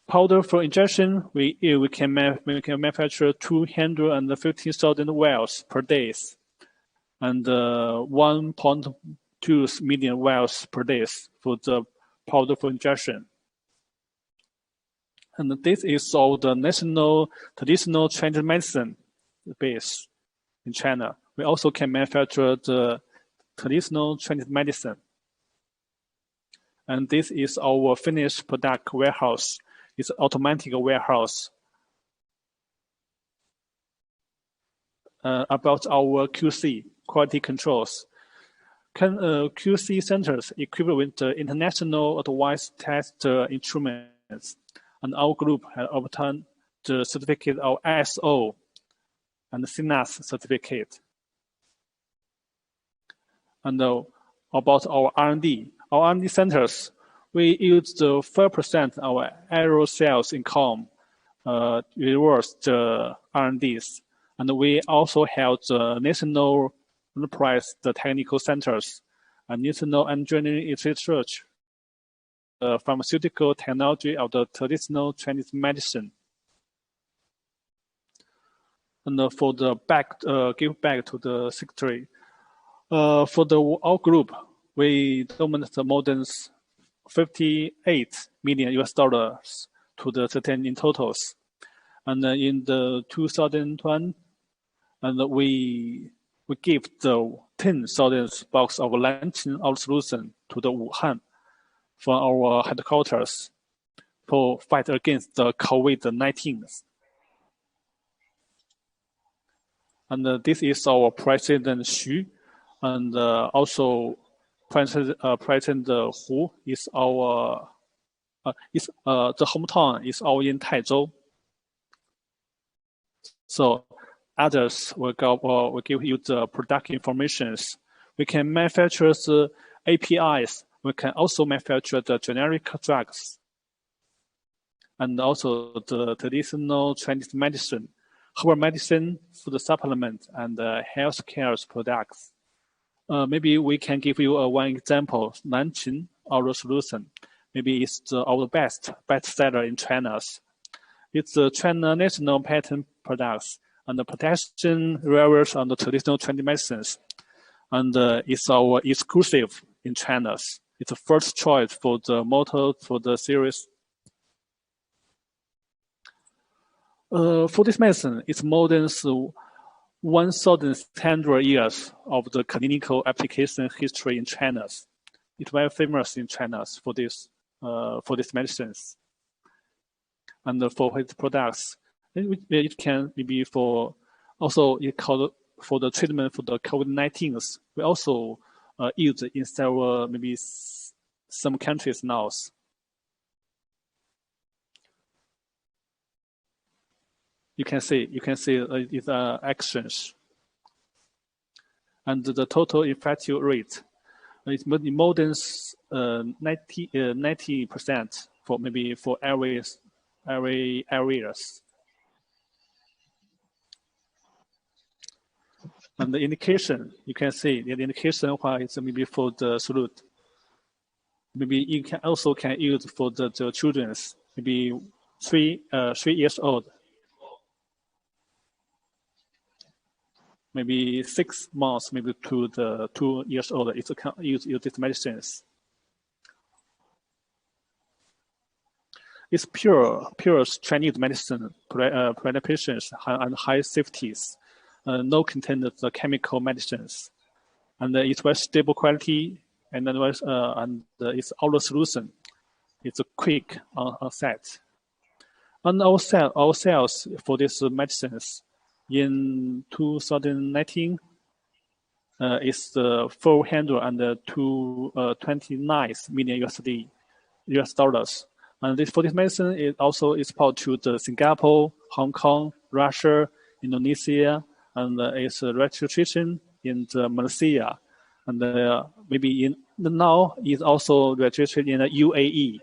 powder for injection, we can manufacture 250,000 vials per day, and 1.2 million vials per day for the powder for injection. And this is all the national traditional Chinese medicine base in China. We also can manufacture the traditional Chinese medicine. And this is our finished product warehouse. It's an automatic warehouse. About our QC, quality controls. QC centers equipped with the international advanced test instruments, and our group has obtained the certificate of ISO and the CNAS certificate. And about our R&D. Our R&D centers, we use the 5% of our annual sales income reverse the R&Ds. And we also have the national enterprise, the technical centers, and national engineering research, the pharmaceutical technology of the traditional Chinese medicine. And for the give back to the secretary. For our group, we donated more than 58 million US dollars to the certain in totals. And in the 2020, and we give the 10,000 box of luncheon out solution to the Wuhan for our headquarters for fight against the COVID-19. And this is our President Xu, and also President Hu is our the hometown is all in Taizhou. So others will give you the product informations. We can manufacture the APIs. We can also manufacture the generic drugs and also the traditional Chinese medicine, herbal medicine, food supplement, and healthcare products. Maybe we can give you one example, Nanqing oral solution. Maybe it's our best seller in China. It's the China national patent products and the protection relies on the traditional Chinese medicines. And it's our exclusive in China. It's the first choice for the motor for the series. For this medicine, it's more than 1,600 years of the clinical application history in China. It's very famous in China for these medicines. And for its products, it can be for also it called for the treatment for the COVID-19. We also use it in several maybe some countries now. You can see its actions, and the total infective rate is more than 90% for maybe for every areas. And the indication, you can see the indication why it's maybe for the salute. Maybe you can also use for the children's, maybe 3 years old. Maybe 6 months, maybe to the 2 years old, it can use these medicines. It's pure Chinese medicine, patients and high safeties, no contain the chemical medicines, and it's very stable quality, and then it's oral solution. It's a quick onset. And our sales for these medicines in 2019 is $429 million US dollars. And for this medicine, it also exported to the Singapore, Hong Kong, Russia, Indonesia, and its registration in Malaysia, and maybe now is also registered in the UAE,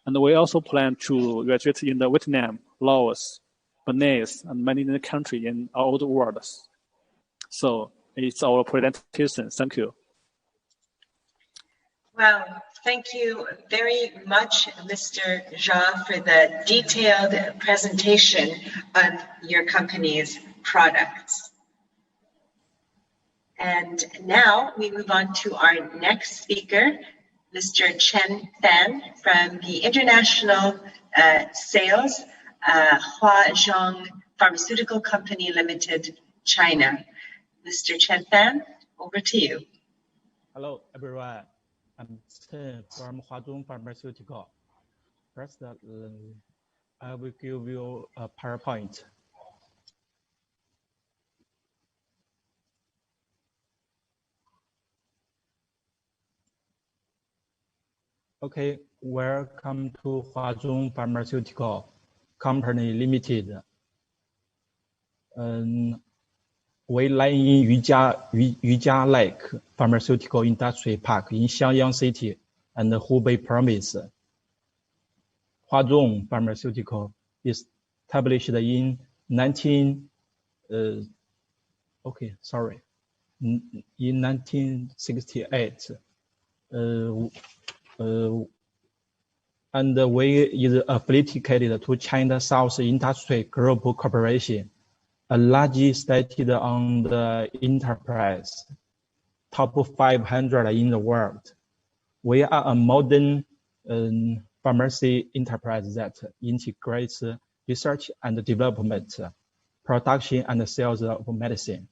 and we also plan to register in the Vietnam, Laos, Belize, and many other countries in all the world. So it's our presentation. Thank you. Well, thank you very much, Mr. Zhao, for the detailed presentation on your company's products. And now we move on to our next speaker, Mr. Chen Fan from the International Sales Huazhong Pharmaceutical Company Limited, China. Mr. Chen Fan, over to you. Hello, everyone. I'm Chen from Huazhong Pharmaceutical. First, I will give you a PowerPoint. Okay, welcome to Huazhong Pharmaceutical Company Limited. We lie in Yujia Lake Pharmaceutical Industry Park in Xiangyang City and Hubei Province. Huazhong Pharmaceutical is established in 1968. And we is affiliated to China South Industry Group Corporation, a large state-owned enterprise, top 500 in the world. We are a modern pharmacy enterprise that integrates research and development, production and sales of medicine.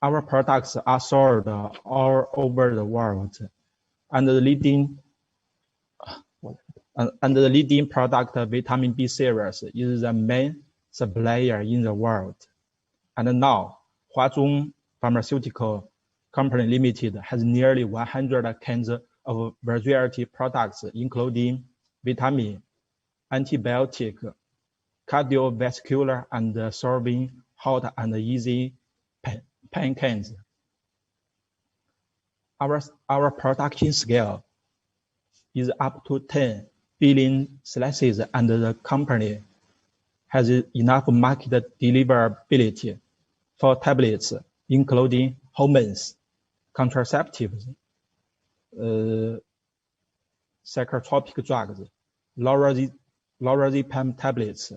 Our products are sold all over the world, and the leading product, vitamin B series, is the main supplier in the world. And now, Huazhong Pharmaceutical Company Limited has nearly 100 kinds of variety products, including vitamin, antibiotic, cardiovascular, and serving hot and easy pain cans. Our production scale is up to 10 billion slices, and the company has enough market deliverability for tablets, including hormones, contraceptives, psychotropic drugs, lorazepam tablets,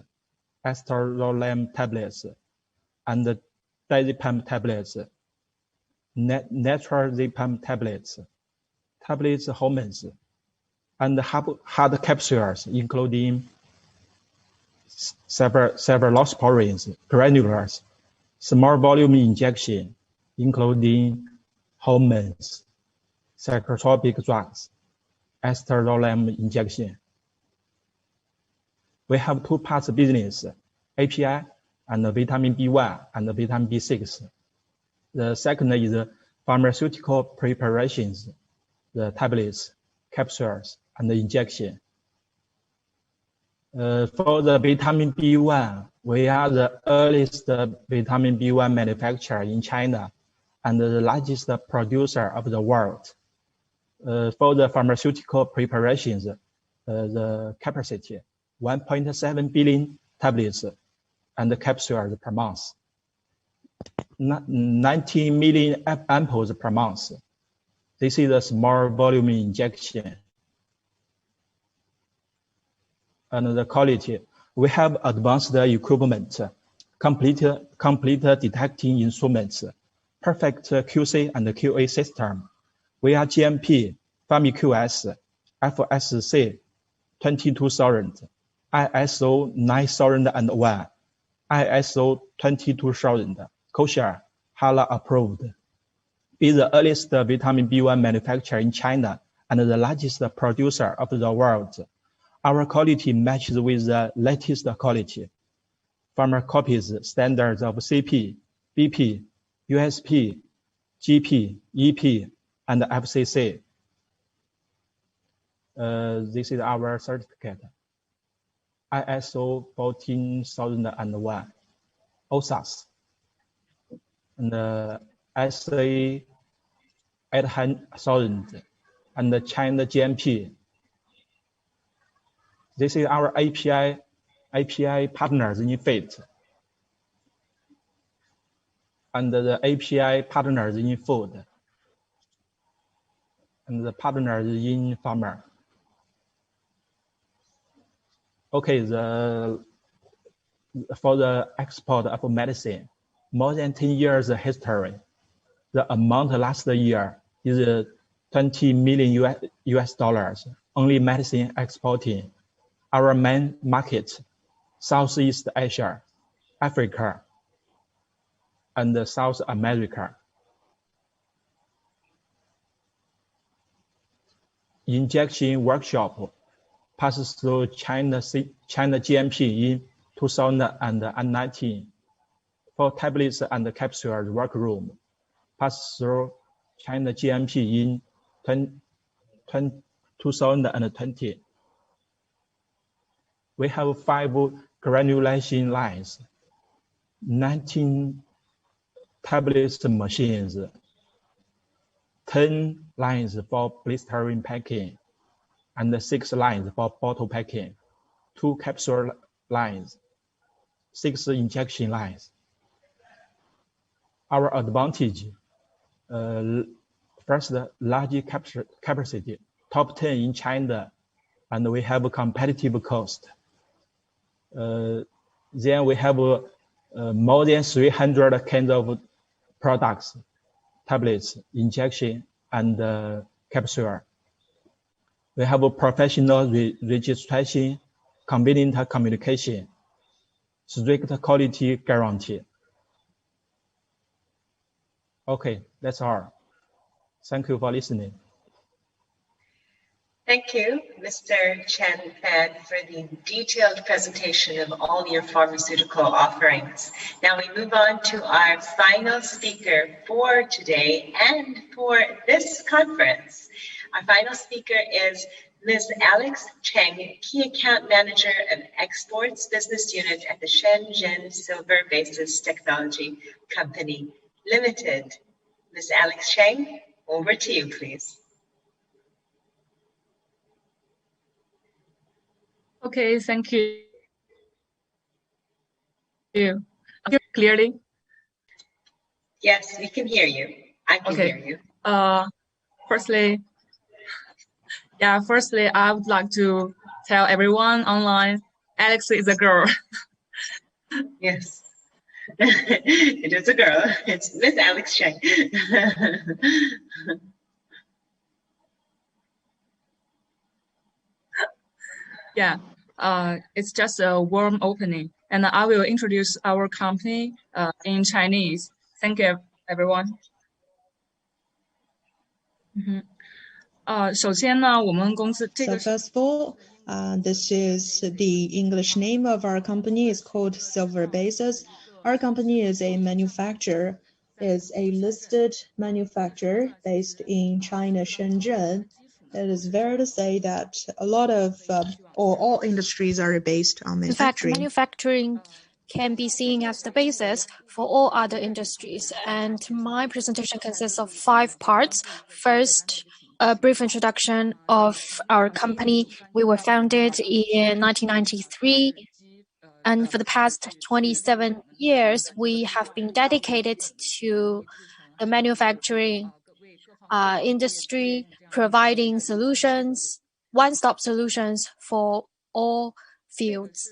esterolem tablets, and diazepam tablets, nitrazepam tablets, hormones, and hard capsules, including cephalosporins, granulars, small volume injection, including hormones, psychotropic drugs, esterolem injection. We have two parts of business, API and vitamin B1 and vitamin B6. The second is pharmaceutical preparations, the tablets, capsules, and the injection. For the vitamin B1, we are the earliest vitamin B1 manufacturer in China and the largest producer of the world. For the pharmaceutical preparations, the capacity, 1.7 billion tablets and capsules per month, 19 million ampoules per month. This is a small volume injection. And the quality, we have advanced equipment, complete detecting instruments, perfect QC and QA system. We are GMP, FamiQS, FSC 22000, ISO 9001, ISO 22000, kosher, halal approved. Is the earliest vitamin B1 manufacturer in China and the largest producer of the world. Our quality matches with the latest quality. Pharmacopies standards of CP, BP, USP, GP, EP, and FCC. This is our certificate. ISO 14001, OSAS, and SA 8000, and the China GMP. This is our API partners in FATE, and the API partners in food, and the partners in pharma. Okay, for the export of medicine, more than 10 years history. The amount last year is 20 million US dollars, only medicine exporting. Our main market, Southeast Asia, Africa, and South America. Injection workshop passes through China GMP in 2019. For tablets and capsules workroom, passes through China GMP in 2020. We have 5 granulation lines, 19 tablets machines, 10 lines for blistering packing, and 6 lines for bottle packing, 2 capsule lines, 6 injection lines. Our advantage, first, large capacity, top 10 in China, and we have a competitive cost. Then we have more than 300 kinds of products, tablets, injection, and capsule. We have a professional registration, convenient communication, strict quality guarantee. Okay, that's all. Thank you for listening. Thank you, Mr. Chen Fan, for the detailed presentation of all your pharmaceutical offerings. Now we move on to our final speaker for today and for this conference. Our final speaker is Ms. Alex Cheng, Key Account Manager of Exports Business Unit at the Shenzhen Silver Basis Technology Company Limited. Ms. Alex Cheng, Over to you, please. Okay, thank you. Clearly? Yes, we can hear you. I can hear you. Firstly, I would like to tell everyone online, Alex is a girl. Yes, it is a girl. It's Miss Alex Cheng. Yeah, it's just a warm opening, and I will introduce our company in Chinese. Thank you, everyone. 首先呢，我们公司这个 So first of all, this is the English name of our company. It's called Silver Bases. Our company is a manufacturer, is a listed manufacturer based in China, Shenzhen. It is fair to say that a lot of or all industries are based on manufacturing. In fact, manufacturing can be seen as the basis for all other industries. And my presentation consists of 5 parts. First, a brief introduction of our company. We were founded in 1993. And for the past 27 years, we have been dedicated to the manufacturing industry, providing solutions, one-stop solutions for all fields.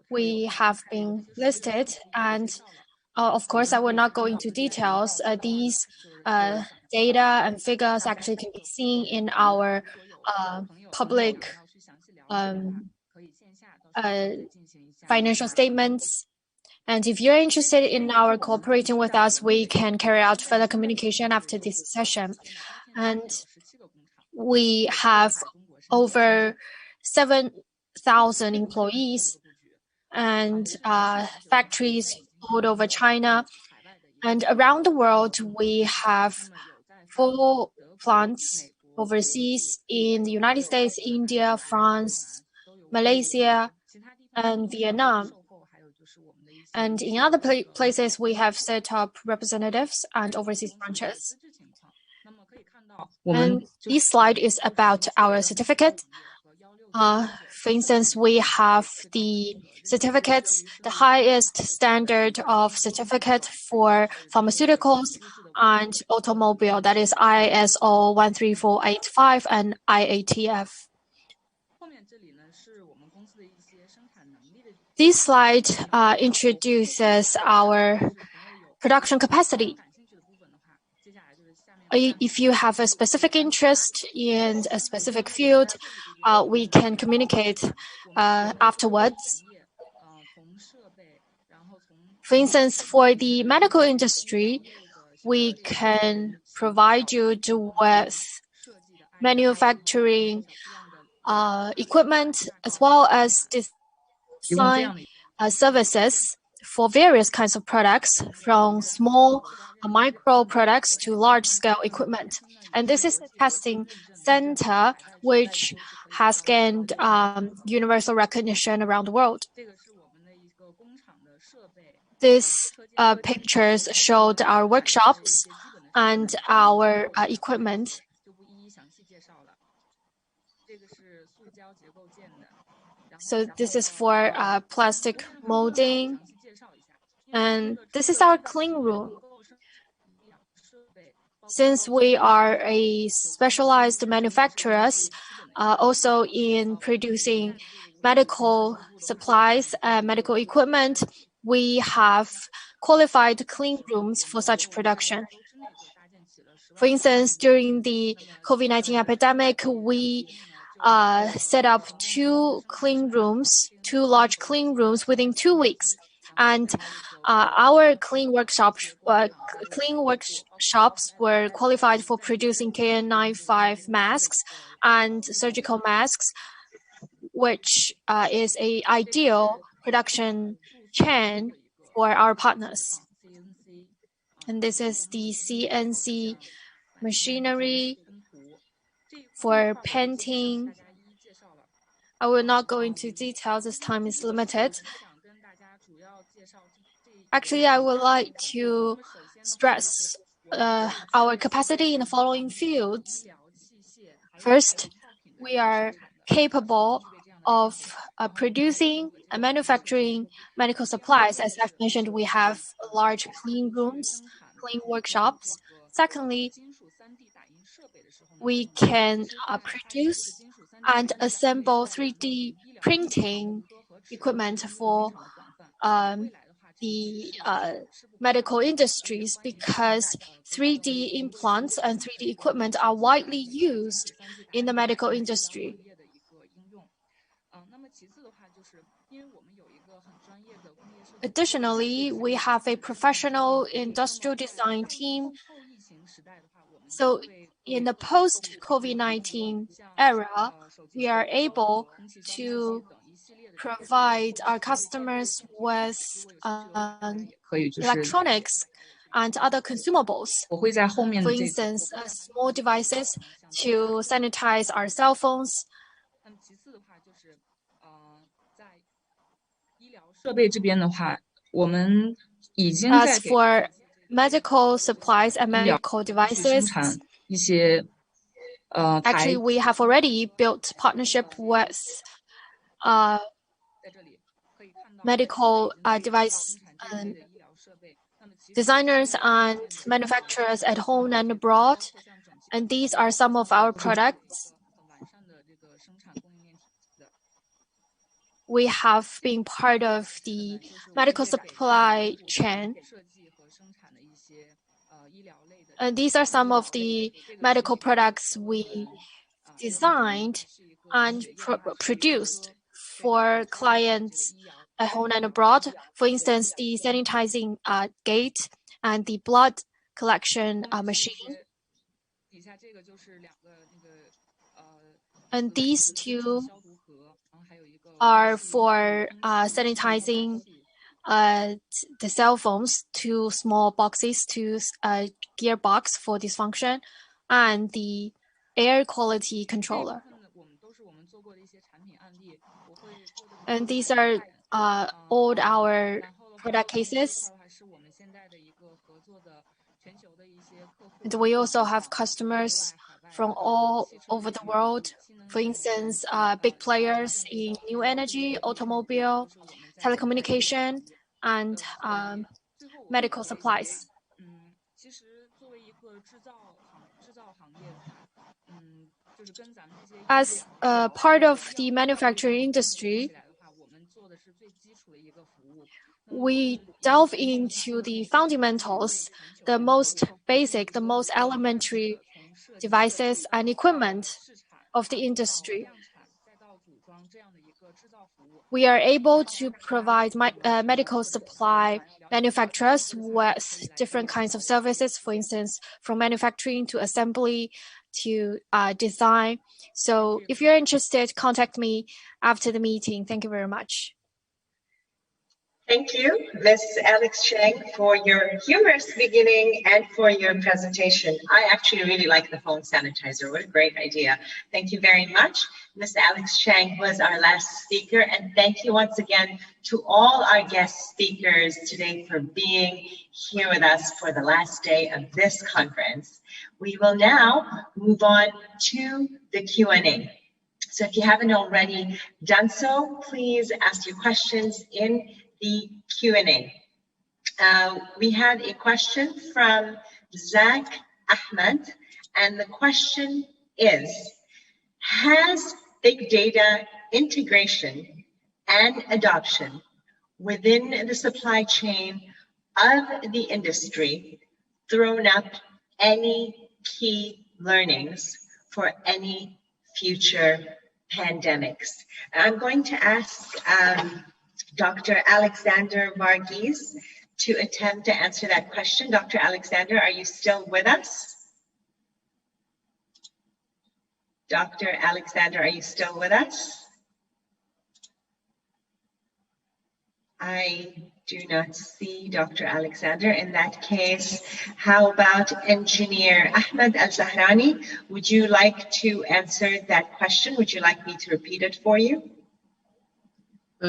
We have been listed, and of course, I will not go into details. These data and figures actually can be seen in our public financial statements. And if you're interested in our cooperating with us, we can carry out further communication after this session. And we have over 7,000 employees and factories all over China. And around the world, we have 4 plants overseas in the United States, India, France, Malaysia, and Vietnam. And in other places, we have set up representatives and overseas branches. And this slide is about our certificate. For instance, we have the certificates, the highest standard of certificate for pharmaceuticals and automobile, that is ISO 13485 and IATF. This slide introduces our production capacity. If you have a specific interest in a specific field, we can communicate afterwards. For instance, for the medical industry, we can provide you with manufacturing equipment as well as design services for various kinds of products, from small micro products to large-scale equipment. And this is the testing center, which has gained universal recognition around the world. These pictures showed our workshops and our equipment. So this is for plastic molding, and this is our clean room. Since we are a specialized manufacturers, also in producing medical supplies, medical equipment, we have qualified clean rooms for such production. For instance, during the COVID-19 epidemic, we set up 2 large clean rooms within 2 weeks. And our clean workshops were qualified for producing KN95 masks and surgical masks, which is an ideal production chain for our partners. And this is the CNC machinery for painting. I will not go into details as time is limited. Actually, I would like to stress our capacity in the following fields. First, we are capable of producing and manufacturing medical supplies. As I've mentioned, we have large clean rooms, clean workshops. Secondly, we can produce and assemble 3D printing equipment for the medical industries, because 3D implants and 3D equipment are widely used in the medical industry. Additionally, we have a professional industrial design team. So in the post-COVID-19 era, we are able to provide our customers with electronics and other consumables. For instance, small devices to sanitize our cell phones. As for medical supplies and medical devices, actually we have already built partnership with medical device designers and manufacturers at home and abroad, and these are some of our products. We have been part of the medical supply chain. And these are some of the medical products we designed and produced for clients at home and abroad. For instance, the sanitizing gate and the blood collection machine. And these two are for sanitizing the cell phones, two small boxes, two gearbox for this function, and the air quality controller. And these are all our product cases. And we also have customers from all over the world. For instance, big players in new energy, automobile, telecommunication, and medical supplies. As part of the manufacturing industry, we delve into the fundamentals, the most basic, the most elementary devices and equipment of the industry. We are able to provide medical supply manufacturers with different kinds of services, for instance, from manufacturing to assembly to design. So if you're interested, contact me after the meeting. Thank you very much. Thank you, Ms. Alex Chang, for your humorous beginning and for your presentation. I actually really like the phone sanitizer. What a great idea. Thank you very much. Ms. Alex Chang was our last speaker, and thank you once again to all our guest speakers today for being here with us for the last day of this conference. We will now move on to the Q&A. So if you haven't already done so, please ask your questions in the Q&A. We had a question from Zach Ahmed, and the question is, has big data integration and adoption within the supply chain of the industry thrown up any key learnings for any future pandemics? I'm going to ask Dr. Alexander Varghese to attempt to answer that question. Dr. Alexander, are you still with us? Dr. Alexander, are you still with us? I do not see Dr. Alexander. In that case, how about Engineer Ahmed Al-Zahrani? Would you like to answer that question? Would you like me to repeat it for you?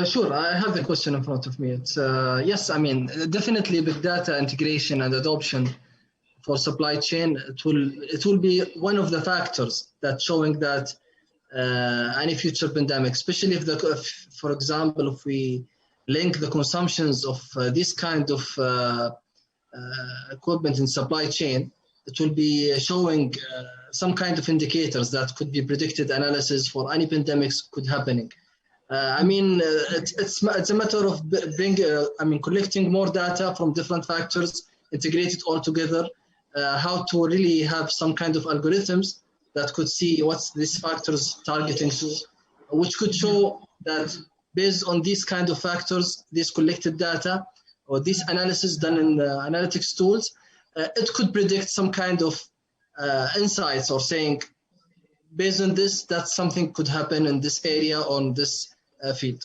Sure, I have the question in front of me. It's yes, I mean definitely big data integration and adoption for supply chain. It will be one of the factors that showing that any future pandemic, especially if for example, if we link the consumptions of this kind of equipment in supply chain, it will be showing some kind of indicators that could be predicted analysis for any pandemics could happening. I mean, it's a matter of collecting more data from different factors, integrate it all together, how to really have some kind of algorithms that could see what's these factors targeting to, which could show that based on these kind of factors, this collected data or this analysis done in analytics tools, it could predict some kind of insights or saying, based on this, that something could happen in this area on this field.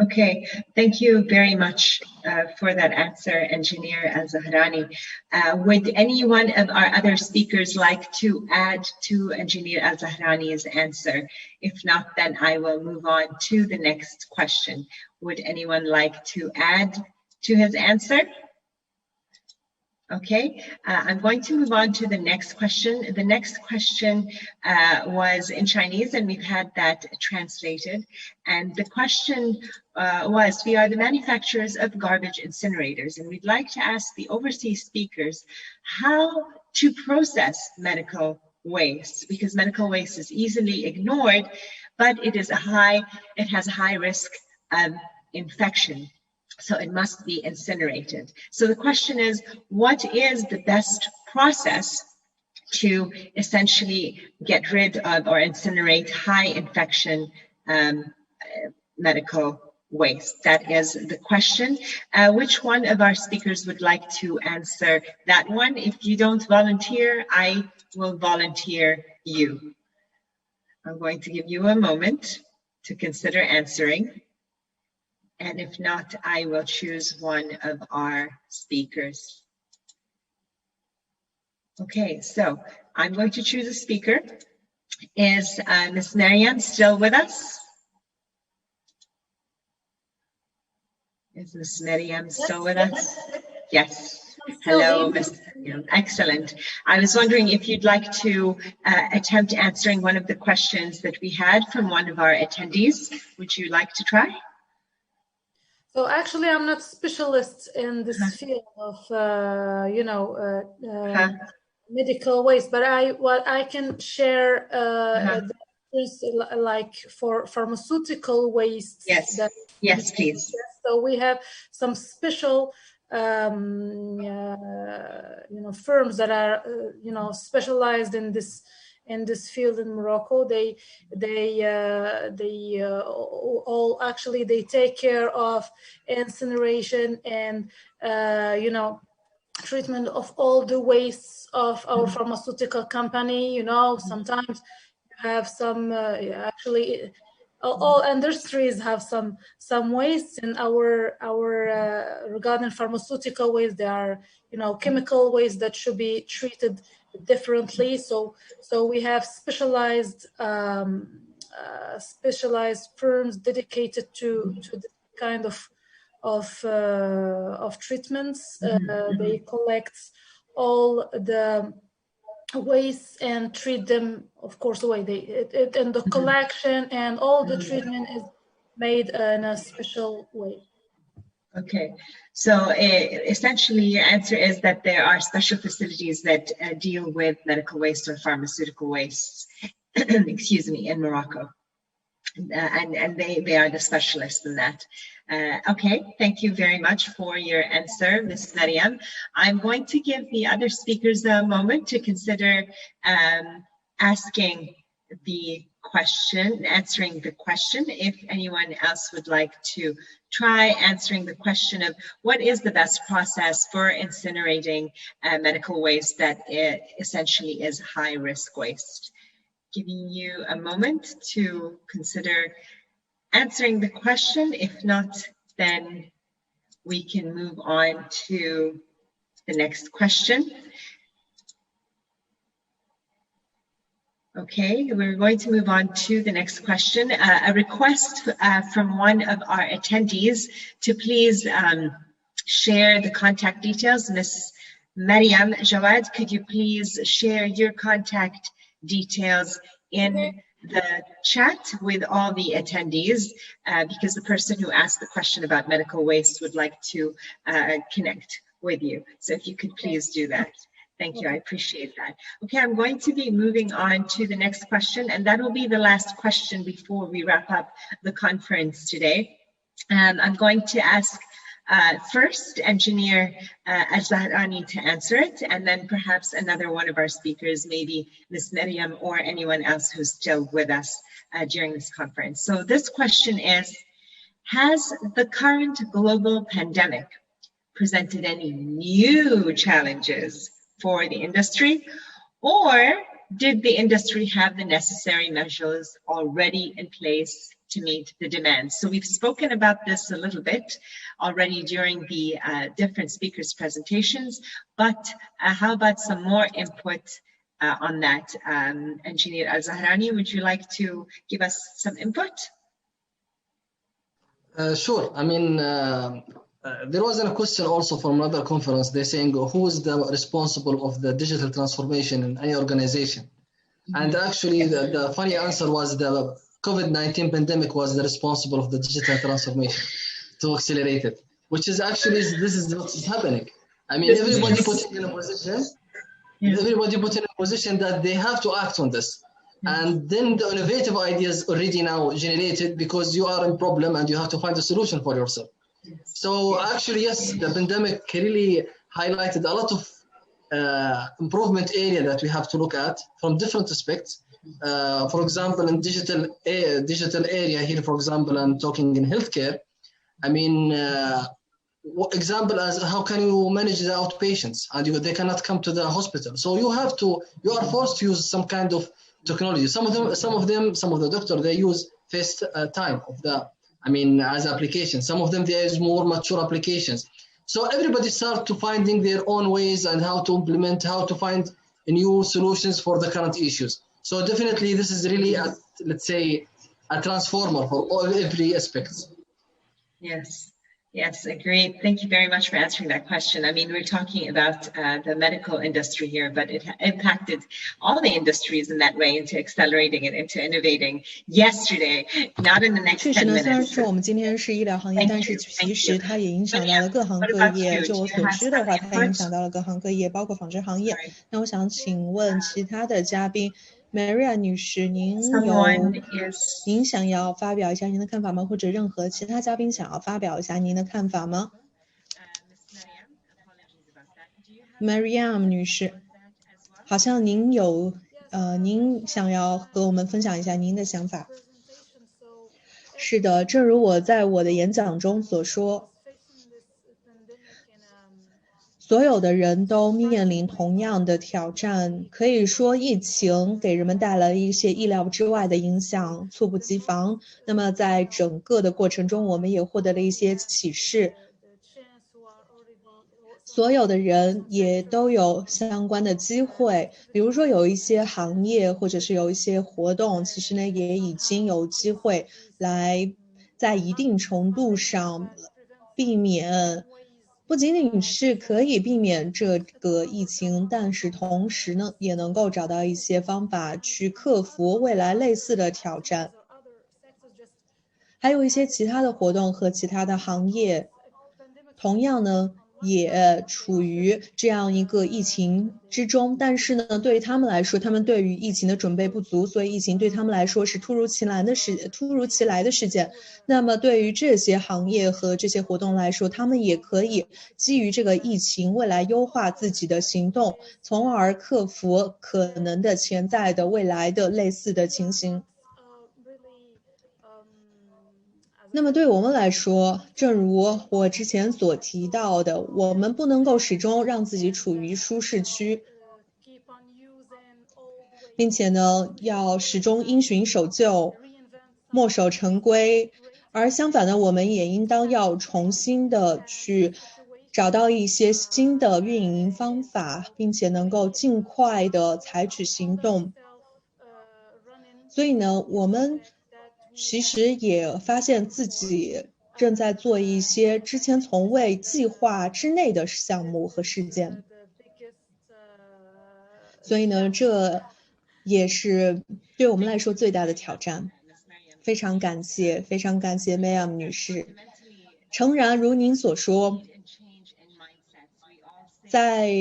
Okay, thank you very much for that answer, Engineer Al-Zahrani. Would any one of our other speakers like to add to Engineer Al-Zahrani's answer? If not, then I will move on to the next question. Would anyone like to add to his answer? Okay, I'm going to move on to the next question. The next question was in Chinese, and we've had that translated. And the question was, we are the manufacturers of garbage incinerators, and we'd like to ask the overseas speakers how to process medical waste, because medical waste is easily ignored, but it has a high risk of infection. So it must be incinerated. So the question is, what is the best process to essentially get rid of or incinerate high infection medical waste? That is the question. Which one of our speakers would like to answer that one? If you don't volunteer, I will volunteer you. I'm going to give you a moment to consider answering. And if not, I will choose one of our speakers. Okay, so I'm going to choose a speaker. Is Ms. Mariam still with us? Is Ms. Mariam still with us? Yes. Hello, Ms. Mariam. Excellent. I was wondering if you'd like to attempt answering one of the questions that we had from one of our attendees. Would you like to try? So actually, I'm not specialist in this field of, medical waste, but I can share like for pharmaceutical waste. Yes. Yes, please. So we have some special, firms that are, specialized in this field in Morocco. They take care of incineration and treatment of all the wastes of our pharmaceutical company. Sometimes you have some all industries have some waste. In our regarding pharmaceutical waste, there are chemical waste that should be treated differently. So we have specialized firms dedicated to this kind of treatments. They collect all the waste and treat them, of course, the way and the collection and all the treatment is made in a special way. Okay, so essentially your answer is that there are special facilities that deal with medical waste or pharmaceutical wastes, excuse me, in Morocco. And they are the specialists in that. Okay, thank you very much for your answer, Ms. Mariam. I'm going to give the other speakers a moment to consider answering the question. If anyone else would like to try answering the question of what is the best process for incinerating medical waste that essentially is high risk waste. Giving you a moment to consider answering the question. If not, then we can move on to the next question. Okay, we're going to move on to the next question. A request from one of our attendees to please share the contact details. Ms. Mariam Jawad, could you please share your contact details in the chat with all the attendees, because the person who asked the question about medical waste would like to connect with you. So if you could please do that. Thank you, I appreciate that. Okay, I'm going to be moving on to the next question, and that will be the last question before we wrap up the conference today. I'm going to ask first Engineer Al-Zahrani to answer it, and then perhaps another one of our speakers, maybe Ms. Miriam or anyone else who's still with us during this conference. So this question is, has the current global pandemic presented any new challenges for the industry, or did the industry have the necessary measures already in place to meet the demands? So we've spoken about this a little bit already during the different speakers' presentations, but how about some more input on that? Engineer Al-Zahrani, would you like to give us some input? Sure. I mean, there was a question also from another conference. They're saying, who is the responsible of the digital transformation in any organization? And actually, the funny answer was the COVID-19 pandemic was the responsible of the digital transformation to accelerate it, which is actually, this is what is happening. I mean, everybody put in a position, that they have to act on this. And then the innovative ideas already now generated because you are in problem and you have to find a solution for yourself. So actually, yes, the pandemic really highlighted a lot of improvement area that we have to look at from different aspects. For example, in digital area here, for example, I'm talking in healthcare. I mean, example as how can you manage the outpatients and they cannot come to the hospital. So you are forced to use some kind of technology. Some of the doctors, they use FaceTime as application. Some of them, they use more mature applications. So everybody start to finding their own ways and how to implement, how to find new solutions for the current issues. So definitely this is really, let's say, a transformer for every aspect. Yes, agreed. Thank you very much for answering that question. I mean, we're talking about the medical industry here, but it impacted all the industries in that way into accelerating it, into innovating yesterday, not in the next 10 minutes. 确实呢，虽然说我们今天是医疗行业，但是其实它也影响到了各行各业。就我所知的话，它影响到了各行各业，包括纺织行业。那我想请问其他的嘉宾。Maria 女士，您想要发表一下您的看法吗？或者任何其他嘉宾想要发表一下您的看法吗？Mariam 女士，好像您您想要和我们分享一下您的想法。是的，正如我在我的演讲中所说。所有的人都面临同样的挑战，可以说疫情给人们带来了一些意料之外的影响，猝不及防。那么在整个的过程中，我们也获得了一些启示。所有的人也都有相关的机会，比如说有一些行业或者是有一些活动，其实呢也已经有机会来在一定程度上避免。不仅仅是可以避免这个疫情，但是同时呢，也能够找到一些方法去克服未来类似的挑战。还有一些其他的活动和其他的行业，同样呢，也处于这样一个疫情之中，但是呢，对于他们来说，他们对于疫情的准备不足，所以疫情对他们来说是突如其来的事件。那么对于这些行业和这些活动来说，他们也可以基于这个疫情未来优化自己的行动，从而克服可能的潜在的未来的类似的情形。那么对我们来说，正如我之前所提到的，我们不能够始终让自己处于舒适区，并且呢，要始终因循守旧，墨守成规。而相反呢，我们也应当要重新的去找到一些新的运营方法，并且能够尽快的采取行动。所以呢，我们其实也发现自己正在做一些之前从未计划之内的项目和事件。所以呢，这也是对我们来说最大的挑战。非常感谢 Mayam 女士。诚然，如您所说，在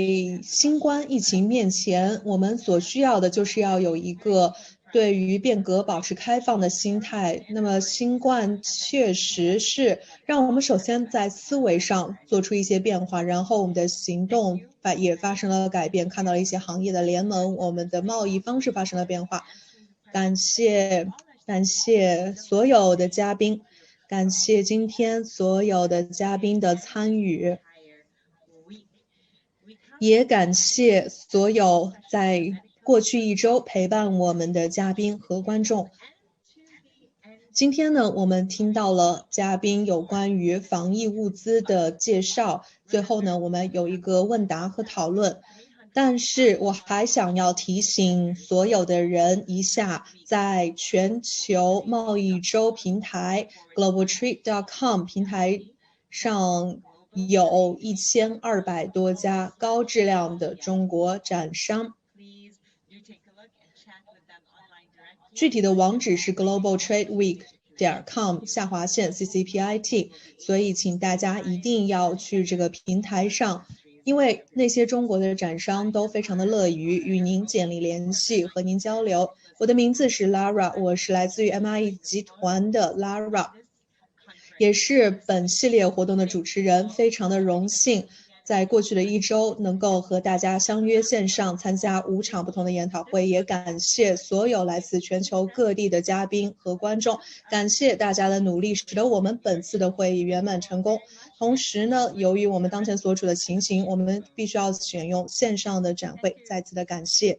新冠疫情面前，我们所需要的就是要有一个对于变革保持开放的心态。那么新冠确实是让我们首先在思维上做出一些变化，然后我们的行动也发生了改变，看到了一些行业的联盟，我们的贸易方式发生了变化。感谢所有的嘉宾，感谢今天所有的嘉宾的参与，也感谢所有在过去一周陪伴我们的嘉宾和观众。今天呢，我们听到了嘉宾有关于防疫物资的介绍，最后呢，我们有一个问答和讨论。但是我还想要提醒所有的人一下，在全球贸易周平台 globaltrade.com 平台上有1200多家高质量的中国展商。具体的网址是 globaltradeweek.com/CCPIT， 所以请大家一定要去这个平台上，因为那些中国的展商都非常的乐于与您建立联系，和您交流。我的名字是 Lara， 我是来自于 MIE 集团的 Lara， 也是本系列活动的主持人，非常的荣幸在过去的一周能够和大家相约线上参加5场不同的研讨会，也感谢所有来自全球各地的嘉宾和观众，感谢大家的努力，使得我们本次的会议圆满成功。同时呢，由于我们当前所处的情形，我们必须要选用线上的展会，再次的感谢。